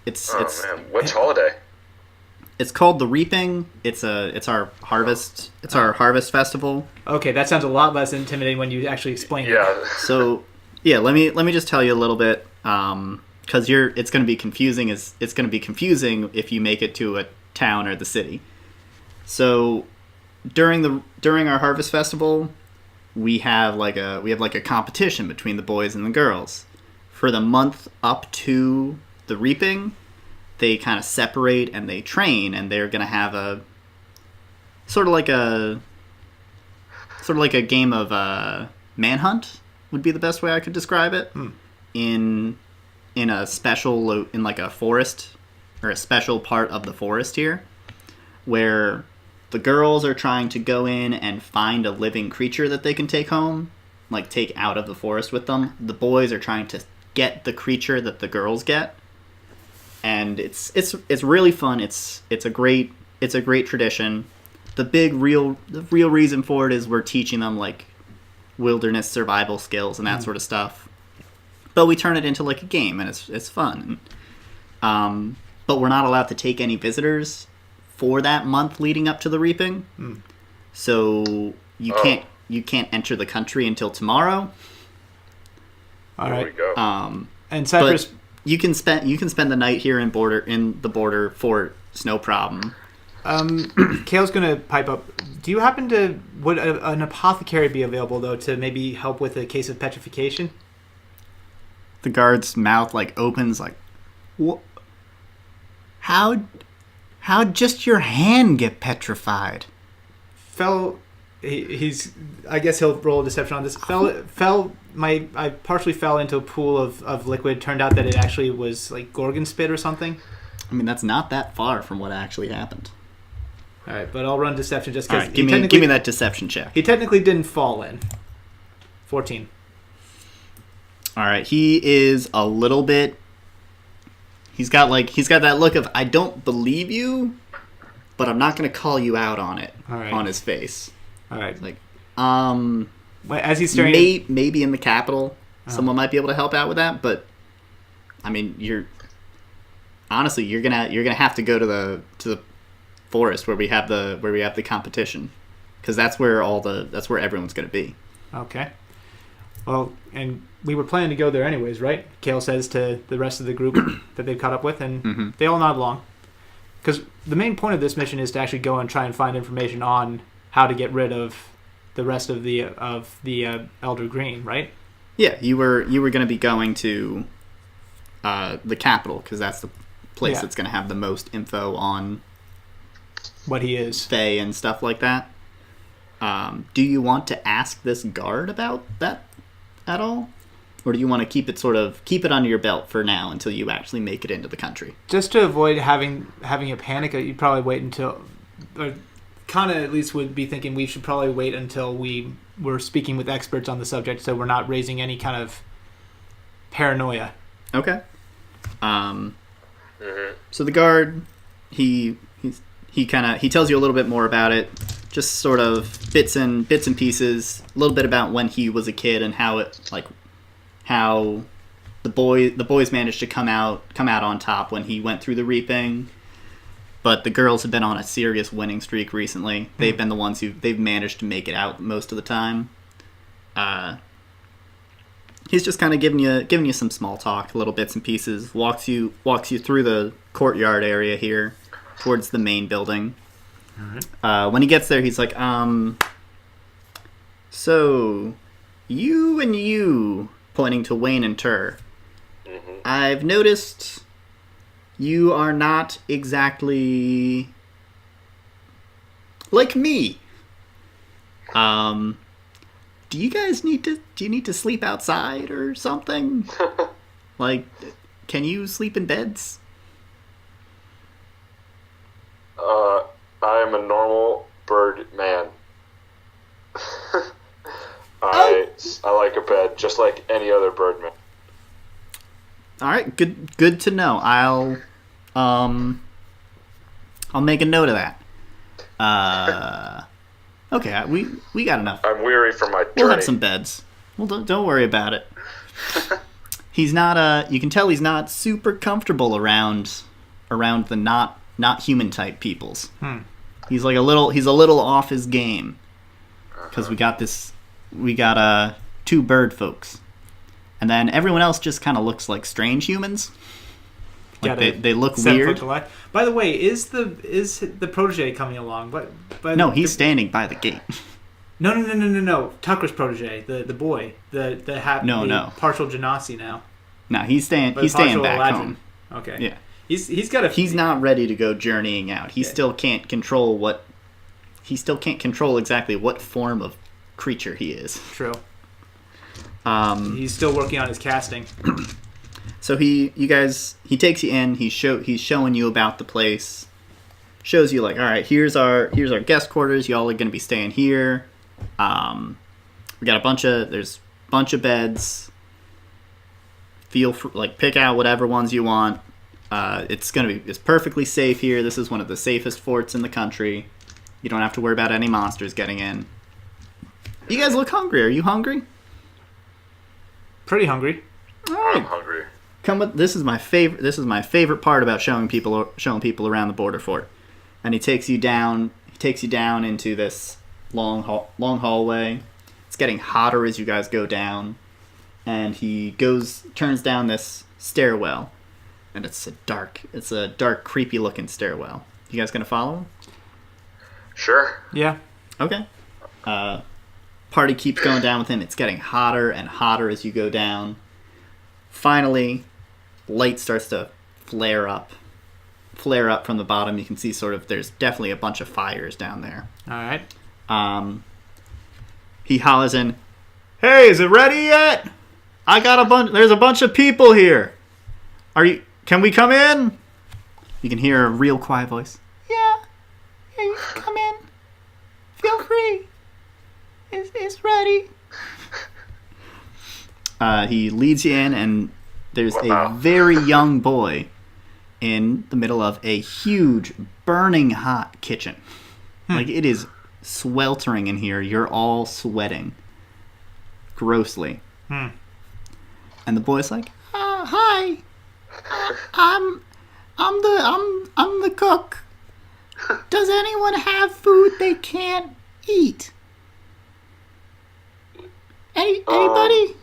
It's man, which holiday? It's called the Reaping. It's our harvest. It's our harvest festival. Okay, that sounds a lot less intimidating when you actually explain it. Yeah. So yeah, let me just tell you a little bit. Because it's going to be confusing. It's going to be confusing if you make it to a town or the city. So during our harvest festival, we have like a competition between the boys and the girls. For the month up to the reaping, they kind of separate and they train, and they're going to have a sort of like a game of manhunt would be the best way I could describe it. In a special in like a forest or a special part of the forest here, where the girls are trying to go in and find a living creature that they can take home, like take out of the forest with them. The boys are trying to get the creature that the girls get, and it's really fun. It's a great tradition. The real reason for it is we're teaching them like wilderness survival skills and that sort of stuff. But we turn it into like a game, and it's fun. But we're not allowed to take any visitors for that month leading up to the reaping. So you can't enter the country until tomorrow. All right. There we go. And Cypress, But you can spend the night here in the border fort. It's no problem. Kayl's gonna pipe up. Do you happen to would an apothecary be available though to maybe help with a case of petrification? The guard's mouth like opens like, what? How'd just your hand get petrified? He's I guess he'll roll a deception on this. I partially fell into a pool of liquid. Turned out that it actually was like Gorgon spit or something. I mean, that's not that far from what actually happened. All right, but I'll run deception just All because. right, give me that deception check. He technically didn't fall in. 14. All right, he is a little bit. He's got that look of I don't believe you, but I'm not going to call you out on it. All right. On his face. All right. Like, as he's staring, maybe in the capital, someone might be able to help out with that. But I mean, you're gonna have to go to the forest where we have the competition, because that's where everyone's gonna be. Okay. Well, and we were planning to go there anyways, right? Kayl says to the rest of the group that they've caught up with, and they all nod along. Because the main point of this mission is to actually go and try and find information on how to get rid of the rest of the Elder Green, right? Yeah, you were going to be going to the capital, because that's the place that's going to have the most info on what he is, Fae and stuff like that. Do you want to ask this guard about that at all? Or do you want to keep it under your belt for now until you actually make it into the country? Just to avoid having a panic, you'd probably wait until, or kind of at least would be thinking we should probably wait until we were speaking with experts on the subject, so we're not raising any kind of paranoia. Okay. So the guard, he tells you a little bit more about it, just sort of bits and pieces, a little bit about when he was a kid and how the boys managed to come out on top when he went through the reaping, but the girls have been on a serious winning streak recently. They've been the ones they've managed to make it out most of the time. He's just kind of giving you some small talk, little bits and pieces. Walks you through the courtyard area here, towards the main building. All right. When he gets there, he's like, so you, pointing to Wayne and Tur. I've noticed you are not exactly like me. Do you need to sleep outside or something? Like, Can you sleep in beds? I am a normal bird man. I like a bed just like any other bird man. All right, good to know. I'll make a note of that. Okay, we got enough. I'm weary from my journey. We'll have some beds. Well, don't worry about it. He's not. You can tell he's not super comfortable around the not human type peoples. He's like a little off his game because we got two bird folks, and then everyone else just kind of looks like strange humans. Like they look weird. By the way, is the protege coming along? But no, he's standing by the gate. No. Tucker's protege, the boy, the partial Genasi now. No, he's staying back home. Okay. Yeah. He's not ready to go journeying out. He still can't control exactly what form of creature he is. True. He's still working on his casting. So he takes you in. He's showing you about the place. Shows you like, all right, here's our guest quarters. Y'all are gonna be staying here. We got there's a bunch of beds. Feel free, pick out whatever ones you want. It's perfectly safe here. This is one of the safest forts in the country. You don't have to worry about any monsters getting in. You guys look hungry. Are you hungry? Pretty hungry. All right. I'm hungry. This is my favorite part about showing people around the border fort. And he takes you down into this long hallway. It's getting hotter as you guys go down. And he turns down this stairwell. And it's a dark, creepy looking stairwell. You guys gonna follow him? Sure. Yeah. Okay. Party keeps going down with him. It's getting hotter and hotter as you go down. Finally, light starts to flare up from the bottom. You can see there's definitely a bunch of fires down there. All right. He hollers in, "Hey, is it ready yet? There's a bunch of people here. Can we come in?" You can hear a real quiet voice. Yeah, you can come in. Feel free. It's ready. He leads you in, and there's a very young boy in the middle of a huge, burning hot kitchen. It is sweltering in here. You're all sweating grossly. And the boy's like, "Hi, I'm the cook. Does anyone have food they can't eat? Anybody?"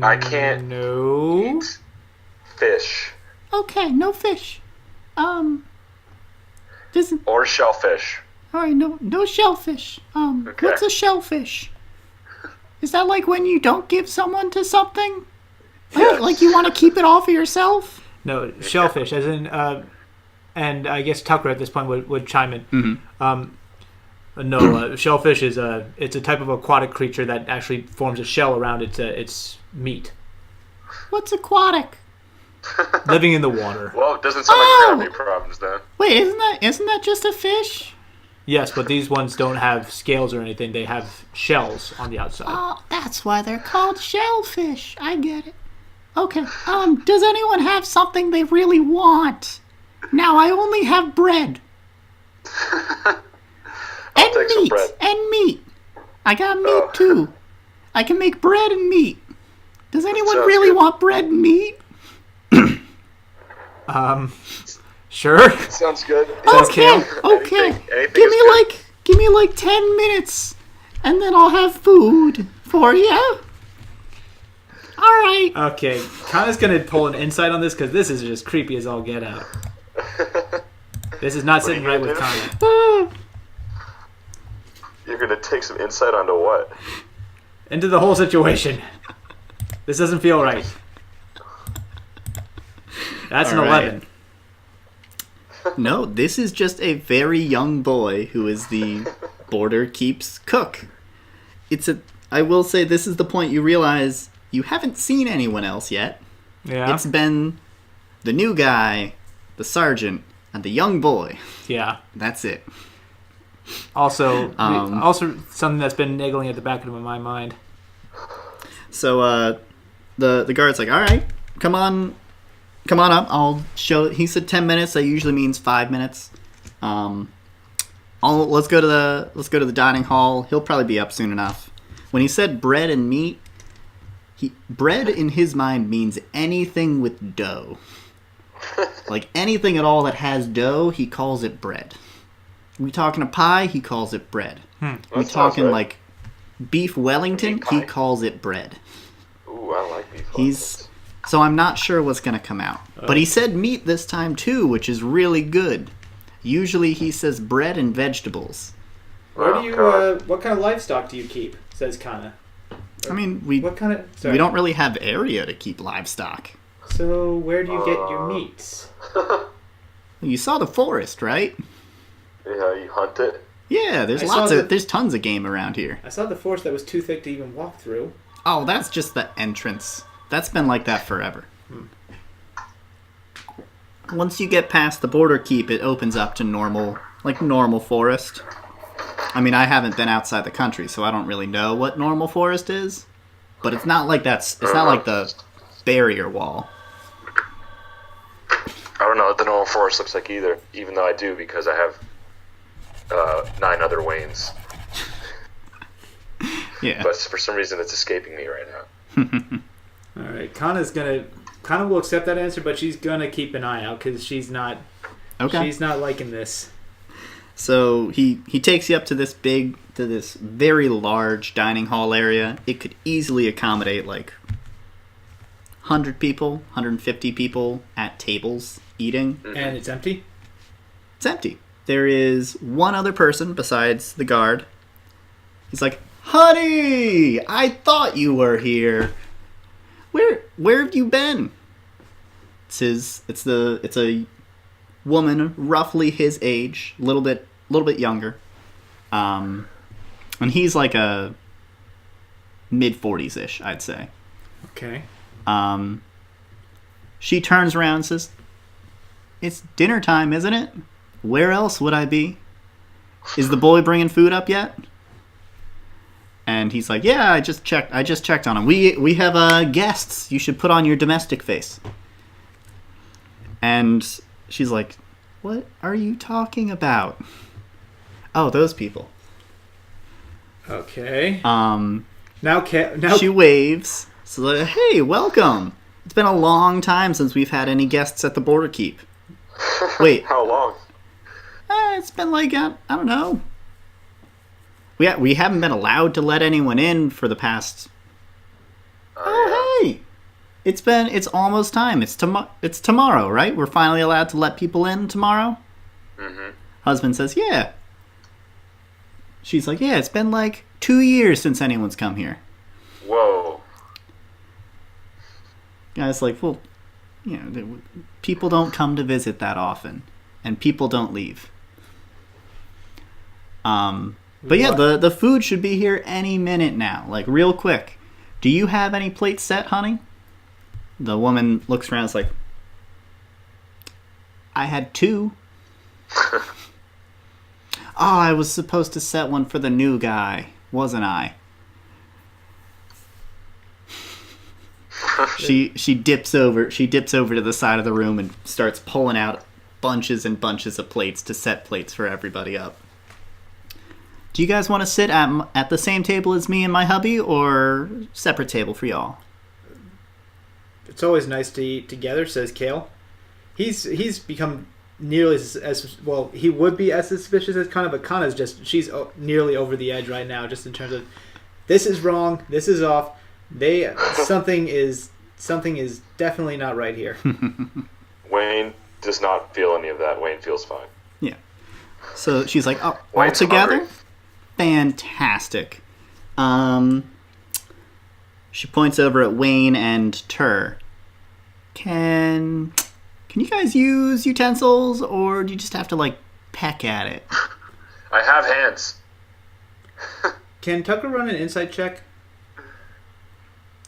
I can't No. eat fish. Okay, no fish. Or shellfish. All right, no shellfish. Okay. What's a shellfish? Is that like when you don't give someone to something? Yes. Like you want to keep it all for yourself? No, shellfish, as in, and I guess Tucker at this point would chime in. Mm-hmm. No, shellfish it's a type of aquatic creature that actually forms a shell around its meat, What's aquatic? living in the water. Well, it doesn't sound like gravity problems then. Wait, isn't that just a fish? Yes, but these ones don't have scales or anything. They have shells on the outside. Oh, that's why they're called shellfish. I get it. Okay. Does anyone have something they really want? Now I only have bread. I'll take some bread. And meat. I got meat too. I can make bread and meat. Does anyone Sounds really good. want bread and meat? Sure. Sounds good. Okay. Anything Give me like 10 minutes, and then I'll have food for you. All right. Okay, Connor's gonna pull an insight on this because this is just creepy as all get out. This is not sitting you right gonna with do? Connor. You're gonna take some insight onto what? Into the whole situation. This doesn't feel right. That's All an right. 11. No, this is just a very young boy who is the border keep's cook. I will say this is the point you realize you haven't seen anyone else yet. Yeah. It's been the new guy, the sergeant, and the young boy. Yeah. That's it. Also something that's been niggling at the back of my mind. So the guard's like, all right, come on up. I'll show. He said 10 minutes. That usually means 5 minutes. Let's go to the dining hall. He'll probably be up soon enough. When he said bread and meat, bread in his mind means anything with dough. Like anything at all that has dough, he calls it bread. We talking a pie, he calls it bread. We talking right. like beef Wellington, he calls it bread. Ooh, I like beef Wellingtons. So I'm not sure what's going to come out. But he said meat this time too, which is really good. Usually he says bread and vegetables. Where do you? What kind of livestock do you keep? Says Kana. I mean, we don't really have area to keep livestock. So where do you get your meats? You saw the forest, right? Yeah, you hunt it. Yeah, there's there's tons of game around here. I saw the forest that was too thick to even walk through. Oh, that's just the entrance. That's been like that forever. Once you get past the border keep, it opens up to normal forest. I mean, I haven't been outside the country, so I don't really know what normal forest is. But it's not like it's not like the barrier wall. I don't know what the normal forest looks like either, even though I do because I have 9 other Waynes. Yeah. But for some reason, it's escaping me right now. All right, Kana will accept that answer, but she's gonna keep an eye out because she's not liking this. So he takes you up to this very large dining hall area. It could easily accommodate like 100 people, 150 people at tables eating. And it's empty? It's empty. There is one other person besides the guard. He's like, "Honey, I thought you were here. Where have you been?" It's a woman roughly his age, a little bit younger. And he's like a mid-40s-ish, I'd say. Okay. She turns around and says, "It's dinner time, isn't it? Where else would I be? Is the boy bringing food up yet?" And he's like, "Yeah, I just checked on him. We have guests. You should put on your domestic face." And she's like, "What are you talking about?" "Oh, those people." Okay. Now she waves. So like, "Hey, welcome. It's been a long time since we've had any guests at the border keep." Wait. How long? It's been like, I don't know. We haven't been allowed to let anyone in for the past... Hey! It's almost time. It's tomorrow, right? We're finally allowed to let people in tomorrow? Mm-hmm. Husband says, "Yeah." She's like, "Yeah, it's been like 2 years since anyone's come here." Whoa. Guy's like, "Well, people don't come to visit that often, and people don't leave." But yeah, the food should be here any minute now, like real quick. "Do you have any plates set, honey?" The woman looks around and is like, "I had 2. Oh, I was supposed to set one for the new guy, wasn't I?" She dips over to the side of the room and starts pulling out bunches and bunches of plates to set plates for everybody up. "Do you guys want to sit at the same table as me and my hubby, or separate table for y'all?" It's always nice to eat together, says Kayl. He's become nearly as well. He would be as suspicious as Kana, but Kana's she's nearly over the edge right now, just in terms of this is wrong, this is off. Something is definitely not right here. Wayne does not feel any of that. Wayne feels fine. Yeah. So she's like, "Oh, all Wayne's together? hungry. Fantastic." She points over at Wayne and Tur. Can you guys use utensils, or do you just have to like peck at it? I have hands. Can Tucker run an insight check?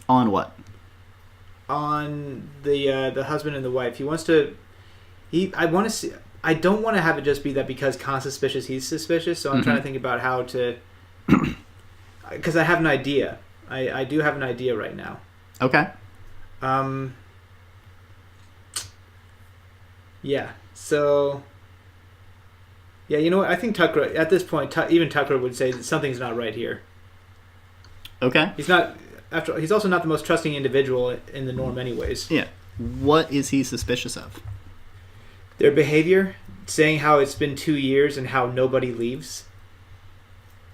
On what? on the husband and the wife. He wants to. I want to see. I don't want to have it just be that because Khan's suspicious, he's suspicious. So I'm trying to think about how to. Because I have an idea. I do have an idea right now. Okay. Yeah. So. Yeah, you know what? I think Tucker at this point, even Tucker would say that something's not right here. Okay. He's not. He's also not the most trusting individual in the norm, anyways. Yeah. What is he suspicious of? Their behavior, saying how it's been 2 years and how nobody leaves.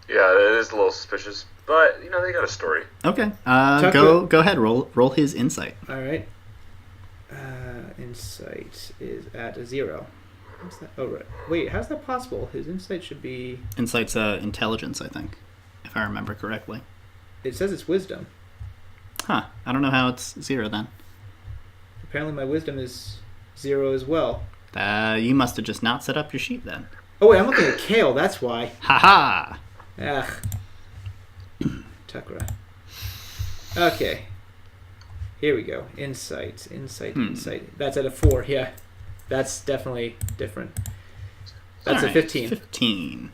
Yeah, it is a little suspicious, but they got a story. Okay. Go ahead. Roll his insight. All right. Insight is at 0. What's that? Oh right. Wait, how's that possible? His insight should be. Insight's intelligence, I think, if I remember correctly. It says it's wisdom. Huh. I don't know how it's 0 then. Apparently, my wisdom is 0 as well. You must have just not set up your sheet then. Oh wait, I'm looking at Kayl. That's why. Ha Ugh. Takra. Okay. Here we go. Insight. That's at a 4. Yeah. That's definitely different. That's a 15. 15.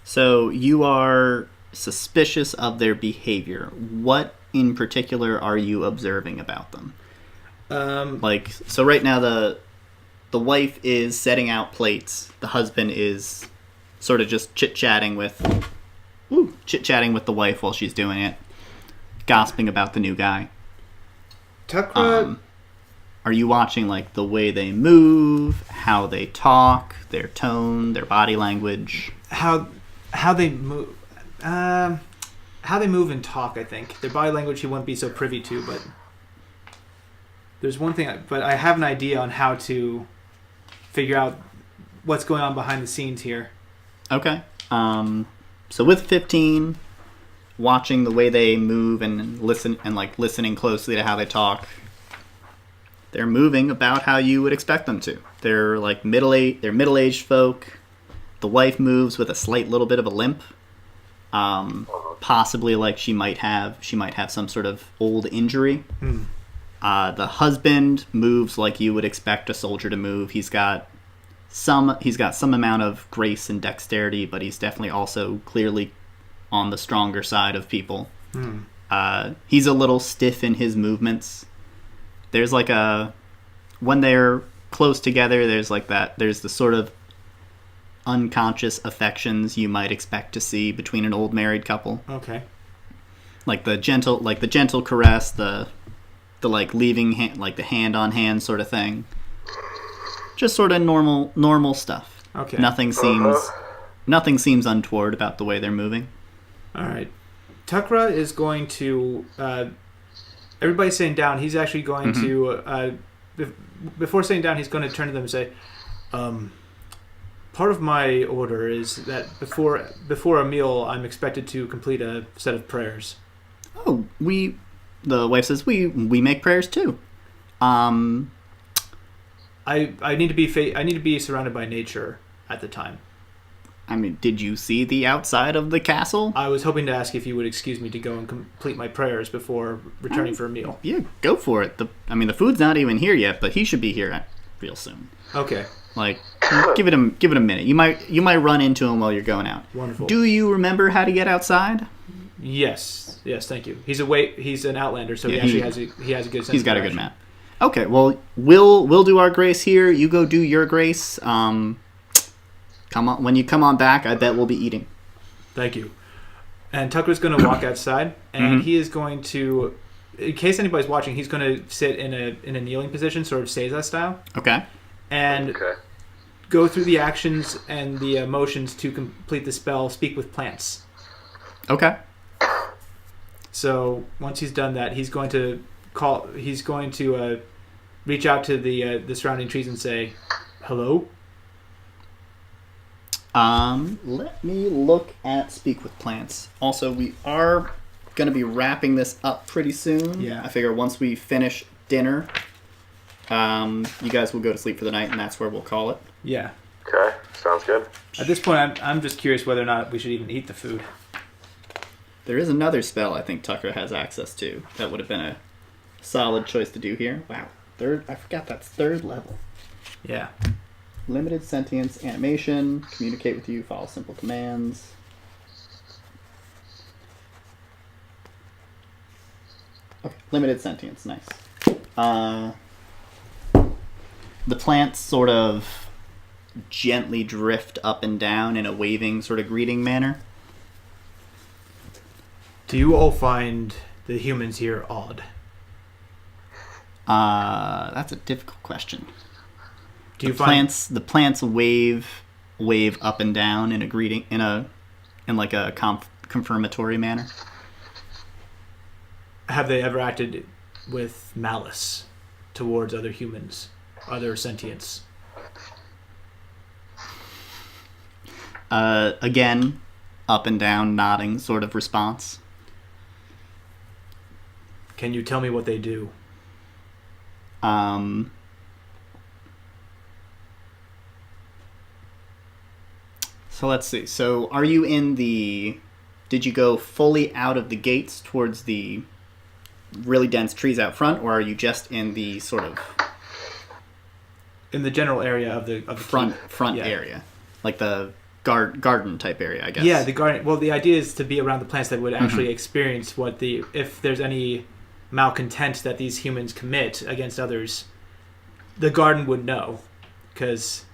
So you are suspicious of their behavior. What in particular are you observing about them? So right now the wife is setting out plates. The husband is sort of just chit-chatting with the wife while she's doing it, gossiping about the new guy. Takra. Are you watching like the way they move, how they talk, their tone, their body language? How they move. How they move and talk, I think. Their body language he wouldn't be so privy to, but there's one thing, but I have an idea on how to figure out what's going on behind the scenes here. Okay. So with 15, watching the way they move and listen and like listening closely to how they talk, they're moving about how you would expect them to. They're like middle-aged folk. The wife moves with a slight little bit of a limp. Possibly like she might have some sort of old injury. The husband moves like you would expect a soldier to move. He's got some amount of grace and dexterity, but he's definitely also clearly on the stronger side of people. He's a little stiff in his movements. There's like when they're close together, there's the sort of unconscious affections you might expect to see between an old married couple. Okay. Like the gentle caress, the like leaving like the hand on hand sort of thing. Just sort of normal stuff. Okay. Nothing seems untoward about the way they're moving. All right. Takra is going to. Everybody's saying down. He's actually going to. Before saying down, he's going to turn to them and say, part of my order is that before a meal, I'm expected to complete a set of prayers. Oh, the wife says, we make prayers too. I need to be surrounded by nature at the time. I mean, did you see the outside of the castle? I was hoping to ask if you would excuse me to go and complete my prayers before returning for a meal. Yeah, go for it. The food's not even here yet, but he should be here real soon. Okay. Like, give it a minute. You might run into him while you're going out. Wonderful. Do you remember how to get outside? Yes, thank you. He's an outlander, so he has a good sense. He's got a good map. Okay, well, we'll do our grace here. You go do your grace. Come on, when you come on back, I bet we'll be eating. Thank you. And Tucker's going to walk outside, and he is going to, in case anybody's watching, he's going to sit in a kneeling position, sort of Seiza style. Okay. And go through the actions and the motions to complete the spell. Speak with plants. Okay. So once he's done that, he's going to reach out to the surrounding trees and say, "Hello." Let me look at Speak with Plants. Also, we are going to be wrapping this up pretty soon. Yeah. I figure once we finish dinner, you guys will go to sleep for the night, and that's where we'll call it. Yeah. Okay, sounds good. At this point, I'm just curious whether or not we should even eat the food. There is another spell I think Tucker has access to that would have been solid choice to do here. Wow. Third, I forgot that's third level. Yeah. Limited sentience, animation, communicate with you, follow simple commands. Okay, limited sentience, nice. The plants sort of gently drift up and down in a waving sort of greeting manner. Do you all find the humans here odd? That's a difficult question. Do you The plants wave up and down in a greeting in like a confirmatory manner. Have they ever acted with malice towards other humans, other sentients? Again, up and down, nodding sort of response. Can you tell me what they do? So let's see. So are you in the... Did you go fully out of the gates towards the really dense trees out front, or are you just in the sort of... In the general area of the front yeah. area? Like the garden type area, I guess. Yeah, the garden. Well, the idea is to be around the plants that would actually experience if there's any malcontent that these humans commit against others, the garden would know, because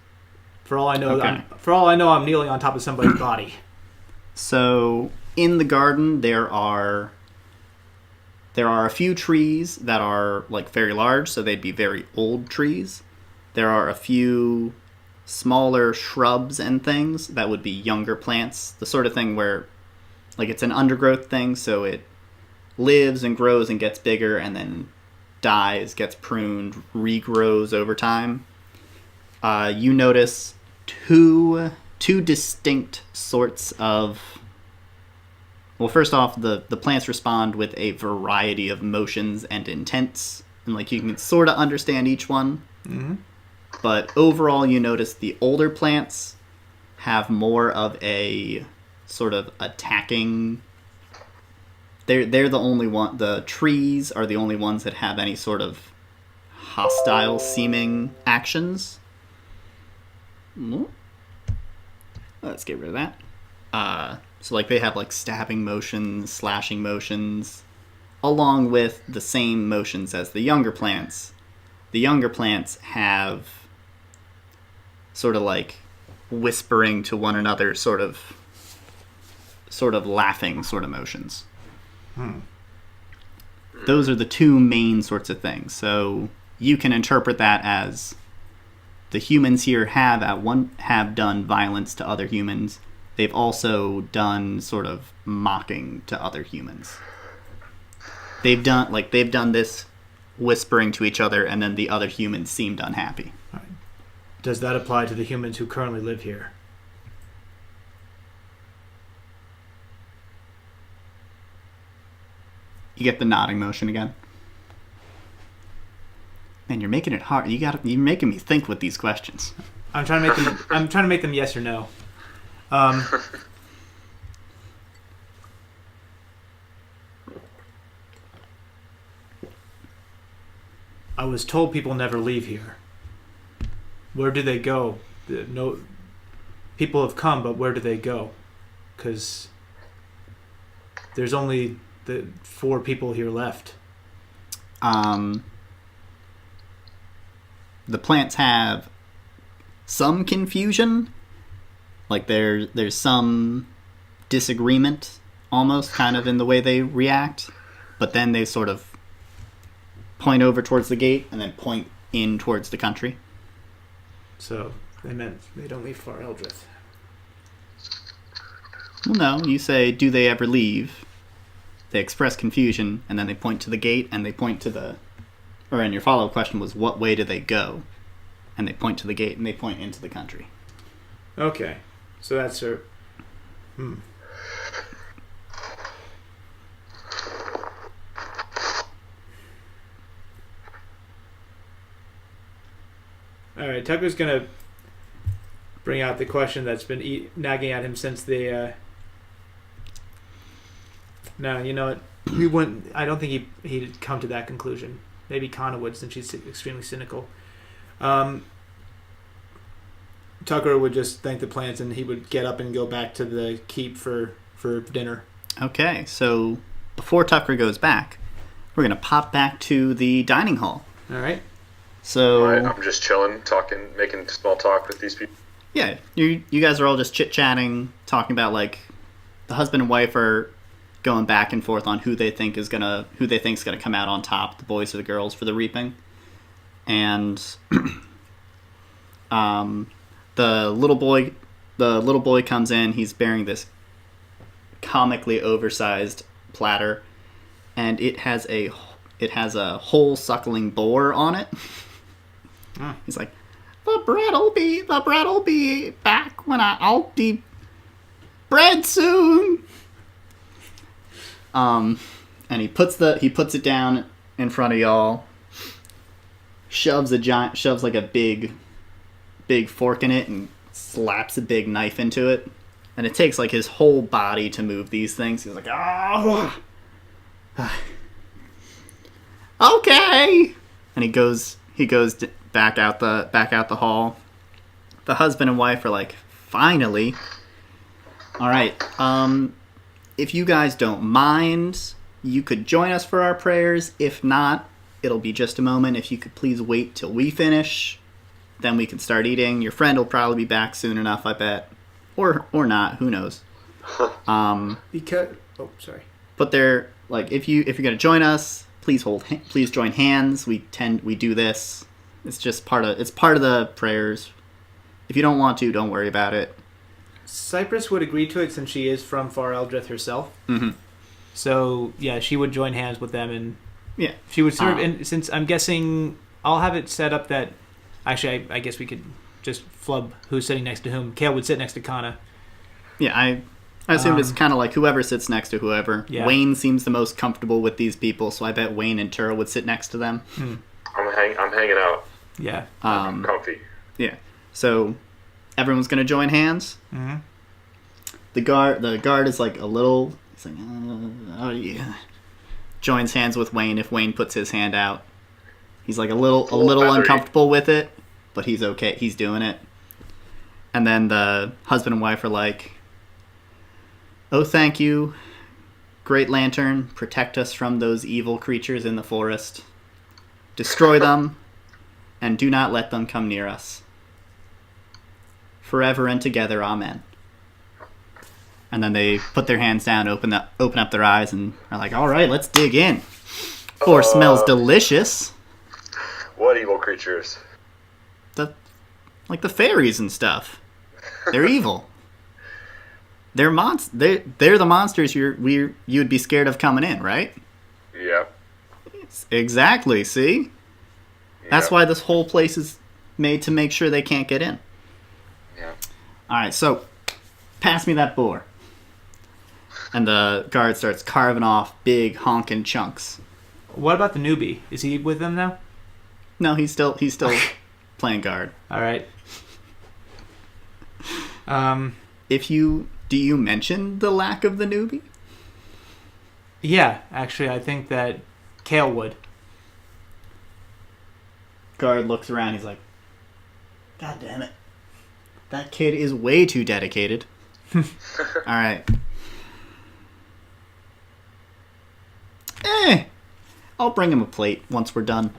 for all I know, I'm kneeling on top of somebody's body. So in the garden, there are a few trees that are like very large, so they'd be very old trees. There are a few smaller shrubs and things that would be younger plants, the sort of thing where like it's an undergrowth thing, so it lives and grows and gets bigger and then dies, gets pruned, regrows over time. You notice two distinct sorts of... Well, first off, the plants respond with a variety of motions and intents, and like you can sort of understand each one. Mm-hmm. But overall, you notice the older plants have more of a sort of attacking... They're the only one... The trees are the only ones that have any sort of hostile-seeming actions. Let's get rid of that. So, like, they have, like, stabbing motions, slashing motions, along with the same motions as the younger plants. The younger plants have sort of, like, whispering to one another, sort of laughing sort of motions. Those are the two main sorts of things. So you can interpret that as the humans here have done violence to other humans. They've also done sort of mocking to other humans. They've done this whispering to each other, and then the other humans seemed unhappy. Right. Does that apply to the humans who currently live here? You get the nodding motion again. Man, you're making it hard. You're making me think with these questions. I'm trying to make them yes or no. I was told people never leave here. Where do they go? No, people have come, but where do they go? Because there's only the 4 people here left. The plants have some confusion. Like there's some disagreement almost kind of in the way they react, but then they sort of point over towards the gate and then point in towards the country. So they meant they don't leave Far Eldrith. Well, no, you say, do they ever leave? They express confusion, and then they point to the gate, and they point to the... Or, and your follow-up question was, what way do they go? And they point to the gate, and they point into the country. Okay. So that's her... Alright, Tucker's gonna bring out the question that's been nagging at him since the... No, you know what? he wouldn't. I don't think he'd come to that conclusion. Maybe Kana would, since she's extremely cynical. Tucker would just thank the plants, and he would get up and go back to the keep for dinner. Okay, so before Tucker goes back, we're going to pop back to the dining hall. All right. So All right, I'm just chilling, talking, making small talk with these people. yeah, you guys are all just chit-chatting, talking about, like, the husband and wife are going back and forth on who they think is gonna come out on top, the boys or the girls, for the reaping. And the little boy comes in. He's bearing this comically oversized platter, and it has a whole suckling boar on it. He's like, the bread'll be back when I'll be bread soon. And he puts it down in front of y'all, shoves like a big fork in it, and slaps a big knife into it. And it takes like his whole body to move these things. He's like, oh, okay. And he goes back out the hall. The husband and wife are like, finally. All right. If you guys don't mind, you could join us for our prayers. If not, it'll be just a moment. If you could please wait till we finish, then we can start eating. Your friend will probably be back soon enough, I bet. Or not, who knows. Sorry. But they're like, if you're gonna join us, please join hands. We do this. It's part of the prayers. If you don't want to, don't worry about it. Cypress would agree to it since she is from Far Eldrith herself. Mm-hmm. So yeah, she would join hands with them, and yeah, she would serve. And since I'm guessing, I'll have it set up that actually, I guess we could just flub who's sitting next to whom. Kayl would sit next to Kana. Yeah, I assumed it's kind of like whoever sits next to whoever. Yeah. Wayne seems the most comfortable with these people, so I bet Wayne and Turo would sit next to them. I'm hanging out. Yeah. I'm comfy. Yeah. So everyone's gonna join hands. Mm-hmm. The guard is like a little. He's like, oh yeah. Joins hands with Wayne if Wayne puts his hand out. He's like a little uncomfortable with it, but he's okay. He's doing it. And then the husband and wife are like, oh, thank you, Great Lantern. Protect us from those evil creatures in the forest. Destroy them, and do not let them come near us. Forever and together, amen. And then they put their hands down, open up their eyes, and are like, all right, let's dig in. Forest smells delicious. What evil creatures? Like the fairies and stuff. They're evil. They're the monsters you would be scared of coming in, right? Yeah. Exactly, see? That's why this whole place is made to make sure they can't get in. Yeah. Alright, so pass me that boar. And the guard starts carving off big honking chunks. What about the newbie? Is he with them now? No, he's still playing guard. All right. Do you mention the lack of the newbie? Yeah, actually, I think that Kayl would. Guard looks around. He's like, God damn it. That kid is way too dedicated. All right. I'll bring him a plate once we're done.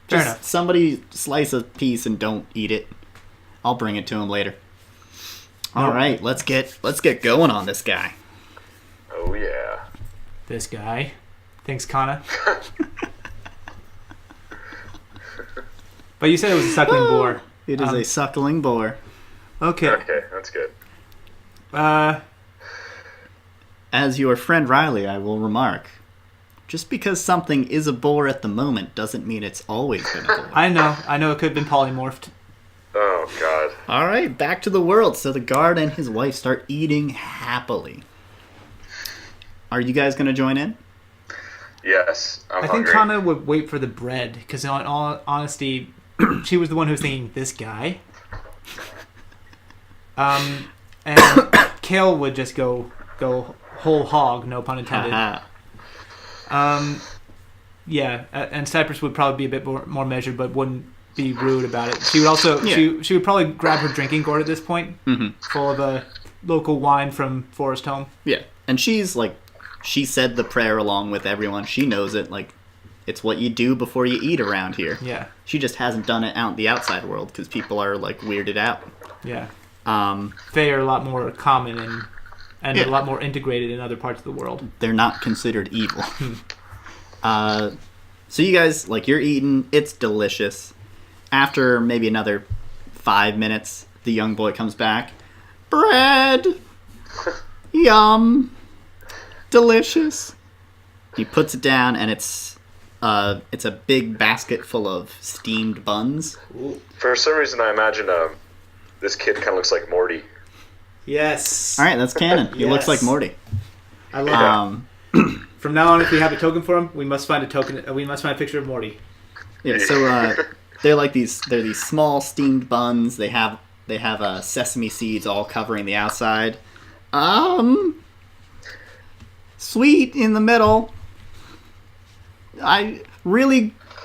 Fair Just enough. somebody slice a piece and don't eat it. I'll bring it to him later. All right, let's get going on this guy. Oh yeah. This guy. Thanks, Kana. But you said it was a suckling boar. It is a suckling boar. Okay. Okay, that's good. As your friend Riley, I will remark, just because something is a boar at the moment doesn't mean it's always been a boar. I know it could have been polymorphed. Oh god. All right, back to the world. So the guard and his wife start eating happily. Are you guys going to join in? Yes, I'm I hungry. think Kana would wait for the bread, because in all honesty, she was the one who was thinking, this guy. And Kayl would just go whole hog, no pun intended. Yeah, and Cypress would probably be a bit more measured, but wouldn't be rude about it. She would also she would probably grab her drinking gourd at this point, full of a local wine from Forest Home. Yeah, and she's like, she said the prayer along with everyone. She knows it. Like, it's what you do before you eat around here. Yeah. She just hasn't done it out in the outside world because people are like weirded out. Yeah. Fae are a lot more common and a lot more integrated in other parts of the world. They're not considered evil. So you guys, like, you're eating. It's delicious. After maybe another 5 minutes, the young boy comes back. Bread! Yum! Delicious. He puts it down, and it's a big basket full of steamed buns. For some reason, I imagine this kid kind of looks like Morty. Yes. All right, that's canon. He looks like Morty. I love it. From now on, if we have a token for him, we must find a token. We must find a picture of Morty. Yeah. So they're like these. They're these small steamed buns. They have sesame seeds all covering the outside. Sweet in the middle.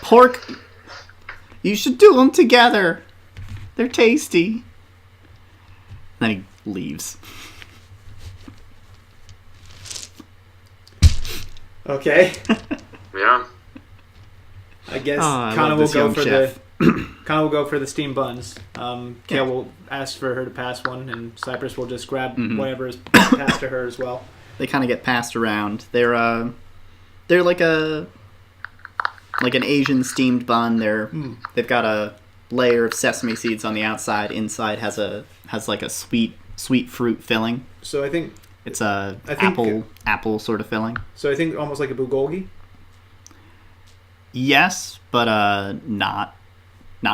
Pork. You should do them together. They're tasty. Then he leaves. Okay. Yeah. I guess I Kana love will this go young for chef. Kana will go for the steamed buns. Kayl will ask for her to pass one, and Cypress will just grab whatever is passed to her as well. They kind of get passed around. They're like an Asian steamed bun. They've got a layer of sesame seeds on the outside. Inside has like a sweet fruit filling. So I think it's apple sort of filling. So I think almost like a bulgogi. Yes, but not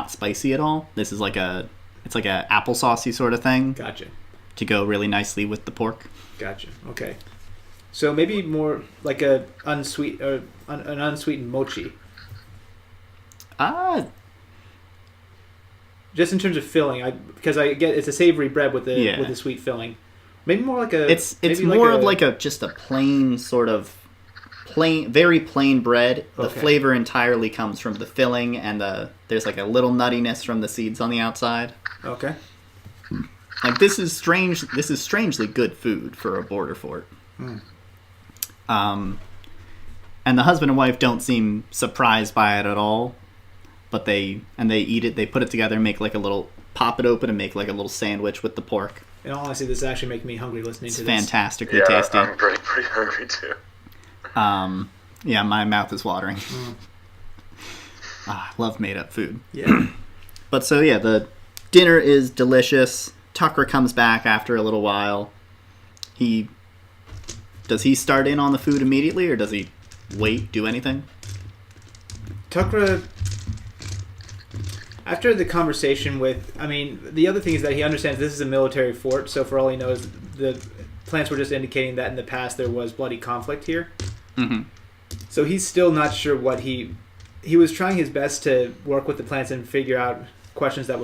spicy at all. This is like a applesaucey sort of thing. Gotcha. To go really nicely with the pork. Gotcha. Okay. So maybe more like an unsweetened mochi. Just in terms of filling, because I get it's a savory bread with a sweet filling. Maybe more like a. It's more of like just a plain sort of very plain bread. The flavor entirely comes from the filling, and there's like a little nuttiness from the seeds on the outside. Okay. Like this is strange. This is strangely good food for a border fort. And the husband and wife don't seem surprised by it at all. But they eat it. They put it together, pop it open, and make like a little sandwich with the pork. And honestly, this is actually making me hungry listening to this. It's fantastically tasty. I'm pretty hungry too. Yeah, my mouth is watering. I love made-up food. Yeah. But so yeah, the dinner is delicious. Tucker comes back after a little while. Does he start in on the food immediately, or does he wait, do anything? Tucker, after the conversation the other thing is that he understands this is a military fort, so for all he knows, the plants were just indicating that in the past there was bloody conflict here. Mm-hmm. So he's still not sure what he was trying his best to work with the plants and figure out questions that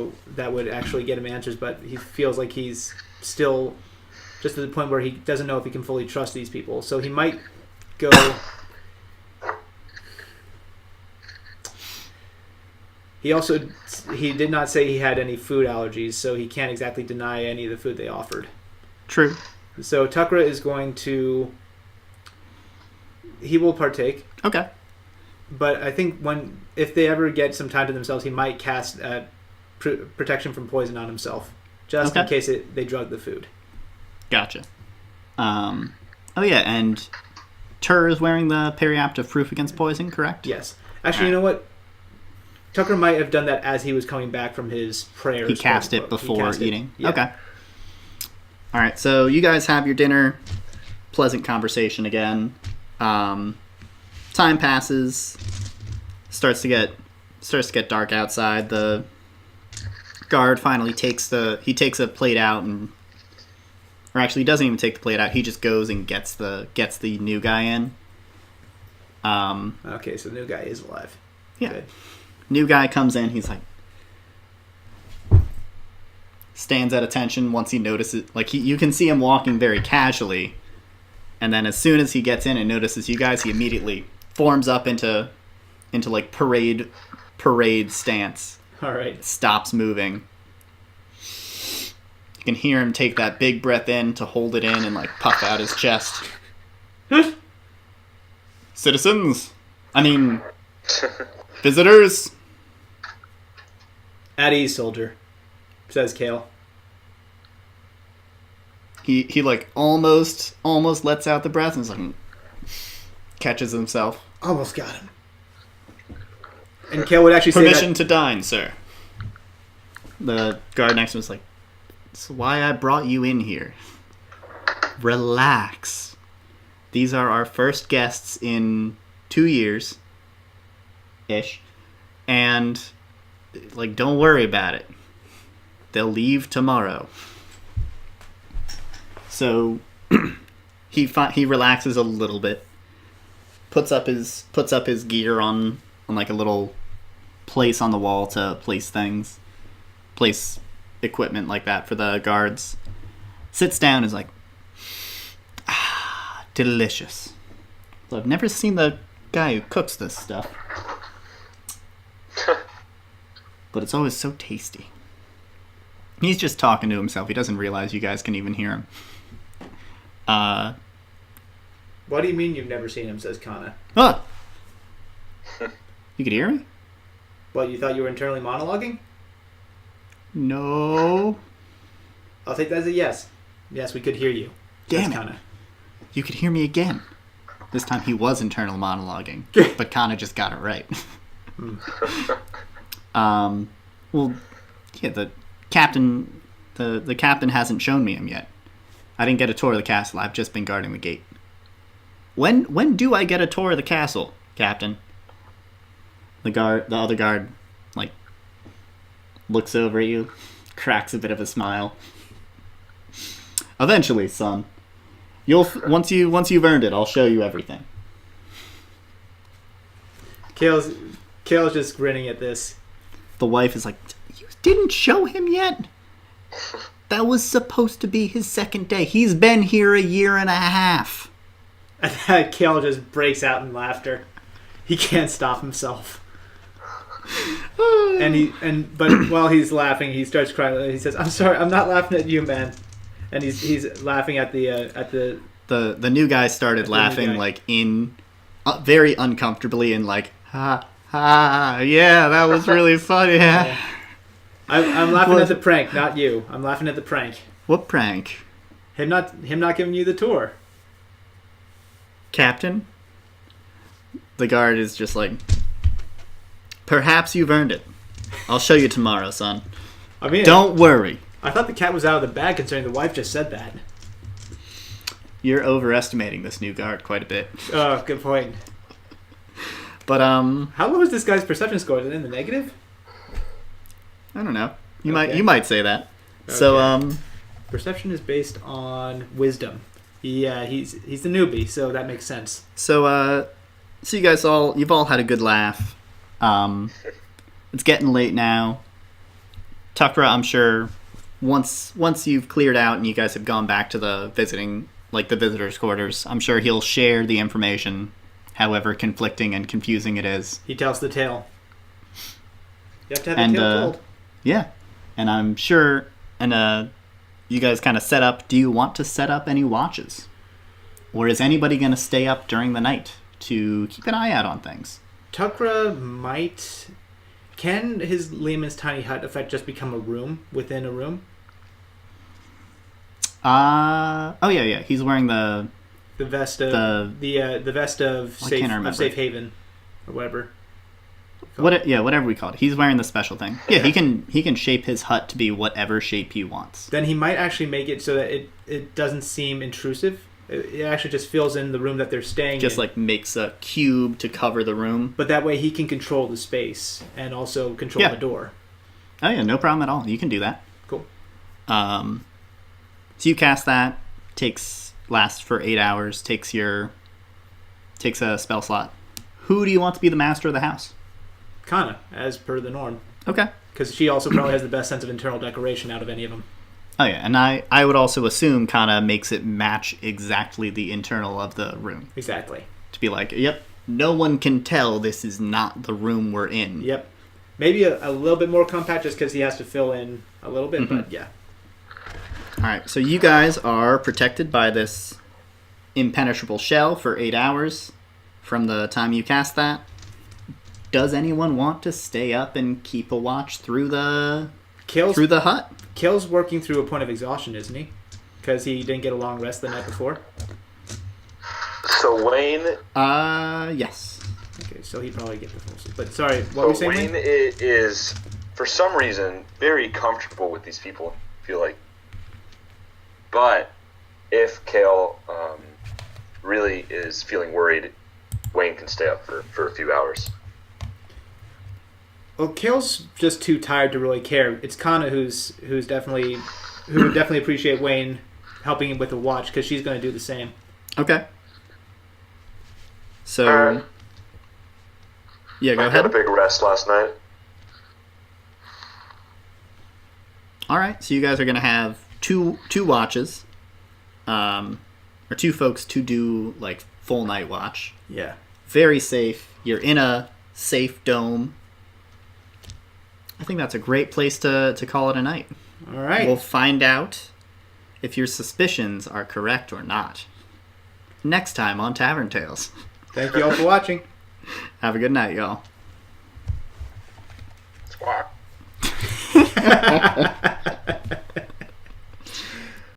would actually get him answers, but he feels like he's still just at the point where he doesn't know if he can fully trust these people. So he might go. He did not say he had any food allergies, so he can't exactly deny any of the food they offered. True. So Tucker is going to. He will partake. Okay. But I think if they ever get some time to themselves, he might cast protection from poison on himself, just in case they drug the food. Gotcha. Oh yeah, and Tur is wearing the periaptive proof against poison, correct? Yes. Actually, you know what? Tucker might have done that as he was coming back from his prayers. He cast it before eating? Yeah. Okay. Alright, so you guys have your dinner. Pleasant conversation again. Time passes. Starts to get dark outside. The guard finally takes a plate out or actually he doesn't even take the plate out. He just goes and gets the new guy in. Okay, so the new guy is alive. Yeah. Good. New guy comes in. He's like stands at attention once he notices. Like you can see him walking very casually, and then as soon as he gets in and notices you guys, he immediately forms up into like parade stance. All right. Stops moving. You can hear him take that big breath in to hold it in and like puff out his chest. Citizens, visitors. At ease, soldier, says Kayl. He like almost lets out the breath and is like catches himself. Almost got him. And Kayl would actually say Permission to dine, sir. The guard next to him is like, that's why I brought you in here. Relax. These are our first guests in 2 years. Ish. And, like, don't worry about it. They'll leave tomorrow. So, he relaxes a little bit. Puts up his gear on like a little place on the wall to place equipment like that for the guards. Sits down and is like, delicious. So I've never seen the guy who cooks this stuff. But it's always so tasty. He's just talking to himself. He doesn't realize you guys can even hear him. What do you mean you've never seen him, says Kana. Ah! You could hear me? What, you thought you were internally monologuing? No. I'll take that as a yes. Yes, we could hear you. Damn says it. Kana. You could hear me again. This time he was internal monologuing, but Kana just got it right. Well, yeah, the captain hasn't shown me him yet. I didn't get a tour of the castle. I've just been guarding the gate. When do I get a tour of the castle, Captain? The other guard, like, looks over at you, cracks a bit of a smile. Eventually, son. Once you've earned it, I'll show you everything. Kayl's just grinning at this. The wife is like, you didn't show him yet? That was supposed to be his second day. He's been here 1.5 years. And Kayl just breaks out in laughter. He can't stop himself. But while he's laughing, he starts crying. He says, "I'm sorry, I'm not laughing at you, man." And he's laughing at the new guy started laughing like in very uncomfortably and like ha ha, yeah, that was really funny. Yeah. I'm laughing at the prank, not you. I'm laughing at the prank. What prank? Him not giving you the tour. Captain? The guard is just like, perhaps you've earned it. I'll show you tomorrow, son. I mean, don't worry. I thought the cat was out of the bag considering the wife just said that. You're overestimating this new guard quite a bit. Oh, good point. But how low is this guy's perception score? Is it in the negative? I don't know. You might say that. Okay. So perception is based on wisdom. He's the newbie, so that makes sense. So you guys you've all had a good laugh. It's getting late now. Tuckra, I'm sure once you've cleared out and you guys have gone back to the visitors' quarters, I'm sure he'll share the information, however conflicting and confusing it is. He tells the tale. You have to have the tale told. Yeah, and I'm sure, you guys kind of set up. Do you want to set up any watches? Or is anybody going to stay up during the night to keep an eye out on things? Tuckra might... Can his Lehman's tiny hut effect just become a room within a room? Oh yeah. He's wearing the vest of the vest of safe haven or whatever. Whatever we call it. He's wearing the special thing. Yeah, he can shape his hut to be whatever shape he wants. Then he might actually make it so that it doesn't seem intrusive. It actually just fills in the room that they're staying in. Just like makes a cube to cover the room. But that way he can control the space and also control the door. Oh yeah, no problem at all. You can do that. Cool. So you cast that. Lasts for 8 hours. Takes a spell slot. Who do you want to be the master of the house? Kana, as per the norm. Okay. Because she also probably has the best sense of internal decoration out of any of them. Oh yeah, and I would also assume Kana makes it match exactly the internal of the room. Exactly. To be like, yep, no one can tell this is not the room we're in. Yep. Maybe a little bit more compact just because he has to fill in a little bit, but yeah. All right, so you guys are protected by this impenetrable shell for 8 hours from the time you cast that. Does anyone want to stay up and keep a watch through the hut? Kayl's working through a point of exhaustion, isn't he? Because he didn't get a long rest the night before. So Wayne... Yes. Okay, so he'd probably get the full sleep. But sorry, what were you saying, Wayne is, for some reason, very comfortable with these people, I feel like. But if Kayl really is feeling worried, Wayne can stay up for a few hours. Well, Kayl's just too tired to really care. It's Kana who would definitely appreciate Wayne helping him with the watch because she's going to do the same. Okay. So, yeah, go I ahead. had a big rest last night. All right, so you guys are going to have two watches, or two folks to do like full night watch. Yeah. Very safe. You're in a safe dome. I think that's a great place to call it a night. All right. We'll find out if your suspicions are correct or not next time on Tavern Tales. Thank you all for watching. Have a good night, y'all. Squawk.